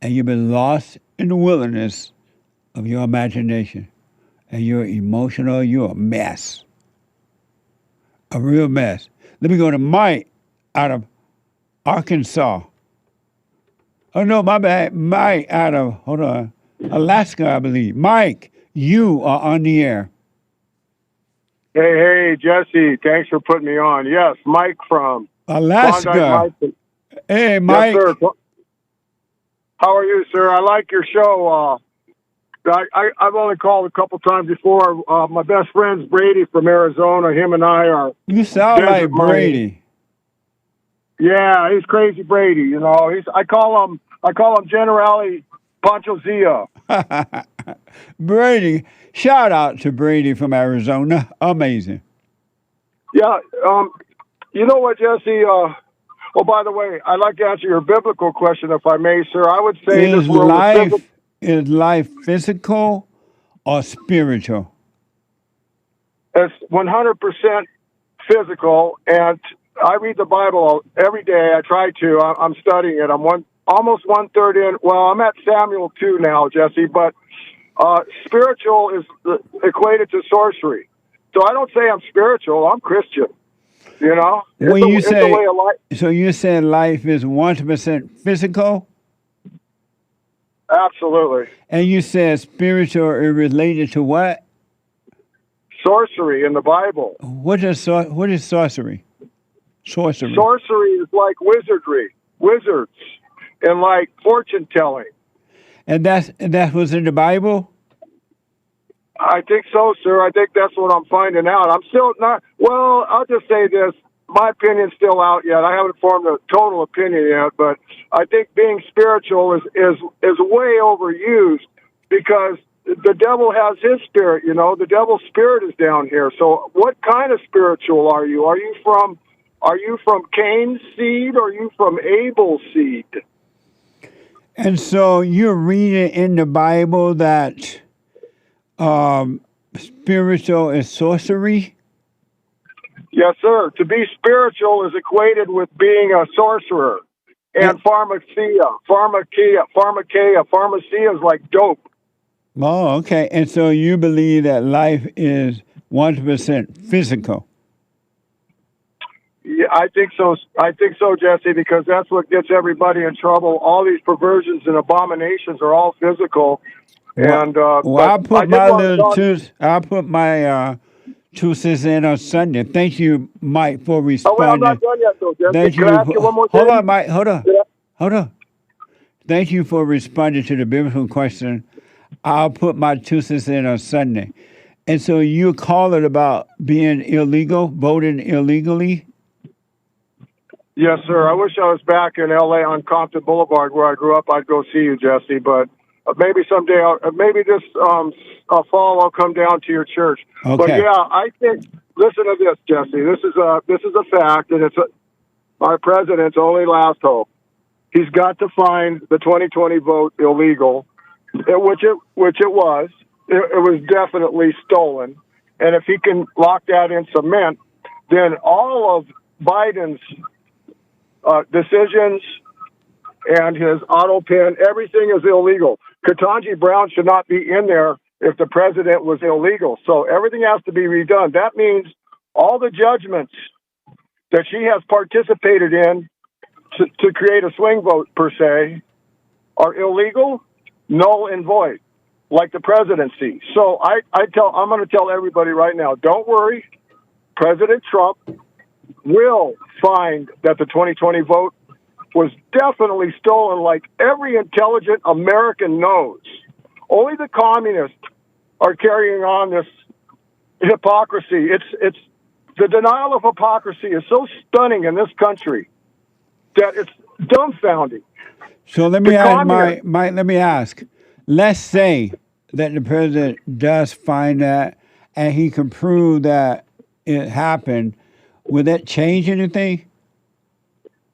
And you've been lost in the wilderness of your imagination. And you're emotional, you're a mess. A real mess. Let me go to Mike out of Arkansas. Oh, no, my bad. Mike out of, Alaska, I believe. Mike, you are on the air. Hey, Jesse, thanks for putting me on. Yes, Mike from Alaska. Hey, Mike. Yes, sir. How are you, sir? I like your show. I've only called a couple times before. My best friend's Brady from Arizona. Him and I are. You sound like Brady. Yeah, he's crazy Brady. You know, I call him Generale Pancho Zia. Brady, shout out to Brady from Arizona. Amazing. Yeah, you know what, Jesse? By the way, I'd like to answer your biblical question, if I may, sir. I would say is life physical or spiritual? It's 100% physical, and I read the Bible every day. I try to. I'm studying it. I'm almost 1/3 in. Well, I'm at Samuel 2 now, Jesse, but spiritual is equated to sorcery. So I don't say I'm spiritual. I'm Christian. You know? When it's a way of life. So you're saying life is 100% physical? Absolutely. And you said spiritual is related to what? Sorcery in the Bible. What is sorcery? Sorcery. Sorcery is like wizards, and like fortune telling. And that was in the Bible? I think so, sir. I think that's what I'm finding out. I'm still not. Well, I'll just say this: my opinion's still out yet. I haven't formed a total opinion yet, but I think being spiritual is way overused because the devil has his spirit. You know, the devil's spirit is down here. So, what kind of spiritual are you? Are you from Cain's seed, or are you from Abel's seed? And so you're reading in the Bible that spiritual is sorcery? Yes, sir. To be spiritual is equated with being a sorcerer. And pharmacia is like dope. Oh, okay. And so you believe that life is 100% physical? Yeah, I think so. Jesse, because that's what gets everybody in trouble. All these perversions and abominations are all physical. And I'll put my 2 cents in on Sunday. Thank you, Mike, for responding. I'm not done yet, though, Jesse. Thank Can I ask you one more thing? Hold on, Mike. Hold on. Thank you for responding to the biblical question. I'll put my 2 cents in on Sunday. And so you call it about being illegal, voting illegally? Yes, sir. I wish I was back in L.A. on Compton Boulevard where I grew up. I'd go see you, Jesse. But maybe someday, maybe this fall, I'll come down to your church. Okay. But yeah, I think. Listen to this, Jesse. This is a fact, and it's our president's only last hope. He's got to find the 2020 vote illegal, which it was. It was definitely stolen. And if he can lock that in cement, then all of Biden's decisions and his auto pen, everything is illegal. Ketanji Brown should not be in there if the president was illegal. So everything has to be redone. That means all the judgments that she has participated in to create a swing vote per se are illegal, null and void, like the presidency. So I'm going to tell everybody right now, don't worry. President Trump will find that the 2020 vote was definitely stolen, like every intelligent American knows. Only the communists are carrying on this hypocrisy. It's the denial of hypocrisy is so stunning in this country that it's dumbfounding. So let me ask, let me ask. Let's say that the president does find that, and he can prove that it happened. Would that change anything?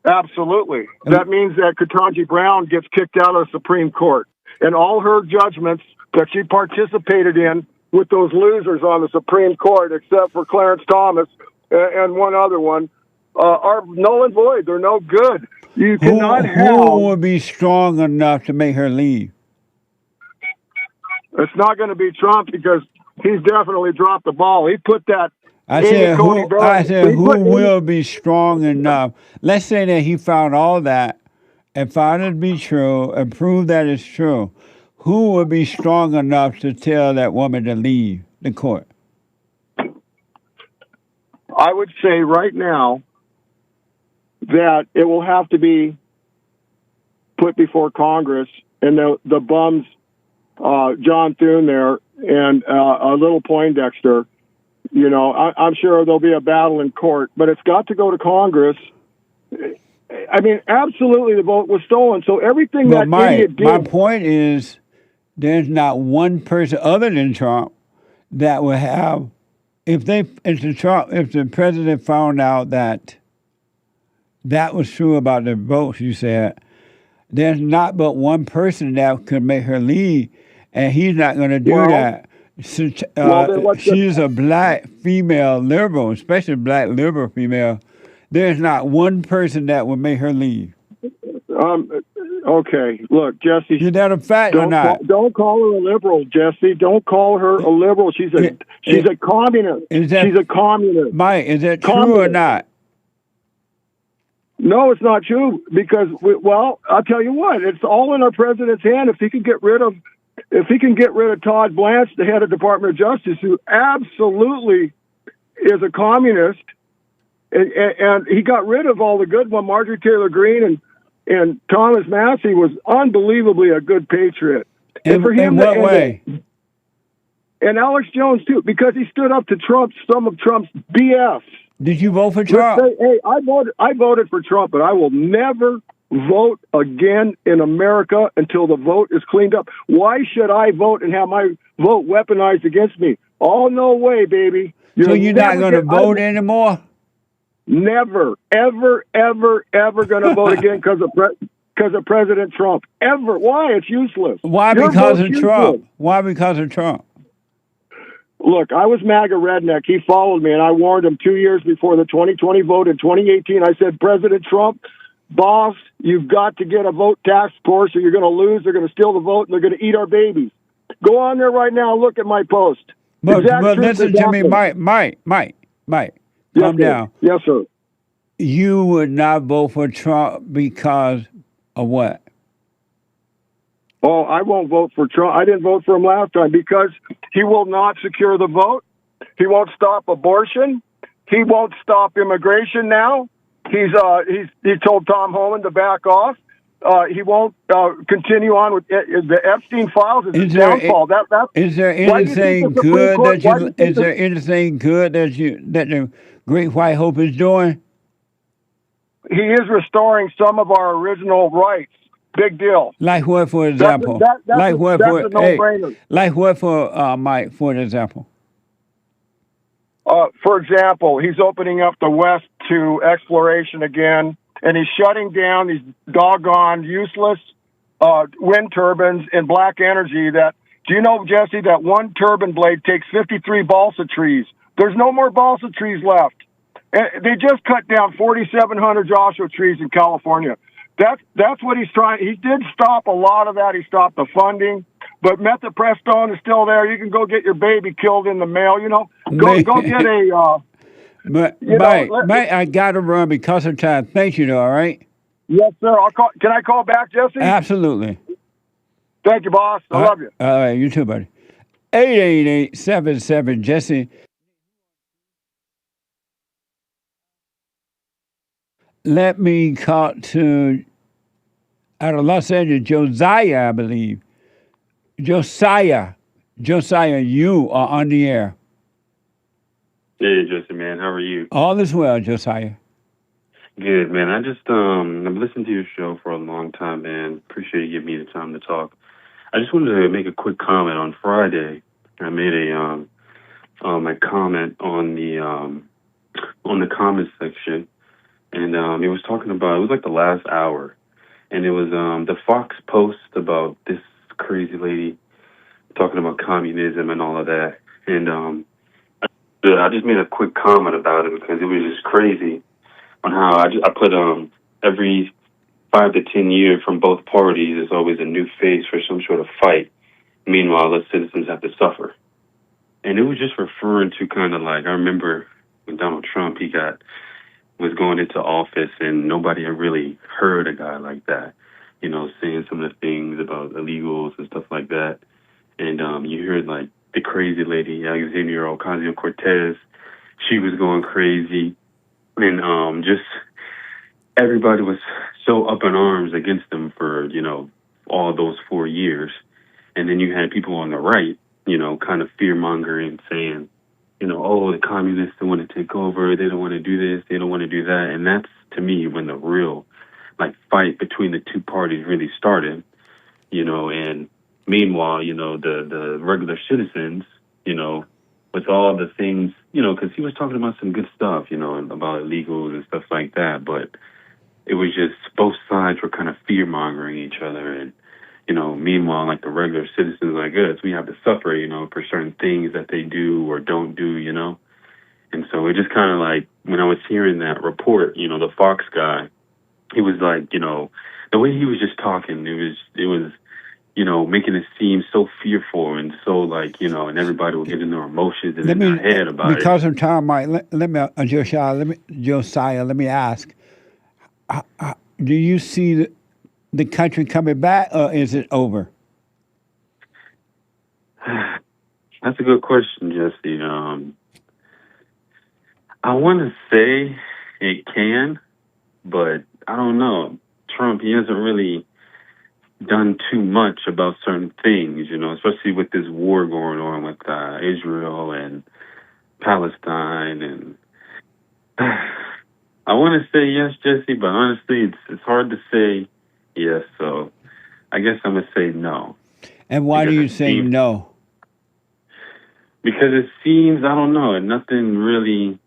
Absolutely. That means that Ketanji Brown gets kicked out of the Supreme Court, and all her judgments that she participated in with those losers on the Supreme Court, except for Clarence Thomas and one other one, are null and void. They're no good. You cannot Who would be strong enough to make her leave? It's not going to be Trump because he's definitely dropped the ball. He put that. I said, who will be strong enough? Let's say that he found all that and found it to be true and proved that it's true. Who would be strong enough to tell that woman to leave the court? I would say right now that it will have to be put before Congress, and the bums, John Thune there, and a little Poindexter, I'm sure there'll be a battle in court, but it's got to go to Congress. I mean, absolutely the vote was stolen. So everything that idiot did. My point is, there's not one person other than Trump that would have, if the president found out that was true about the votes, you said, there's not but one person that could make her leave, and he's not going to do that. She's a black female liberal, especially black liberal female. There's not one person that would make her leave. Okay, look, Jesse. Is that a fact or not? Don't call her a liberal, Jesse. Don't call her a liberal. She's a communist. She's a communist. Mike, is that true or not? No, it's not true because, I'll tell you what. It's all in our president's hand. If he can get rid of Todd Blanche, the head of Department of Justice, who absolutely is a communist, and he got rid of all the good one, Marjorie Taylor Greene and Thomas Massey was unbelievably a good patriot. And for him, in what way? And Alex Jones too, because he stood up to some of Trump's BS. Did you vote for Trump? Hey, I voted for Trump, but I will never vote again in America until the vote is cleaned up. Why should I vote and have my vote weaponized against me? Oh, no way, baby. So you're not going to vote anymore? Never, ever, ever, ever going to vote again because of President Trump. Ever. Why? It's useless. Why? Because of Trump. Why? Because of Trump. Look, I was MAGA redneck. He followed me, and I warned him 2 years before the 2020 vote in 2018. I said, President Trump, boss, you've got to get a vote task force or you're going to lose. They're going to steal the vote, and they're going to eat our babies. Go on there right now and look at my post. But listen to me, Mike. Calm down. Yes, sir. You would not vote for Trump because of what? Oh, I won't vote for Trump. I didn't vote for him last time because he will not secure the vote. He won't stop abortion. He won't stop immigration now. He told Tom Homan to back off. He won't continue on with the Epstein files. Is downfall. Is there anything good that the Great White Hope is doing? He is restoring some of our original rights. Big deal. Like what, for example? Like what, Mike, for example? For example, he's opening up the West to exploration again, and he's shutting down these doggone useless wind turbines and black energy. Do you know, Jesse, that one turbine blade takes 53 balsa trees? There's no more balsa trees left. And they just cut down 4,700 Joshua trees in California. That's what he's trying. He did stop a lot of that. He stopped the funding, but methoprestone is still there. You can go get your baby killed in the mail. Go get a. Mike, I got to run because of time. Thank you, though. All right. Yes, sir. Can I call back, Jesse? Absolutely. Thank you, boss. I love you. All right, you too, buddy. 888-77 Jesse. Let me call to out of Los Angeles, Josiah, I believe. Josiah, you are on the air. Hey, Jesse, man. How are you? All is well, Josiah. Good, man. I just I've listened to your show for a long time, man. Appreciate you giving me the time to talk. I just wanted to make a quick comment. On Friday, I made a comment on the comment section, and it was talking about, it was like the last hour, and it was the Fox post about this crazy lady talking about communism and all of that, and I just made a quick comment about it because it was just crazy on how I put every 5 to 10 years from both parties, there's always a new face for some sort of fight. Meanwhile, us citizens have to suffer. And it was just referring to kind of like, I remember when Donald Trump, was going into office and nobody had really heard a guy like that, saying some of the things about illegals and stuff like that. And you heard like the crazy lady, Alexandria Ocasio-Cortez, she was going crazy. And just everybody was so up in arms against them for, all those 4 years. And then you had people on the right, kind of fear-mongering, saying, oh, the communists don't want to take over. They don't want to do this. They don't want to do that. And that's, to me, when the real, fight between the two parties really started, and meanwhile, the regular citizens, with all the things, because he was talking about some good stuff, about illegals and stuff like that. But it was just both sides were kind of fear-mongering each other. And, meanwhile, like the regular citizens like us, we have to suffer, for certain things that they do or don't do, And so it just kind of like, when I was hearing that report, the Fox guy, he was like, the way he was just talking, it was, making it seem so fearful and so and everybody will get in their emotions and in their head about it. Because of time, Mike, let me, Josiah, let me ask, do you see the country coming back, or is it over? That's a good question, Jesse. I want to say it can, but I don't know. Trump, he hasn't really done too much about certain things, especially with this war going on with Israel and Palestine. And I want to say yes, Jesse, but honestly, it's hard to say yes. So I guess I'm going to say no. And why do you say no? Because it seems, I don't know, nothing really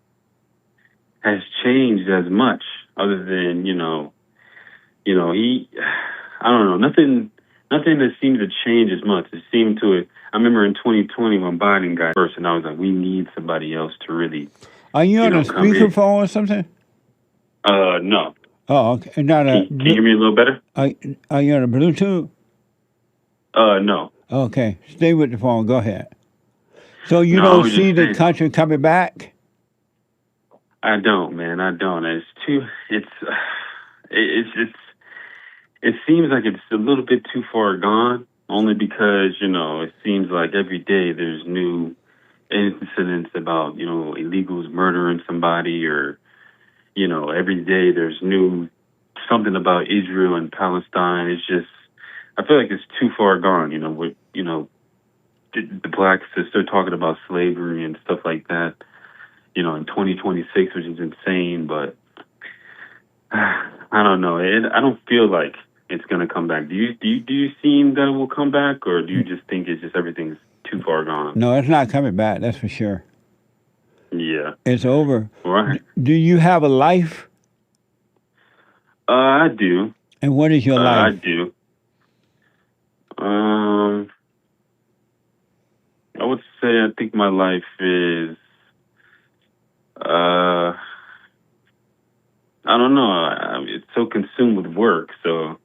has changed as much other than, I don't know, nothing that seems to change as much. It seemed to, I remember in 2020 when Biden got first, and I was like, we need somebody else to really. Are you on a speakerphone or something? No. Oh, okay. Can you hear me a little better? Are you on a Bluetooth? No. Okay. Stay with the phone. Go ahead. So you don't see the country coming back? I don't, man. I don't. It seems like it's a little bit too far gone, only because, it seems like every day there's new incidents about, illegals murdering somebody, or, every day there's new something about Israel and Palestine. It's just, I feel like it's too far gone, with, the blacks are still talking about slavery and stuff like that, in 2026, which is insane, but I don't know. I don't feel like it's going to come back. Do you see that it will come back, or do you just think it's just everything's too far gone? No, it's not coming back. That's for sure. Yeah. It's over. Right. Do you have a life? I do. And what is your life? I do. I would say I think my life is, I don't know. It's so consumed with work, so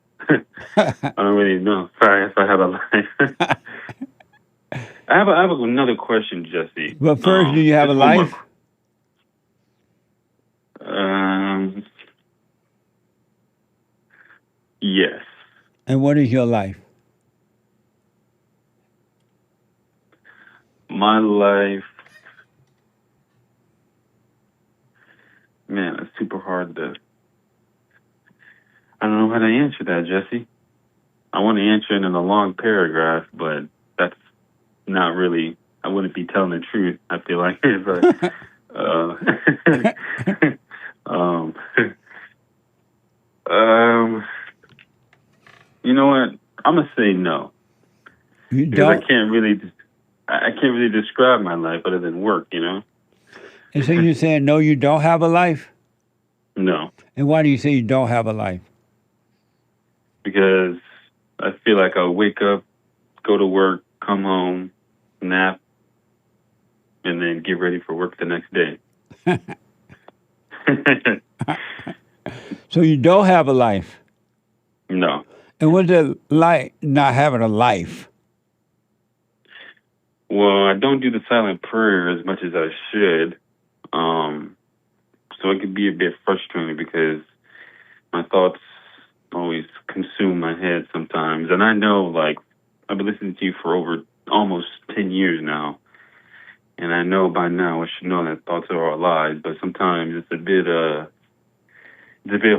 I don't really know if I have a life. I have another question, Jesse. But first, do you have a life? Yes. And what is your life? My life, man, it's super hard to. I don't know how to answer that, Jesse. I want to answer it in a long paragraph, but that's not really. I wouldn't be telling the truth. I feel like, but you know what? I'm gonna say no. You because don't. I can't really describe my life other than work. You know. And so you're saying no, you don't have a life? No, And why do you say you don't have a life? because I feel like I'll wake up, go to work, come home, nap, and then get ready for work the next day. So you don't have a life. No. And what's it like not having a life? Well, I don't do the silent prayer as much as I should. So it could be a bit frustrating because my thoughts always consume my head sometimes. And I know, like, I've been listening to you for over almost 10 years now. And I know by now I should know that thoughts are all lies, but sometimes it's a bit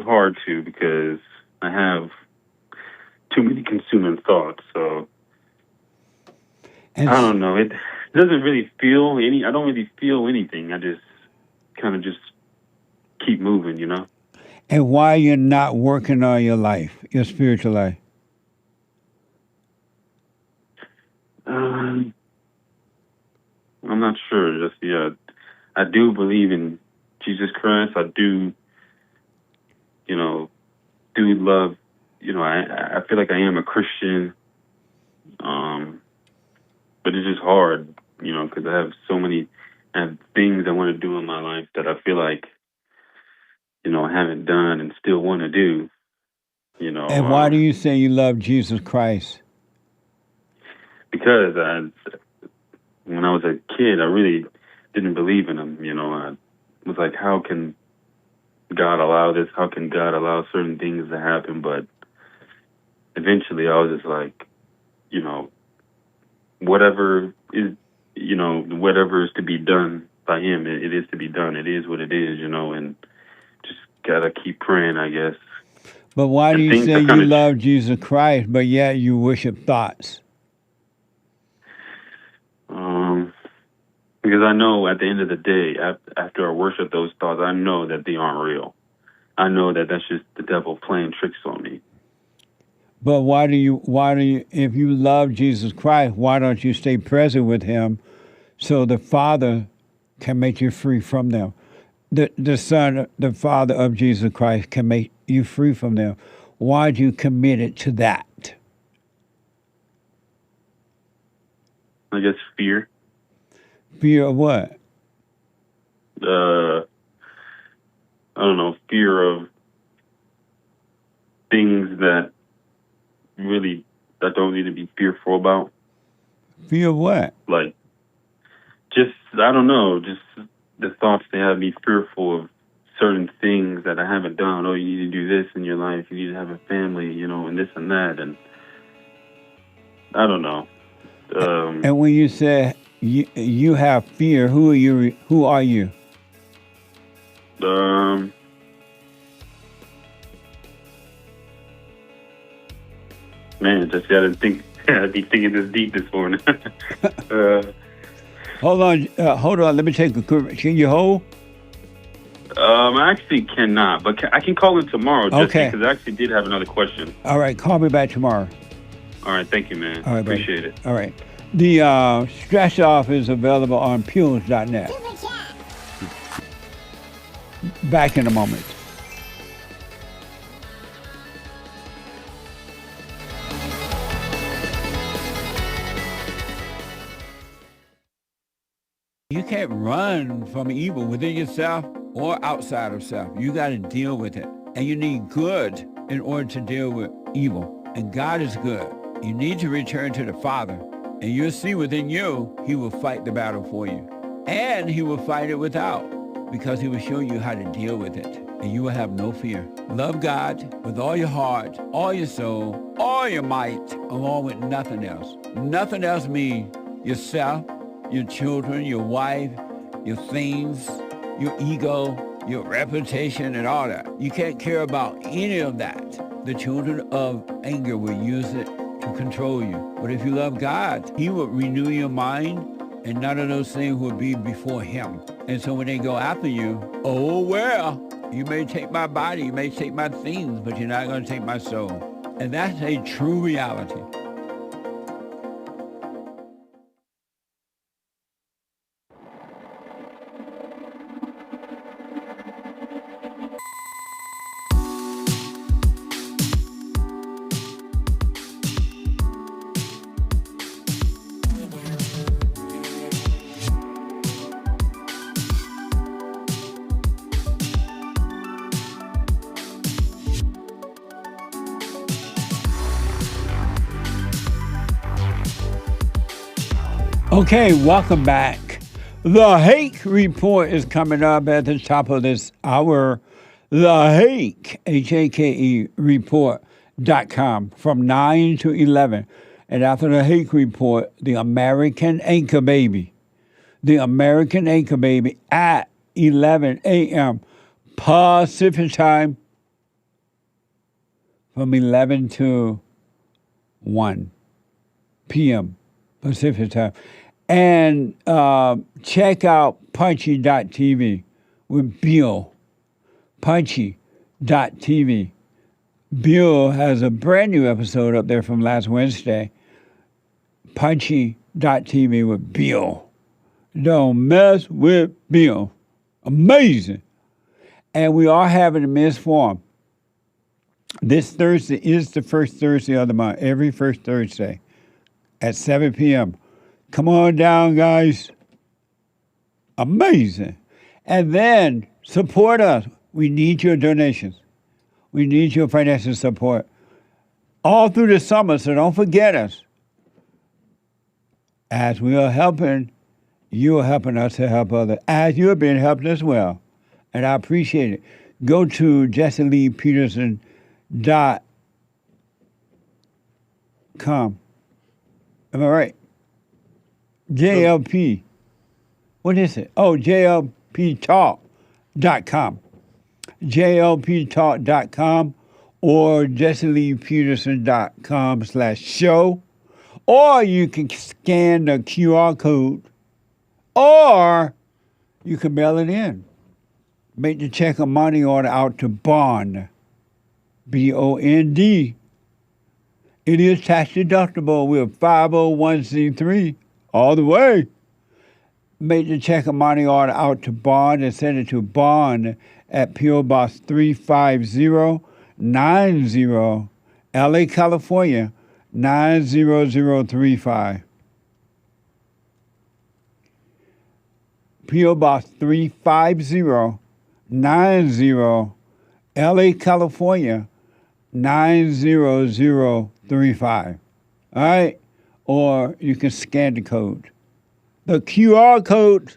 hard to because I have too many consuming thoughts. So I don't know. It doesn't really feel I don't really feel anything. I just kind of just keep moving, you know? And why you're not working on your life, your spiritual life? I'm not sure. Just I do believe in Jesus Christ. I do, do love. I feel like I am a Christian. But it's just hard, because I have I have things I want to do in my life that I feel like, I haven't done and still want to do. And why do you say you love Jesus Christ? Because when I was a kid, I really didn't believe in him. I was like, how can God allow this? How can God allow certain things to happen? But eventually I was just like, whatever is to be done by him, it is to be done. It is what it is, and just gotta keep praying, I guess. But why do you say you love Jesus Christ, but yet you worship thoughts? Because I know at the end of the day, after I worship those thoughts, I know that they aren't real. I know that that's just the devil playing tricks on me. But why do you, if you love Jesus Christ, why don't you stay present with him so the Father can make you free from them? The Son, the Father of Jesus Christ can make you free from them. Why do you commit it to that? I guess fear. Fear of what? I don't know, fear of things that I don't need to be fearful about. Fear of what? Like, just, I don't know, just the thoughts they have me fearful of certain things that I haven't done. Oh, you need to do this in your life. You need to have a family, and this and that. And I don't know. And when you say you have fear, who are you? Man, Jesse, I didn't think I'd be thinking this deep this morning. Hold on. Let me take a quick. Can you hold? I actually cannot, but I can call in tomorrow. Okay. Because I actually did have another question. All right, call me back tomorrow. All right, thank you, man. All right, appreciate it. All right. The scratch off is available on Pules.net. Back in a moment. You can't run from evil within yourself or outside of self. You got to deal with it. And you need good in order to deal with evil. And God is good. You need to return to the Father. And you'll see within you, he will fight the battle for you. And he will fight it without. because he will show you how to deal with it, and you will have no fear. Love God with all your heart, all your soul, all your might, along with nothing else. Nothing else means yourself, your children, your wife, your things, your ego, your reputation, and all that. You can't care about any of that. The children of anger will use it to control you. But if you love God, he will renew your mind, and none of those things will be before him. And so when they go after you, oh, well, you may take my body, you may take my things, but you're not going to take my soul. And that's a true reality. Okay, welcome back. The Hake Report is coming up at the top of this hour. The Hake, Hake Report.com from 9 to 11. And after the Hake Report, the American Anchor Baby. The American Anchor Baby at 11 a.m. Pacific time from 11 to 1 p.m. Pacific time. And check out Punchy.tv with Bill. Punchy.tv. Bill has a brand new episode up there from last Wednesday. Punchy.tv with Bill. Don't mess with Bill. Amazing. And we are having a Men's Forum. This Thursday is the first Thursday of the month, every first Thursday at 7 p.m. Come on down, guys. Amazing. And then support us. We need your donations. We need your financial support all through the summer, so don't forget us. As we are helping, you are helping us to help others, as you have been helping as well. And I appreciate it. Go to JesseLeePeterson.com. Am I right? JLP. What is it? Oh, JLPtalk.com. JLPtalk.com or JesseLeePeterson.com/show. Or you can scan the QR code. Or you can mail it in. Make the check or money order out to Bond. BOND. It is tax deductible. We're 501c3 all the way. Make the check or money order out to Bond and send it to Bond at P.O. Box 35090, LA, California, 90035. P.O. Box 35090, LA, California, 90035. All right? Or you can scan the code. The QR code,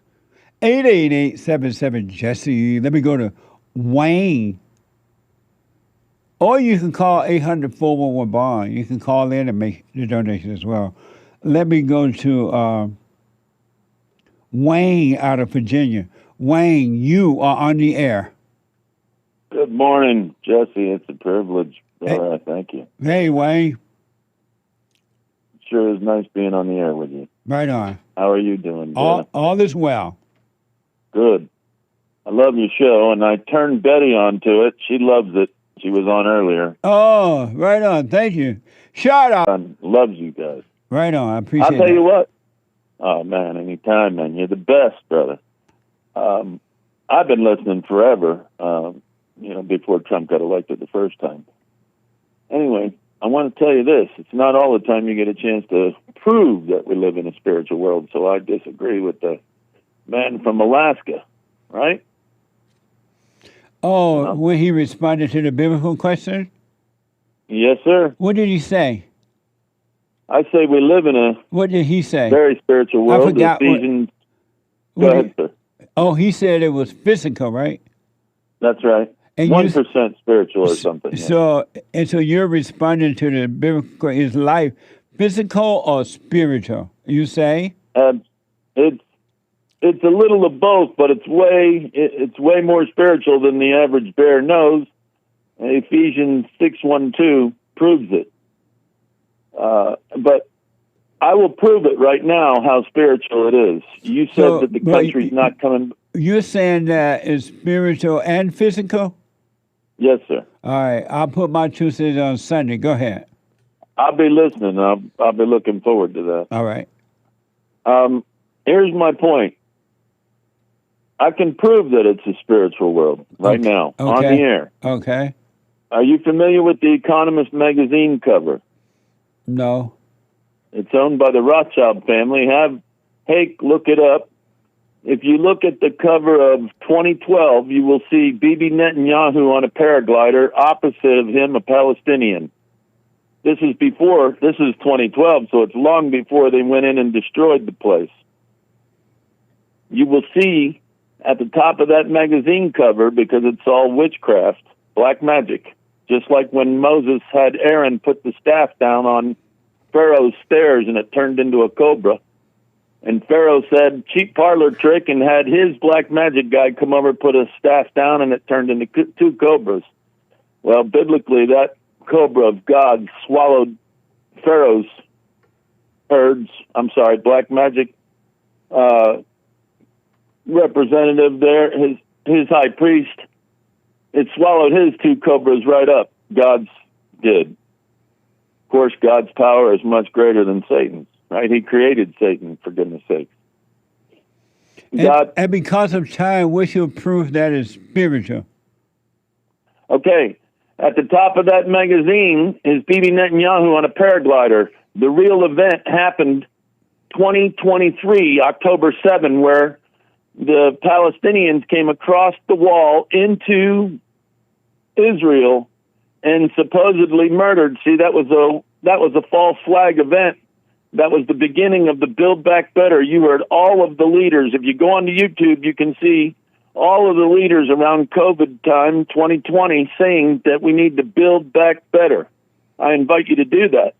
888-77-JESSE. Let me go to Wayne. Or you can call 800-411-BOND. You can call in and make the donation as well. Let me go to Wayne out of Virginia. Wayne, you are on the air. Good morning, Jesse. It's a privilege. Hey. Thank you. Hey, Wayne. Sure is nice being on the air with you. Right on. How are you doing? All is well. Good. I love your show, and I turned Betty onto it. She loves it. She was on earlier. Oh, right on. Thank you. Shout out. Loves you guys. Right on. I appreciate it. I'll tell you what. Oh, man, anytime, man. You're the best, brother. I've been listening forever, before Trump got elected the first time. Anyway, I want to tell you this. It's not all the time you get a chance to prove that we live in a spiritual world, so I disagree with the man from Alaska, right? Oh, when he responded to the biblical question? Yes, sir. What did he say? I say we live in a What did he say? very spiritual world. I forgot. Ephesians. Go ahead, sir. Oh, he said it was physical, right? That's right. And 1% spiritual or something. Yeah. So you're responding to the biblical, is life physical or spiritual? You say? It's a little of both, but it's way more spiritual than the average bear knows. Ephesians 6:1-2 proves it. But I will prove it right now how spiritual it is. You said that the country's not coming. You're saying that it's spiritual and physical? Yes, sir. All right, I'll put my 2 cents on Sunday. Go ahead. I'll be listening. I'll be looking forward to that. All right. Here's my point. I can prove that it's a spiritual world right now on the air. Okay. Are you familiar with the Economist magazine cover? No. It's owned by the Rothschild family. Look it up. If you look at the cover of 2012, you will see Bibi Netanyahu on a paraglider. Opposite of him, a Palestinian. This is 2012, so it's long before they went in and destroyed the place. You will see at the top of that magazine cover, because it's all witchcraft, black magic. Just like when Moses had Aaron put the staff down on Pharaoh's stairs and it turned into a cobra. And Pharaoh said, cheap parlor trick, and had his black magic guy come over, put a staff down, and it turned into 2 cobras. Well, biblically, that cobra of God swallowed Pharaoh's black magic representative there, his high priest. It swallowed his 2 cobras right up. God's did. Of course, God's power is much greater than Satan's, right? He created Satan, for goodness sake. And because of time, what's your proof that it's spiritual? Okay. At the top of that magazine is Bibi Netanyahu on a paraglider. The real event happened 2023, October 7, where the Palestinians came across the wall into Israel and supposedly murdered. See, that was a false flag event. That was the beginning of the Build Back Better. You heard all of the leaders. If you go onto YouTube, you can see all of the leaders around COVID time, 2020, saying that we need to build back better. I invite you to do that.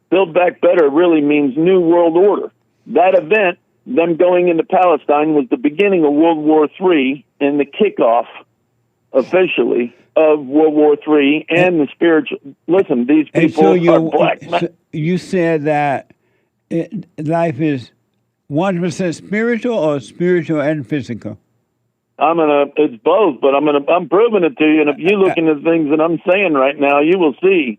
Build Back Better really means New World Order. That event, them going into Palestine, was the beginning of World War III and the kickoff, officially, of World War III and the spiritual. Listen, these people are black. So you said that life is 1% spiritual or spiritual and physical? It's both, but I'm proving it to you. And if you look into things that I'm saying right now, you will see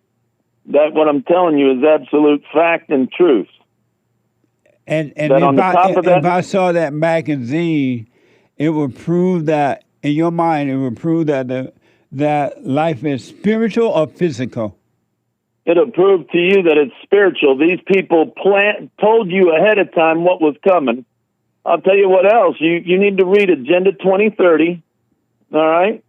that what I'm telling you is absolute fact and truth. And if I saw that magazine, it would prove that, in your mind, it would prove that that life is spiritual or physical. It'll prove to you that it's spiritual. These people told you ahead of time what was coming. I'll tell you what else. You need to read Agenda 2030, all right?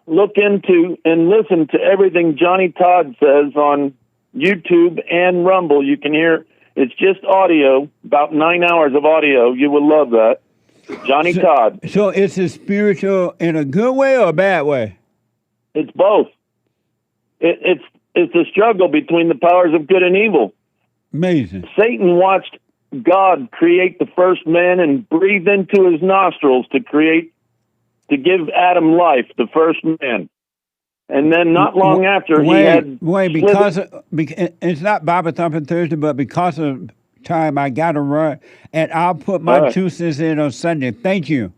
Look into and listen to everything Johnny Todd says on YouTube and Rumble. You can hear, it's just audio, about 9 hours of audio. You will love that. Johnny Todd. So it's a spiritual in a good way or a bad way? It's both. It's the struggle between the powers of good and evil. Amazing. Satan watched God create the first man and breathe into his nostrils to give Adam life, the first man. And then not long after because it's not Bible Thumping Thursday, but because of time, I got to run. And I'll put my 2 cents in on Sunday. Thank you.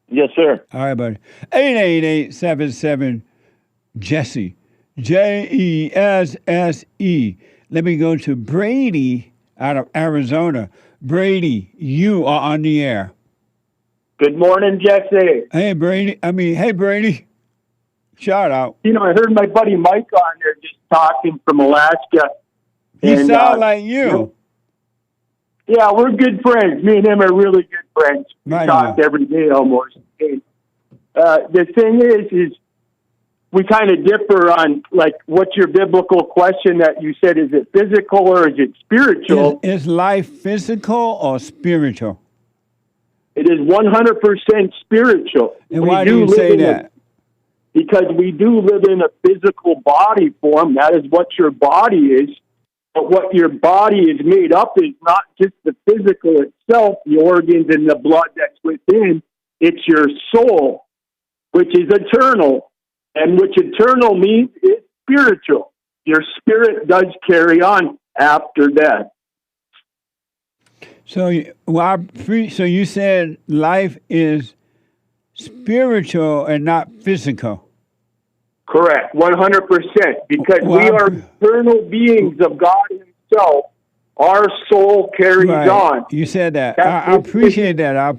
Yes, sir. All right, buddy. 888-77 Jesse. Jesse. Let me go to Brady out of Arizona. Brady, you are on the air. Good morning, Jesse. Hey, Brady. Shout out. You know, I heard my buddy Mike on there just talking from Alaska. He sounds like you. Yeah, we're good friends. Me and him are really good friends. We talk every day almost. And, the thing is we kind of differ on, like, what's your biblical question that you said, is it physical or is it spiritual? Is life physical or spiritual? It is 100% spiritual. And why do you say that? Because we do live in a physical body form. That is what your body is. But what your body is made up is not just the physical itself, the organs and the blood that's within. It's your soul, which is eternal. And which eternal means it's spiritual. Your spirit does carry on after death. So, so you said life is spiritual and not physical. Correct, 100%. Because we are eternal beings of God Himself. Our soul carries on. You said that. I appreciate that. I'll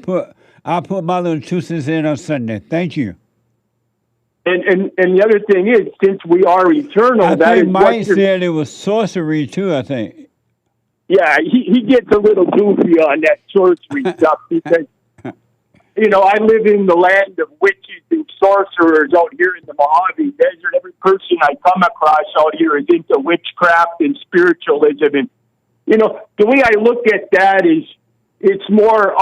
put my little 2 cents in on Sunday. Thank you. And the other thing is, since we are eternal, I think Mike said it was sorcery too. I think. Yeah, he gets a little goofy on that sorcery stuff because, I live in the land of witches and sorcerers out here in the Mojave Desert. Every person I come across out here is into witchcraft and spiritualism. And, the way I look at that is it's more,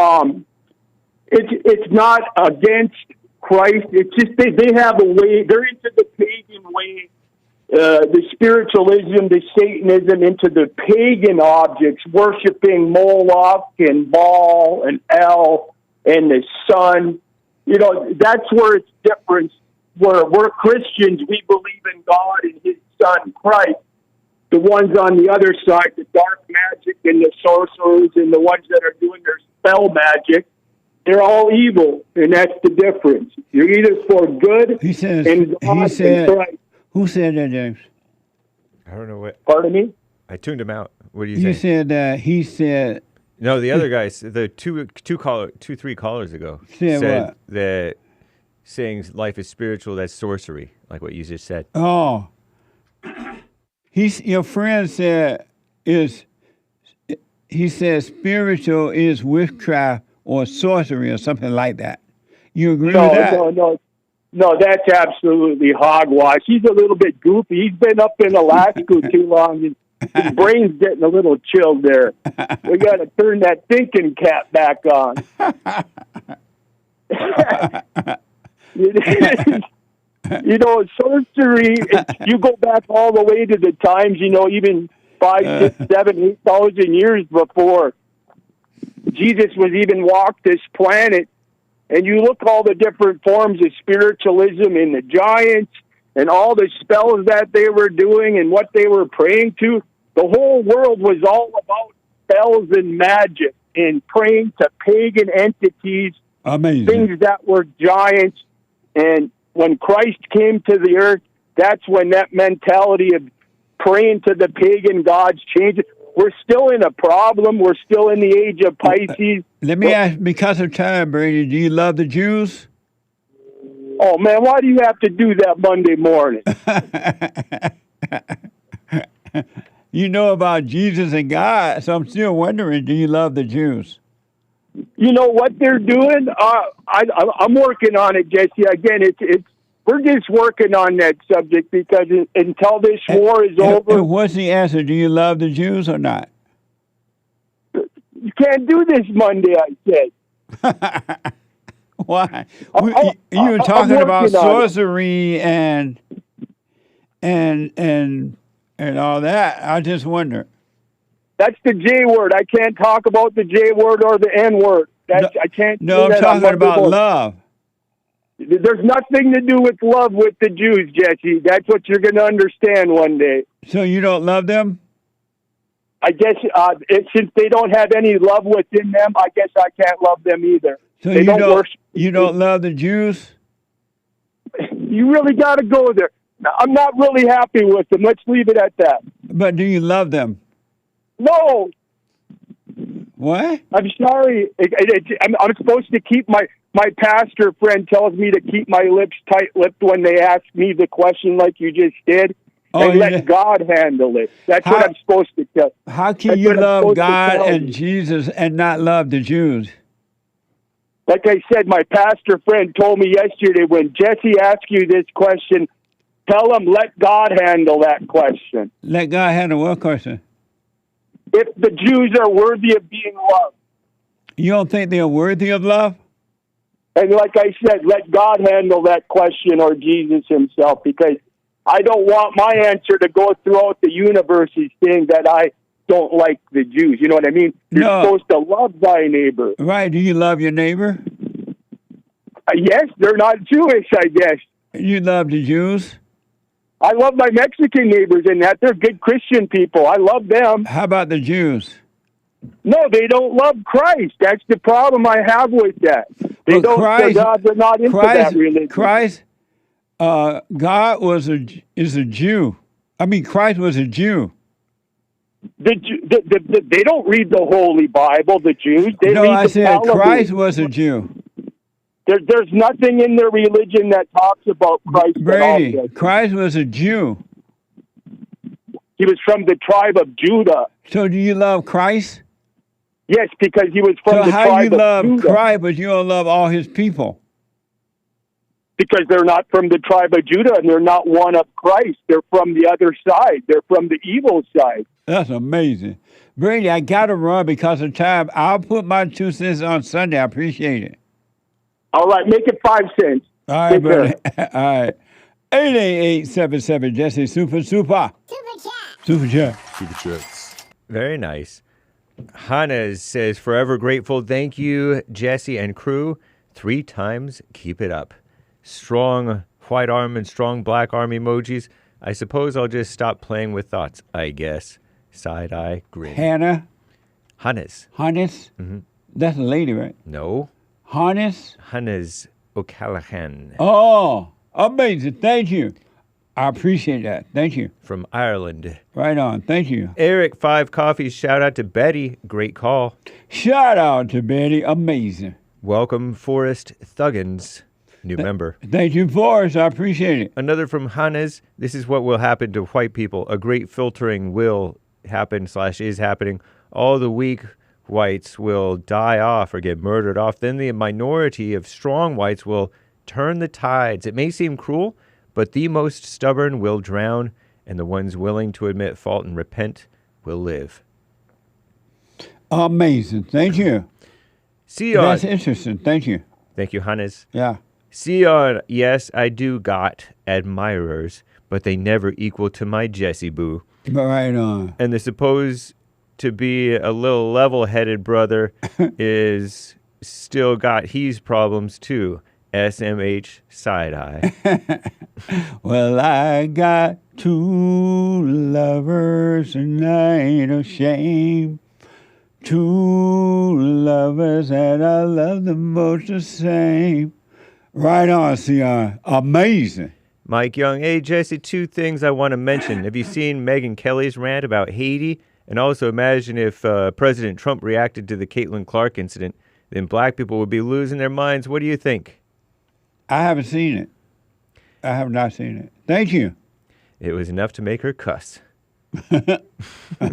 it's not against Christ. It's just they have a way, they're into the pagan way. The spiritualism, the Satanism, into the pagan objects, worshiping Moloch and Baal and El and the sun. That's where it's different. Where we're Christians, we believe in God and His Son, Christ. The ones on the other side, the dark magic and the sorcerers and the ones that are doing their spell magic, they're all evil, and that's the difference. You're either for good and God and Christ. Who said that, James? I don't know what. Pardon me? I tuned him out. What do you You say? said he said. No, the other guys, the three callers ago Said what? that saying life is spiritual, that's sorcery, like what you just said. Oh, your friend said he said spiritual is witchcraft or sorcery or something like that. You agree with that? No, that's absolutely hogwash. He's a little bit goofy. He's been up in Alaska too long. His brain's getting a little chilled there. We got to turn that thinking cap back on. Sorcery, you go back all the way to the times, even 5, 6, 7, 8,000 years before Jesus was even walked this planet. And you look all the different forms of spiritualism in the giants and all the spells that they were doing and what they were praying to. The whole world was all about spells and magic and praying to pagan entities, amazing things that were giants. And when Christ came to the earth, that's when that mentality of praying to the pagan gods changed. We're still in a problem. We're still in the age of Pisces. Let me ask, because of time, Brady, do you love the Jews? Oh, man, why do you have to do that Monday morning? You know about Jesus and God, so I'm still wondering, do you love the Jews? You know what they're doing? I'm working on it, Jesse. Again, we're just working on that subject because until this war is over. And what's the answer? Do you love the Jews or not? You can't do this Monday, I said. Why? You were talking about sorcery and all that. I just wonder. That's the J word. I can't talk about the J word or the N word. I can't. No, I'm talking about love. There's nothing to do with love with the Jews, Jesse. That's what you're going to understand one day. So you don't love them? I guess since they don't have any love within them, I guess I can't love them either. So you don't love the Jews? You really got to go there. I'm not really happy with them. Let's leave it at that. But do you love them? No. What? I'm sorry. I'm supposed to keep my pastor friend tells me to keep my lips tight-lipped when they ask me the question like you just did, and let God handle it. That's what I'm supposed to tell. How can you love God and Jesus and not love the Jews? Like I said, my pastor friend told me yesterday, when Jesse asks you this question, tell him let God handle that question. Let God handle what question? If the Jews are worthy of being loved. You don't think they're worthy of love? And like I said, let God handle that question or Jesus himself, because I don't want my answer to go throughout the universe as saying that I don't like the Jews. You know what I mean? You're supposed to love thy neighbor. Right. Do you love your neighbor? Yes, they're not Jewish, I guess. You love the Jews? I love my Mexican neighbors and that. They're good Christian people. I love them. How about the Jews? No, they don't love Christ. That's the problem I have with that. They don't. Christ, they're not into that religion. Christ, God is a Jew. I mean, Christ was a Jew. They don't read the Holy Bible. The Jews. They read I the said Talmud. Christ was a Jew. There's nothing in their religion that talks about Christ Brady, at all. Christ was a Jew. He was from the tribe of Judah. So do you love Christ? Yes, because he was from the how tribe you love of Judah. Christ, but you don't love all his people? Because they're not from the tribe of Judah and they're not one of Christ. They're from the other side. They're from the evil side. That's amazing. Brady, I got to run because of time. I'll put my 2 cents on Sunday. I appreciate it. All right, make it 5 cents. All right, buddy. All right. 888-77 Jesse Super Chat. Super Chats. Very nice. Hannah says, forever grateful. Thank you, Jesse and crew. 3 times. Keep it up. Strong white arm and strong black arm emojis. I suppose I'll just stop playing with thoughts, I guess. Side eye grin. Hannah? Hannes. Hannes? Mm-hmm. That's a lady, right? No. Hannes? Hannes O'Callaghan. Oh, amazing. Thank you. I appreciate that. Thank you. From Ireland. Right on. Thank you. Eric, 5 coffees. Shout out to Betty. Great call. Shout out to Betty. Amazing. Welcome, Forrest Thuggins. New member. Thank you, Forrest. I appreciate it. Another from Hannes. This is what will happen to white people. A great filtering will happen / is happening. All the weak whites will die off or get murdered off. Then the minority of strong whites will turn the tides. It may seem cruel, but the most stubborn will drown, and the ones willing to admit fault and repent will live. Amazing. Thank you. Sion. That's interesting. Thank you. Thank you, Hannes. Yeah. Sion, yes, I do got admirers, but they never equal to my Jesse Boo. Right on. And the supposed to be a little level-headed brother is still got his problems too. SMH side-eye. Well, I got 2 lovers and I ain't ashamed. 2 lovers and I love them both the same. Right on, Sion. Amazing. Mike Young, hey, Jesse, 2 things I want to mention. Have you seen Megyn Kelly's rant about Haiti? And also imagine if President Trump reacted to the Caitlin Clark incident, then black people would be losing their minds. What do you think? I haven't seen it. I have not seen it. Thank you. It was enough to make her cuss.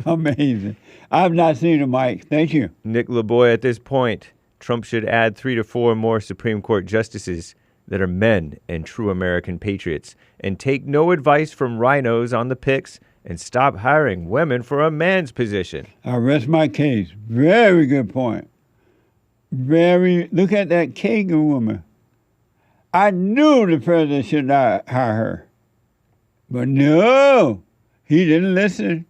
Amazing. I have not seen it, Mike. Thank you. Nick LeBoy, at this point, Trump should add 3 to 4 more Supreme Court justices that are men and true American patriots, and take no advice from rhinos on the picks, and stop hiring women for a man's position. I rest my case. Very good point. Look at that Kagan woman. I knew the president should not hire her. But no, he didn't listen.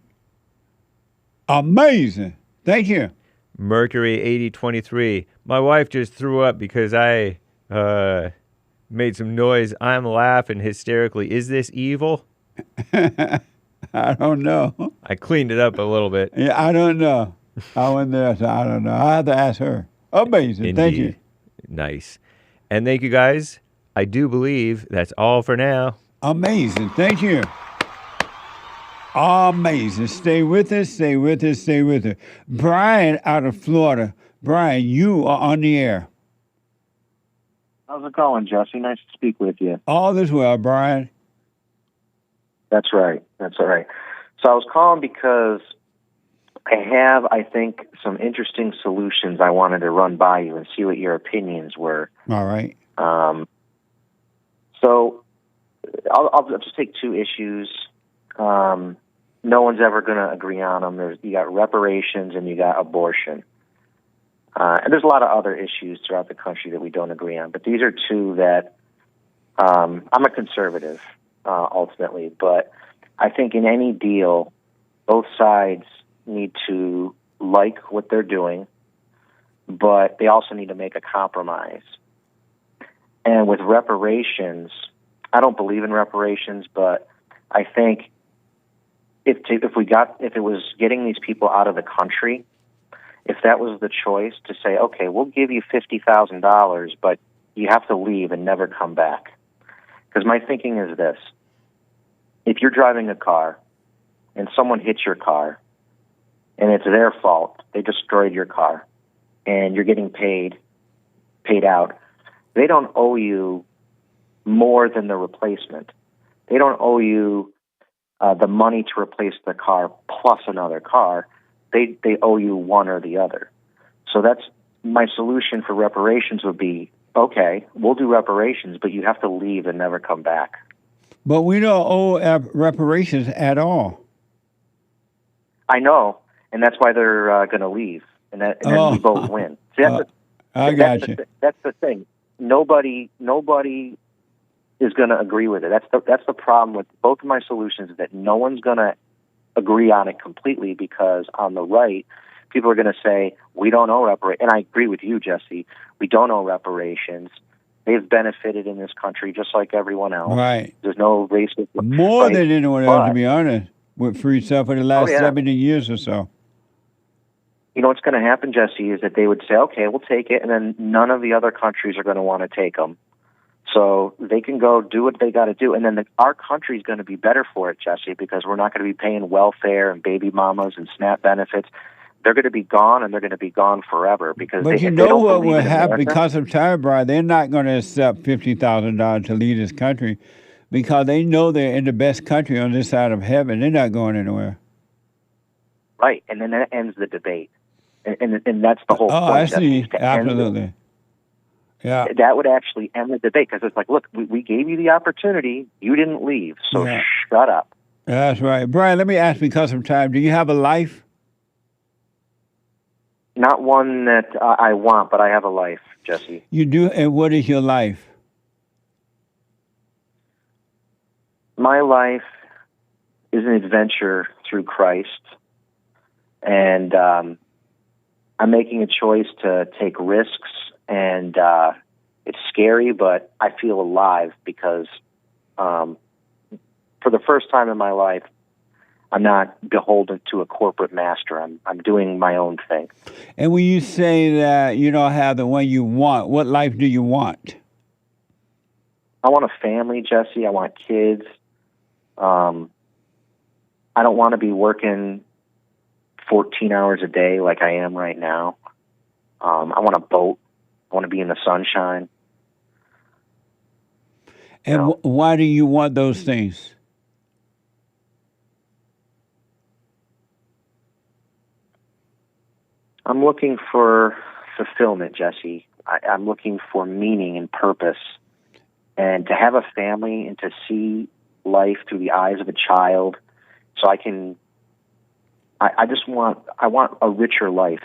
Amazing. Thank you. Mercury 8023. My wife just threw up because I made some noise. I'm laughing hysterically. Is this evil? I don't know. I cleaned it up a little bit. Yeah, I don't know. I went there, so I don't know. I have to ask her. Amazing. Indeed. Thank you. Nice. And thank you, guys. I do believe that's all for now. Amazing. Thank you. Amazing. Stay with us. Stay with us. Stay with us. Brian out of Florida. Brian, you are on the air. How's it going, Jesse? Nice to speak with you. All is well, Brian. That's right. That's all right. So I was calling because I have, I think, some interesting solutions I wanted to run by you and see what your opinions were. All right. So I'll just take 2 issues. No one's ever going to agree on them. You got reparations and you got abortion. And there's a lot of other issues throughout the country that we don't agree on. But these are two that I'm a conservative, ultimately. But I think in any deal, both sides need to like what they're doing, but they also need to make a compromise. And with reparations, I don't believe in reparations, but I think if it was getting these people out of the country, if that was the choice to say, okay, we'll give you $50,000, but you have to leave and never come back. Because my thinking is this: if you're driving a car and someone hits your car and it's their fault, they destroyed your car, and you're getting paid out, they don't owe you more than the replacement. They don't owe you the money to replace the car plus another car. They owe you one or the other. So that's my solution for reparations would be, okay, we'll do reparations, but you have to leave and never come back. But we don't owe reparations at all. I know, and that's why they're going to leave, and then we both win. See, that's the thing. Nobody is going to agree with it. That's the problem with both of my solutions, is that no one's going to agree on it completely, because on the right, people are going to say, we don't owe reparations. And I agree with you, Jesse. We don't owe reparations. They've benefited in this country just like everyone else. Right. There's no racism. More than anyone else, to be honest, with free stuff for the last 70 years or so. You know what's going to happen, Jesse, is that they would say, okay, we'll take it, and then none of the other countries are going to want to take them. So they can go do what they got to do, and then our country's going to be better for it, Jesse, because we're not going to be paying welfare and baby mamas and SNAP benefits. They're going to be gone, and they're going to be gone forever. Because but you know what will happen because of Taliban? They're not going to accept $50,000 to lead this country, because they know they're in the best country on this side of heaven. They're not going anywhere. Right, and then that ends the debate. And that's the whole point. I see. Absolutely. Yeah. That would actually end the debate, because it's like, look, we gave you the opportunity. You didn't leave, so shut up. That's right. Brian, let me ask, because of time, do you have a life? Not one that I want, but I have a life, Jesse. You do? And what is your life? My life is an adventure through Christ, and I'm making a choice to take risks, and it's scary, but I feel alive because for the first time in my life, I'm not beholden to a corporate master. I'm doing my own thing. And when you say that you don't have the one you want, what life do you want? I want a family, Jesse. I want kids. I don't want to be working 14 hours a day like I am right now. I want a boat. I want to be in the sunshine. And why do you want those things? I'm looking for fulfillment, Jesse. I'm looking for meaning and purpose, and to have a family and to see life through the eyes of a child, so I want a richer life.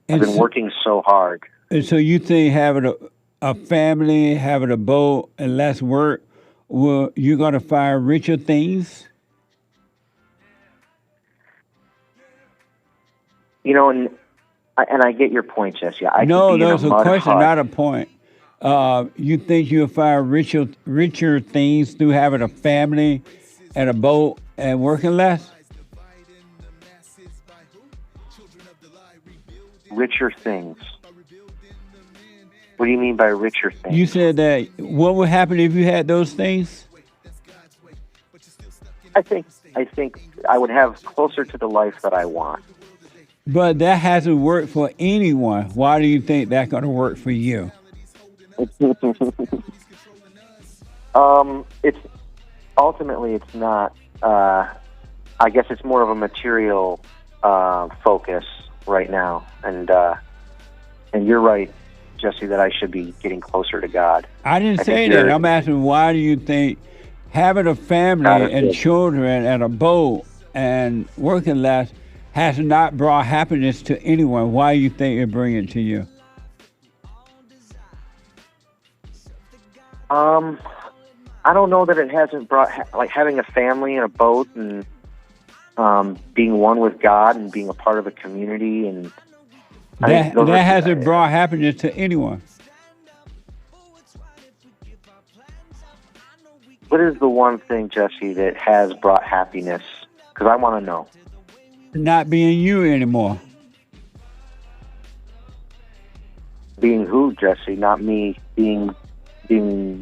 I've been working so hard. And so you think having a family, having a boat, and less work, you're going to find richer things? You know, and I get your point, Jesse. No, that's a question, not a point. You think you'll find richer things through having a family and a boat and working less? Richer things. What do you mean by richer things? You said that what would happen if you had those things? I think I would have closer to the life that I want. But that hasn't worked for anyone. Why do you think that's going to work for you? It's not. I guess it's more of a material focus right now, and you're right, Jesse, that I should be getting closer to God. I didn't say that. I'm asking, why do you think having a family and children and a boat and working less has not brought happiness to anyone. Why you think it bring it to you? I don't know that it hasn't brought, like having a family and a boat and being one with God and being a part of a community. And that hasn't brought happiness to anyone. What is the one thing, Jesse, that has brought happiness? Because I want to know. Not being you anymore. Being who, Jesse? Not me. Being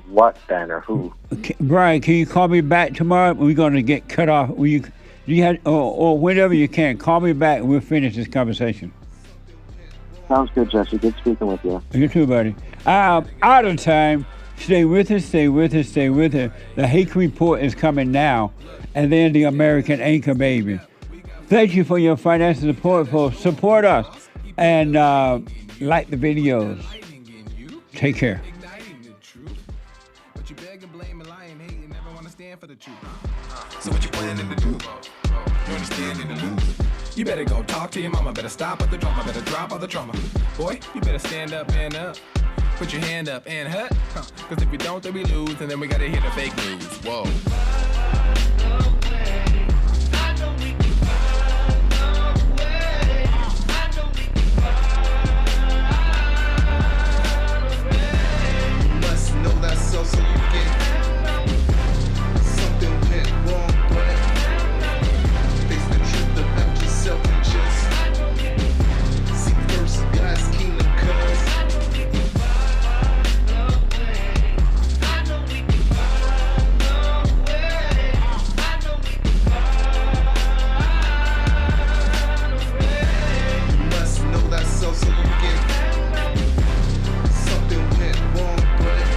what then, or who? Brian, can you call me back tomorrow? We're going to get cut off. Or whenever you can, call me back and we'll finish this conversation. Sounds good, Jesse. Good speaking with you. You too, buddy. Out of time. Stay with us, stay with us, stay with us. The Hake Report is coming now, and then the American Anchor Baby. Thank you for your financial support, folks. Support us and like the videos. Take care. So what you planning to do? You understand in the loop. You better go talk to your mama. Better stop at the drama. Better drop all the trauma. Boy, you better stand up and up. Put your hand up and hut. Cause if we don't, then we lose. And then we gotta hear the fake news. Whoa. You must know that's so you get something went wrong, but face the truth about yourself and just seek first God's kingdom, cause so you get something went wrong, but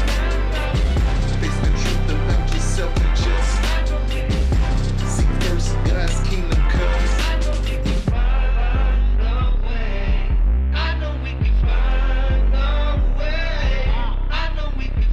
face the truth about yourself and just seek first God's kingdom, cause I know we can find a way. I know we can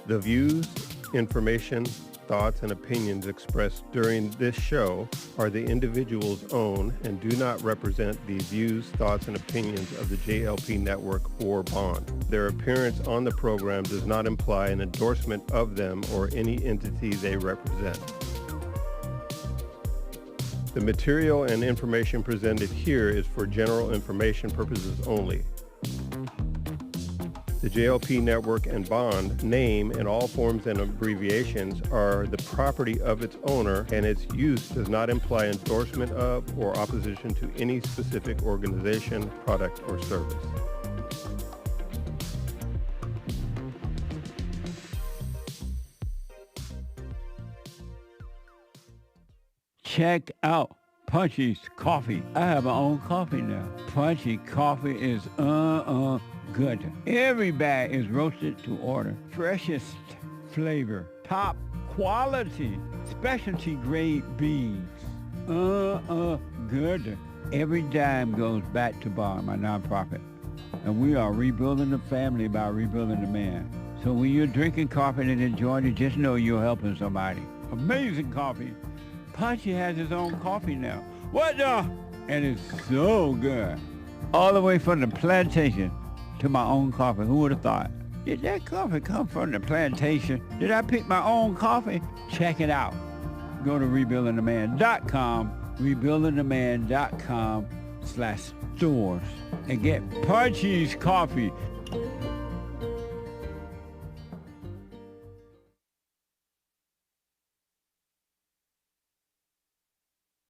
The views, information, thoughts, and opinions expressed during this show are the individual's own and do not represent the views, thoughts, and opinions of the JLP network or Bond. Their appearance on the program does not imply an endorsement of them or any entity they represent. The material and information presented here is for general information purposes only. The JLP Network and Bond name and all forms and abbreviations are the property of its owner, and its use does not imply endorsement of or opposition to any specific organization, product, or service. Check out Punchy's Coffee. I have my own coffee now. Punchy Coffee is good. Every bag is roasted to order. Freshest flavor. Top quality. Specialty grade beans. Good. Every dime goes back to Bond, my nonprofit. And we are rebuilding the family by rebuilding the man. So when you're drinking coffee and enjoying it, just know you're helping somebody. Amazing coffee. Punchy has his own coffee now. What the? And it's so good. All the way from the plantation to my own coffee. Who would have thought? Did that coffee come from the plantation? Did I pick my own coffee? Check it out. Go to rebuildingtheman.com, rebuildingtheman.com/stores and get Punchy's Coffee.